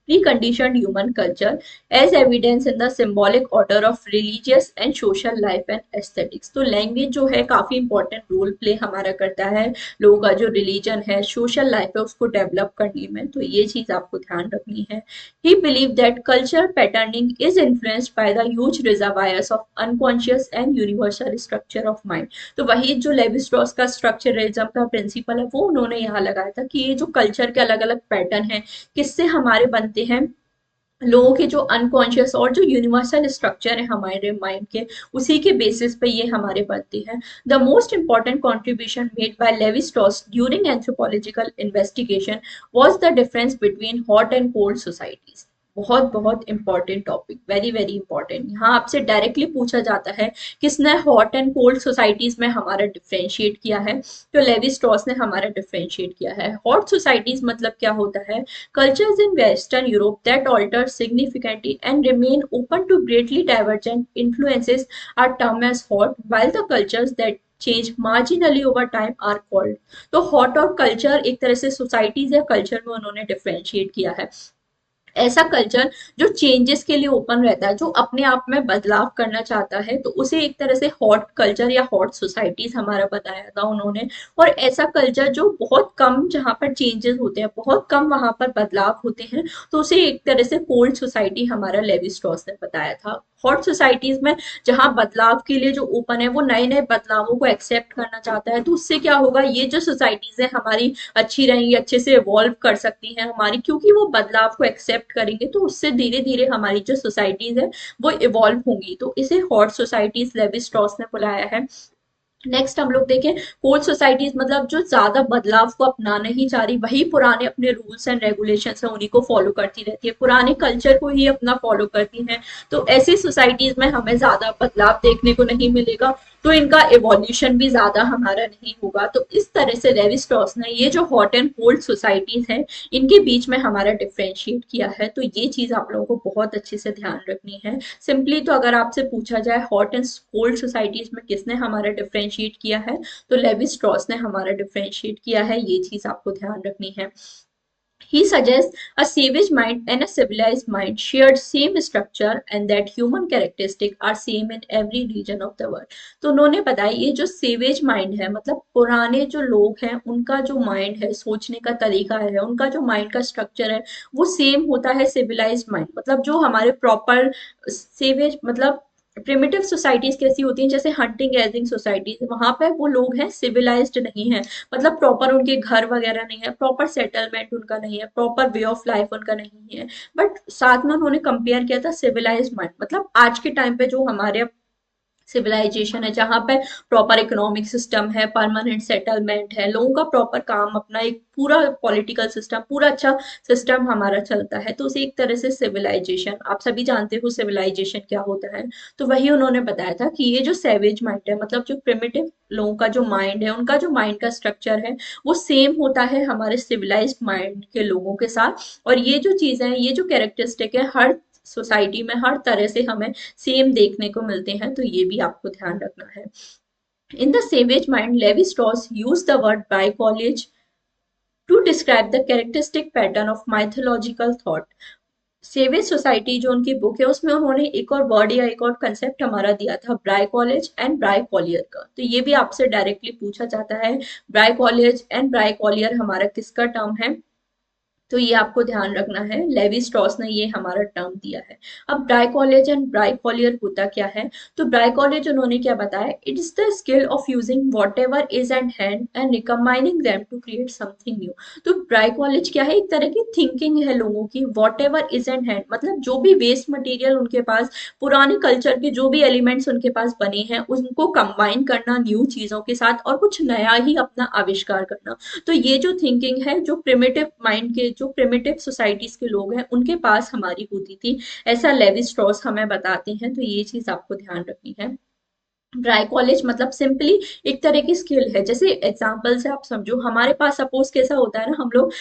preconditioned human culture as evidence in the symbolic order of religious and social life and aesthetics। तो लैंग्वेज जो है काफी इंपॉर्टेंट रोल प्ले हमारा करता है लोगों का जो रिलीजन है, सोशल लाइफ है, उसको डेवलप करने में। तो ये चीज आपको ध्यान रखनी है। He believed that culture patterning is influenced by the huge reservoirs of unconscious and universal structure of mind। तो वही जो लेवी स्ट्रॉस का स्ट्रक्चरलिज्म का प्रिंसिपल है वो उन्होंने यहाँ लगाया था कि ये जो कल्चर के अलग अलग पैटर्न हैं किससे हमारे बनते हैं, लोगों के जो अनकॉन्शियस और जो यूनिवर्सल स्ट्रक्चर है हमारे माइंड के, उसी के बेसिस पे ये हमारे बनते हैं। The most important contribution made by Levi Strauss during anthropological investigation was the difference between hot and cold societies. बहुत बहुत important topic, very very important. यहाँ आपसे डायरेक्टली पूछा जाता है किसने हॉट एंड कोल्ड सोसाइटीज में हमारा डिफ्रेंशिएट किया है, तो लेवी स्ट्रॉस ने हमारा डिफ्रेंशिएट किया है। हॉट सोसाइटीज मतलब क्या होता है, cultures in Western Europe that alter significantly and remain open to greatly divergent influences are termed as hot, while the cultures that change marginally over time are cold। तो hot और culture एक तरह से societies या culture में उन्होंने differentiate किया है। ऐसा कल्चर जो चेंजेस के लिए ओपन रहता है, जो अपने आप में बदलाव करना चाहता है, तो उसे एक तरह से हॉट कल्चर या हॉट सोसाइटीज हमारा बताया था उन्होंने। और ऐसा कल्चर जो बहुत कम, जहाँ पर चेंजेस होते हैं बहुत कम, वहां पर बदलाव होते हैं, तो उसे एक तरह से कोल्ड सोसाइटी हमारा लेवी स्ट्रॉस ने बताया था। हॉट सोसाइटीज में जहाँ बदलाव के लिए जो ओपन है, वो नए नए बदलावों को एक्सेप्ट करना चाहता है, तो उससे क्या होगा, ये जो सोसाइटीज है हमारी अच्छी रहेंगी, अच्छे से इवॉल्व कर सकती हैं हमारी, क्योंकि वो बदलाव को एक्सेप्ट करेंगे, तो उससे धीरे धीरे हमारी जो सोसाइटीज है वो इवॉल्व होंगी। तो इसे हॉट सोसाइटीज लेवी स्ट्रॉस ने बुलाया है। नेक्स्ट हम लोग देखें, कोल्ड सोसाइटीज मतलब जो ज्यादा बदलाव को अपनाना ही चाह रही, वही पुराने अपने रूल्स एंड रेगुलेशन है उन्हीं को फॉलो करती रहती है, पुराने कल्चर को ही अपना फॉलो करती हैं। तो ऐसी सोसाइटीज में हमें ज्यादा बदलाव देखने को नहीं मिलेगा, तो इनका एवोल्यूशन भी ज्यादा हमारा नहीं होगा। तो इस तरह से लेवी स्ट्रॉस ने ये जो हॉट एंड कोल्ड सोसाइटीज है, इनके बीच में हमारा डिफ्रेंशिएट किया है। तो ये चीज आप लोगों को बहुत अच्छे से ध्यान रखनी है। सिंपली तो अगर आपसे पूछा जाए हॉट एंड कोल्ड सोसाइटीज में किसने हमारा डिफरेंशिएट किया है, तो लेवी स्ट्रॉस ने हमारा डिफरेंशिएट किया है, ये चीज आपको ध्यान रखनी है। He suggests a savage mind and a civilized mind shared same structure and that human characteristics are same in every region of the world। तो उन्होंने बताया ये जो सेवेज माइंड है, मतलब पुराने जो लोग हैं उनका जो माइंड है, सोचने का तरीका है, उनका जो माइंड का स्ट्रक्चर है, वो सेम होता है सिविलाइज्ड माइंड, मतलब जो हमारे प्रॉपर सेवेज, मतलब प्रिमिटिव सोसाइटीज कैसी होती हैं, जैसे हंटिंग गैदरिंग सोसाइटीज, वहां पर वो लोग हैं सिविलाइज्ड नहीं है, मतलब प्रॉपर उनके घर वगैरह नहीं है, प्रॉपर सेटलमेंट उनका नहीं है, प्रॉपर वे ऑफ लाइफ उनका नहीं है। बट साथ में उन्होंने कंपेयर किया था सिविलाइज्ड माइंड, मतलब आज के टाइम पे जो हमारे सिविलाइजेशन है, जहाँ पे प्रॉपर इकोनॉमिक सिस्टम है, परमानेंट सेटलमेंट है, लोगों का प्रॉपर काम, अपना एक पूरा पॉलिटिकल सिस्टम, पूरा अच्छा सिस्टम हमारा चलता है, तो उसे एक तरह से सिविलाइजेशन, आप सभी जानते हो सिविलाइजेशन क्या होता है। तो वही उन्होंने बताया था कि ये जो सैवेज माइंड है, मतलब जो प्रिमिटिव लोगों का जो माइंड है, उनका जो माइंड का स्ट्रक्चर है, वो सेम होता है हमारे सिविलाइज्ड माइंड के लोगों के साथ। और ये जो चीजें हैं, ये जो कैरेक्टरिस्टिक है, हर सोसाइटी में हर तरह से हमें सेम देखने को मिलते हैं, तो ये भी आपको ध्यान रखना है। In the savage mind Levi Strauss use the word bricolage to describe the characteristic pattern of mythological thought. Savage society जो उनकी बुक है, उसमें उन्होंने एक और वर्ड या एक और कंसेप्ट हमारा दिया था, ब्राइकॉलेज एंड ब्राइकॉलियर का। तो ये भी आपसे डायरेक्टली पूछा जाता है, ब्राइकॉलेज एंड ब्राइकॉलियर हमारा किसका टर्म है, तो ये आपको ध्यान रखना है, लेवी स्ट्रॉस ने ये हमारा टर्म दिया है। अब ब्राइकॉलेज एंड ब्राइकॉलियर होता क्या है, तो ब्राइकॉलेज उन्होंने क्या बताया, it is the skill of using whatever is and hand and recombining them to create something new. तो ब्राइकॉलेज क्या है, एक तरह की थिंकिंग है लोगों की, what ever is and hand, मतलब जो भी वेस्ट मटेरियल उनके पास, पुराने कल्चर के जो भी एलिमेंट्स उनके पास बने हैं, उनको कंबाइन करना न्यू चीजों के साथ और कुछ नया ही अपना आविष्कार करना। तो ये जो थिंकिंग है, जो प्रिमिटिव माइंड के, जो प्रिमिटिव सोसाइटीज के लोग हैं, उनके पास हमारी होती थी, ऐसा लेवी स्ट्रॉस हमें बताते हैं। तो ये चीज आपको ध्यान रखनी है। ड्राई कॉलेज मतलब सिंपली एक तरह की स्किल है, जैसे एग्जांपल से आप समझो, हमारे पास सपोज कैसा होता है ना, हम लोग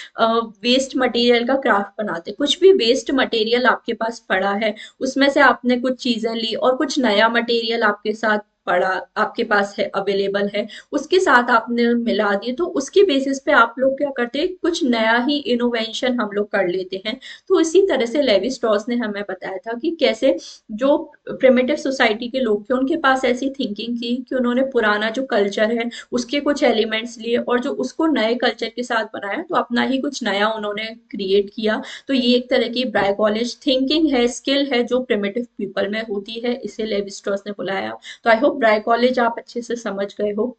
वेस्ट मटेरियल का क्राफ्ट बनाते हैं, कुछ भी वेस्ट मटेरियल आपके पास पड़ा है, उसमें से आपने कुछ चीजें ली और कुछ नया मटेरियल आपके साथ पड़ा, आपके पास है, अवेलेबल है, उसके साथ आपने मिला दिए, तो उसके बेसिस पे आप लोग क्या करते हैं, कुछ नया ही इनोवेशन हम लोग कर लेते हैं। तो इसी तरह से लेवी स्ट्रॉस ने हमें बताया था कि कैसे जो प्रिमिटिव सोसाइटी के लोग थे, उनके पास ऐसी थिंकिंग थी कि उन्होंने पुराना जो कल्चर है उसके कुछ एलिमेंट्स लिए और जो उसको नए कल्चर के साथ बनाया, तो अपना ही कुछ नया उन्होंने क्रिएट किया। तो ये एक तरह की ब्राइकॉलेज थिंकिंग है, स्किल है, जो प्रिमिटिव पीपल में होती है, इसे लेवी स्ट्रॉस ने बुलाया। तो आई होप ब्राइकॉलेज आप अच्छे से समझ गए हो।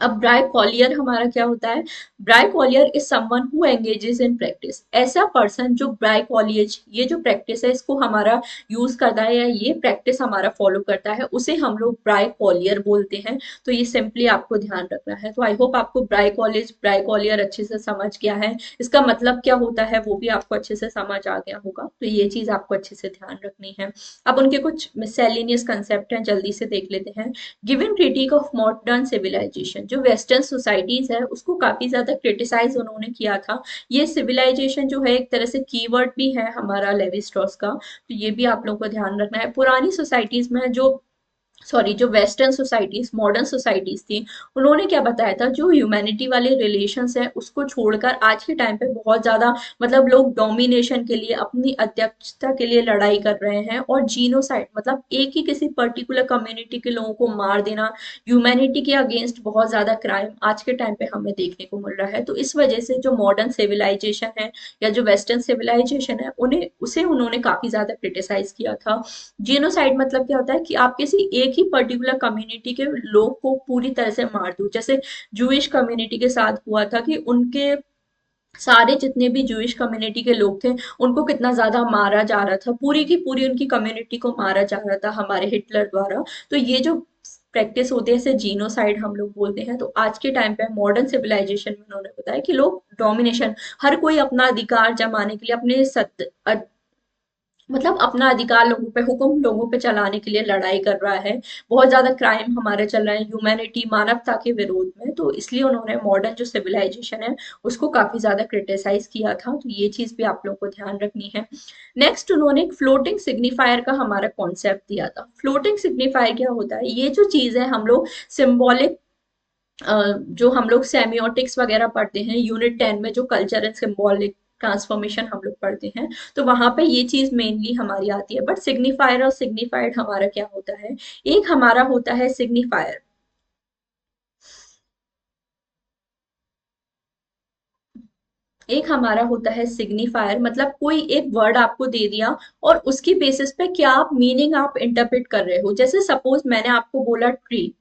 अब ब्राइकॉलियर हमारा क्या होता है, bricoleur is someone who engages in practice, ऐसा पर्सन जो ब्राइकॉलियज, ये जो प्रैक्टिस है इसको हमारा यूज करता है या ये प्रैक्टिस हमारा फॉलो करता है, उसे हम लोग ब्राइकॉलियर बोलते हैं। तो ये सिंपली आपको ध्यान रखना है। तो आई होप आपको ब्राइकॉलेज ब्राइकॉलियर अच्छे से समझ गया है, इसका मतलब क्या होता है वो भी आपको अच्छे से समझ आ गया होगा। तो ये चीज आपको अच्छे से ध्यान रखनी है। अब उनके कुछ मिसलेनियस कंसेप्ट हैं, जल्दी से देख लेते हैं। Given critic of modern civilisation, जो वेस्टर्न सोसाइटीज है उसको काफी ज्यादा क्रिटिसाइज उन्होंने किया था। ये सिविलाइजेशन जो है एक तरह से कीवर्ड भी है हमारा लेवी स्ट्रॉस का, तो ये भी आप लोगों को ध्यान रखना है। पुरानी सोसाइटीज में जो सॉरी, जो वेस्टर्न सोसाइटीज, मॉडर्न सोसाइटीज थी, उन्होंने क्या बताया था, जो ह्यूमैनिटी वाले रिलेशंस है उसको छोड़कर आज के टाइम पे बहुत ज्यादा मतलब लोग डोमिनेशन के लिए, अपनी अध्यक्षता के लिए लड़ाई कर रहे हैं, और जीनोसाइड मतलब एक ही किसी पर्टिकुलर कम्युनिटी के लोगों को मार देना, ह्यूमैनिटी के अगेंस्ट बहुत ज्यादा क्राइम आज के टाइम पे हमें देखने को मिल रहा है। तो इस वजह से जो मॉडर्न सिविलाइजेशन है या जो वेस्टर्न सिविलाइजेशन है, उन्हें उसे उन्होंने काफी ज्यादा क्रिटिसाइज किया था। जेनोसाइड मतलब क्या होता है कि आप किसी एक ही पर्टिकुलर कम्युनिटी के लोग को पूरी तरह से मार दो, जैसे जूइश कम्युनिटी के साथ हुआ था कि उनके सारे जितने भी जूइश कम्युनिटी के लोग थे, उनको कितना ज्यादा मारा जा रहा था, पूरी की पूरी उनकी कम्युनिटी को मारा जा रहा था हमारे हिटलर द्वारा। तो ये जो प्रैक्टिस होती है इसे जीनोसाइड हम लोग बोलते हैं। तो आज के टाइम पे मॉडर्न सिविलाइजेशन में उन्होंने बताया कि लोग डोमिनेशन, हर कोई अपना अधिकार जमाने के लिए, अपने मतलब अपना अधिकार लोगों पे, हुक्म लोगों पे चलाने के लिए लड़ाई कर रहा है। बहुत ज्यादा क्राइम हमारे चल रहा है ह्यूमैनिटी, मानवता के विरोध में। तो इसलिए उन्होंने मॉडर्न जो सिविलाइजेशन है उसको काफी ज्यादा क्रिटिसाइज किया था। तो ये चीज भी आप लोगों को ध्यान रखनी है। नेक्स्ट उन्होंने एक फ्लोटिंग सिग्निफायर का हमारा कॉन्सेप्ट दिया था। फ्लोटिंग सिग्निफायर क्या होता है, ये जो चीज है हम लोग सिंबॉलिक, जो हम लोग सेमियोटिक्स वगैरह पढ़ते हैं यूनिट 10 में, जो कल्चर एंड सिंबॉलिक ट्रांसफॉर्मेशन हम लोग पढ़ते हैं, तो वहां पे ये चीज मेनली हमारी आती है। बट सिग्निफायर और सिग्निफाइड हमारा क्या होता है, एक हमारा होता है सिग्निफायर, एक हमारा होता है सिग्निफायर, मतलब कोई एक वर्ड आपको दे दिया और उसकी बेसिस पे क्या आप मीनिंग आप इंटरप्रेट कर रहे हो। जैसे सपोज मैंने आपको बोला ट्री,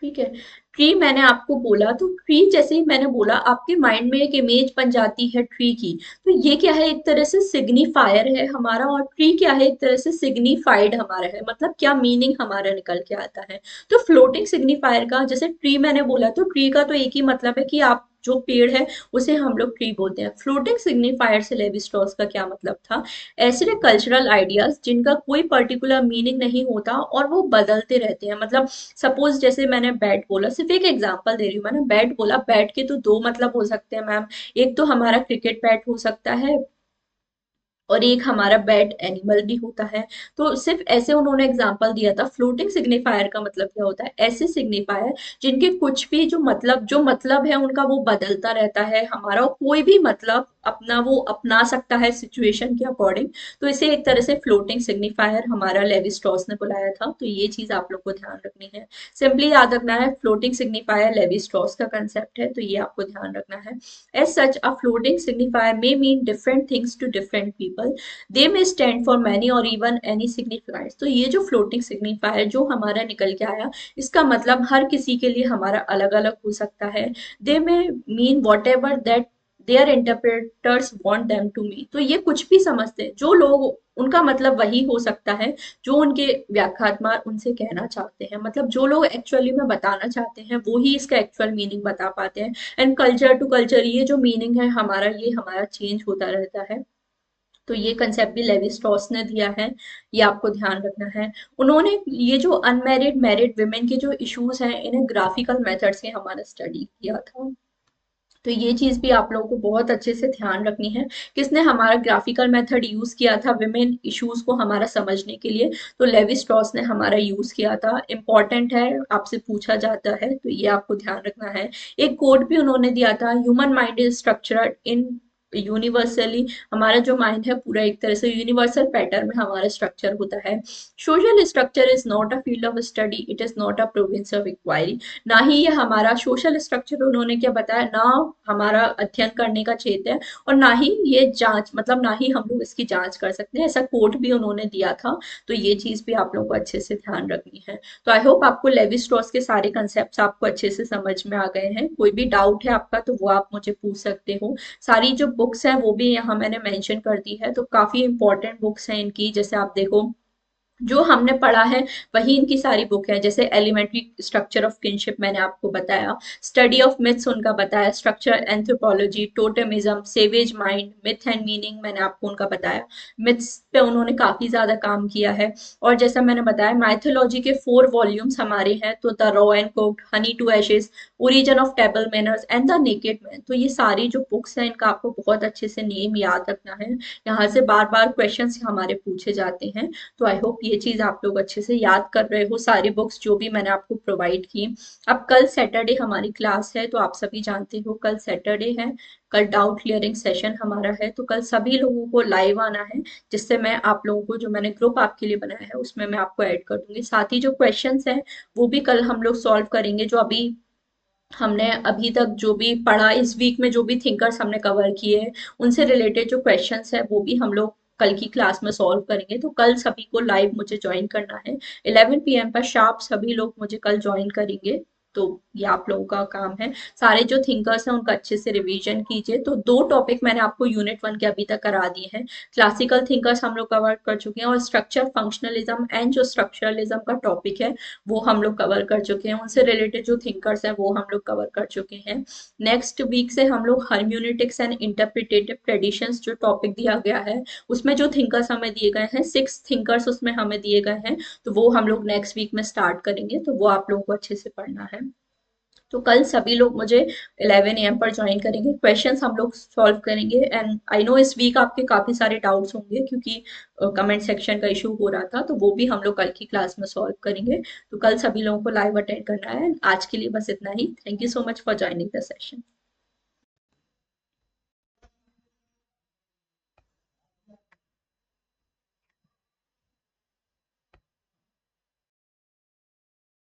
ठीक है, ट्री मैंने आपको बोला, तो ट्री जैसे ही मैंने बोला आपके माइंड में एक इमेज बन जाती है ट्री की। तो ये क्या है, एक तरह से सिग्निफायर है हमारा, और ट्री क्या है, एक तरह से सिग्निफाइड हमारा है, मतलब क्या मीनिंग हमारा निकल के आता है। तो फ्लोटिंग सिग्निफायर का, जैसे ट्री मैंने बोला तो ट्री का तो एक ही मतलब है कि आप जो पेड़ है उसे हम लोग ट्री बोलते हैं। फ्लोटिंग सिग्निफायर से लेवी स्ट्रॉस का क्या मतलब था, ऐसे कल्चरल आइडियाज जिनका कोई पर्टिकुलर मीनिंग नहीं होता और वो बदलते रहते हैं। मतलब सपोज जैसे मैंने बैट बोला, सिर्फ एक एग्जांपल दे रही हूँ, मैंने बैट बोला, बैट के तो दो मतलब हो सकते हैं मैम, एक तो हमारा क्रिकेट बैट हो सकता है और एक हमारा बैट एनिमल भी होता है। तो सिर्फ ऐसे उन्होंने एग्जांपल दिया था। फ्लोटिंग सिग्निफायर का मतलब क्या होता है, ऐसे सिग्निफायर जिनके कुछ भी जो मतलब है उनका वो बदलता रहता है हमारा, और कोई भी मतलब अपना वो अपना सकता है सिचुएशन के अकॉर्डिंग। तो इसे एक तरह से फ्लोटिंग सिग्निफायर हमारा लेवी स्ट्रॉस ने बुलाया था। तो ये चीज आप लोग को ध्यान रखनी है, सिंपली याद रखना है, फ्लोटिंग सिग्निफायर लेवी स्ट्रॉस का कंसेप्ट है, तो ये आपको ध्यान रखना है। As such, a floating signifier may mean different things to different people. They may stand for many or even any signifiers. तो ये जो floating signifier जो हमारा निकल के आया, इसका मतलब हर किसी के लिए हमारा अलग अलग हो सकता है। They may mean whatever that their interpreters want them to mean. तो ये कुछ भी समझते हैं जो लोग, उनका मतलब वही हो सकता है जो उनके व्याख्यात्मा उनसे कहना चाहते हैं। मतलब जो लोग एक्चुअली में बताना चाहते हैं वो ही इसका एक्चुअल मीनिंग बता पाते हैं। एंड कल्चर टू कल्चर ये जो मीनिंग है हमारा, ये हमारा चेंज होता रहता है। तो ये कंसेप्ट भी लेवी स्ट्रॉस ने दिया है, ये आपको ध्यान रखना है। उन्होंने ये जो अनमैरिड मैरिड वुमेन के जो इश्यूज हैं इन्हें ग्राफिकल मेथड से हमारा स्टडी किया था। तो ये चीज भी आप लोगों को बहुत अच्छे से ध्यान रखनी है, किसने हमारा ग्राफिकल मेथड यूज किया था विमेन इश्यूज को हमारा समझने के लिए, तो लेवी स्ट्रॉस ने हमारा यूज किया था। इंपॉर्टेंट है, आपसे पूछा जाता है, तो ये आपको ध्यान रखना है। एक कोड भी उन्होंने दिया था, human mind is structured in universally, हमारा जो माइंड है पूरा एक तरह से यूनिवर्सल पैटर्न में हमारा स्ट्रक्चर होता है। Social structure is not a field of study, it is not a province of inquiry. ना ही ये हमारा सोशल स्ट्रक्चर उन्होंने क्या बताया, ना हमारा अध्ययन करने का क्षेत्र है, और ना ही ये जांच, मतलब ना ही हम लोग इसकी जांच कर सकते हैं, ऐसा कोट भी उन्होंने दिया था। तो ये चीज भी आप लोगों को अच्छे से ध्यान रखनी है। तो आई होप आपको लेवी स्ट्रॉस के सारे कंसेप्ट आपको अच्छे से समझ में आ गए हैं। कोई भी डाउट है आपका तो वो आप मुझे पूछ सकते हो। सारी जो बुक्स हैं वो भी यहाँ मैंने मेंशन कर दी है, तो काफी इंपॉर्टेंट बुक्स हैं इनकी। जैसे आप देखो, जो हमने पढ़ा है वही इनकी सारी बुक है। जैसे एलिमेंट्री स्ट्रक्चर ऑफ किनशिप मैंने आपको बताया, स्टडी ऑफ मिथ्स उनका बताया, structure anthropology, totemism, savage mind, myth and meaning मैंने आपको उनका बताया। मिथ्स पे उन्होंने काफी ज्यादा काम किया है। और जैसा मैंने बताया, माइथोलॉजी के 4 वॉल्यूम्स हमारे हैं, तो the raw and cooked, honey to ashes, origin of table manners and the naked man. तो ये सारी जो बुक्स हैं इनका आपको बहुत अच्छे से नेम याद रखना है, यहाँ से बार बार क्वेश्चंस हमारे पूछे जाते हैं। तो आई होप ये चीज़ आप लोग अच्छे से याद कर रहे हो, सारी बुक्स जो भी मैंने आपको प्रोवाइड की। अब कल सैटरडे हमारी क्लास है, तो आप सभी जानते हो कल सैटरडे है, कल डाउट क्लियरिंग सेशन हमारा है, तो कल सभी लोगों को लाइव आना है, जिससे मैं आप लोगों को, जो मैंने ग्रुप आपके लिए बनाया है उसमें मैं आपको ऐड कर दूंगी। साथ ही जो क्वेश्चंस हैं वो भी कल हम लोग सॉल्व करेंगे, जो अभी हमने अभी तक जो भी पढ़ा, इस वीक में जो भी थिंकर्स हमने कवर किए हैं उनसे रिलेटेड जो क्वेश्चंस है वो भी हम लोग कल की क्लास में सॉल्व करेंगे। तो कल सभी को लाइव मुझे ज्वाइन करना है, 11 PM पर शार्प सभी लोग मुझे कल ज्वाइन करेंगे। तो ये आप लोगों का काम है, सारे जो थिंकर्स हैं उनका अच्छे से रिवीजन कीजिए। तो 2 टॉपिक मैंने आपको यूनिट 1 के अभी तक करा दिए हैं। क्लासिकल थिंकर्स हम लोग कवर कर चुके हैं, और स्ट्रक्चर फंक्शनलिज्म एंड जो स्ट्रक्चरलिज्म का टॉपिक है वो हम लोग कवर कर चुके हैं। उनसे रिलेटेड जो थिंकर्स हैं वो हम लोग कवर कर चुके हैं। नेक्स्ट वीक से हम लोग हर्म्यूनेटिक्स एंड इंटरप्रिटेटिव ट्रेडिशंस जो टॉपिक दिया गया है, उसमें जो थिंकर्स हमें दिए गए हैं, 6 थिंकर्स उसमें हमें दिए गए हैं, तो वो हम लोग नेक्स्ट वीक में स्टार्ट करेंगे। तो वो आप लोगों को अच्छे से पढ़ना है। तो कल सभी लोग मुझे 11 AM पर ज्वाइन करेंगे, क्वेश्चंस हम लोग सॉल्व करेंगे। एंड आई नो इस वीक आपके काफी सारे डाउट्स होंगे, क्योंकि कमेंट सेक्शन का इशू हो रहा था, तो वो भी हम लोग कल की क्लास में सॉल्व करेंगे। तो कल सभी लोगों को लाइव अटेंड करना है। आज के लिए बस इतना ही। Thank you so much for joining the session.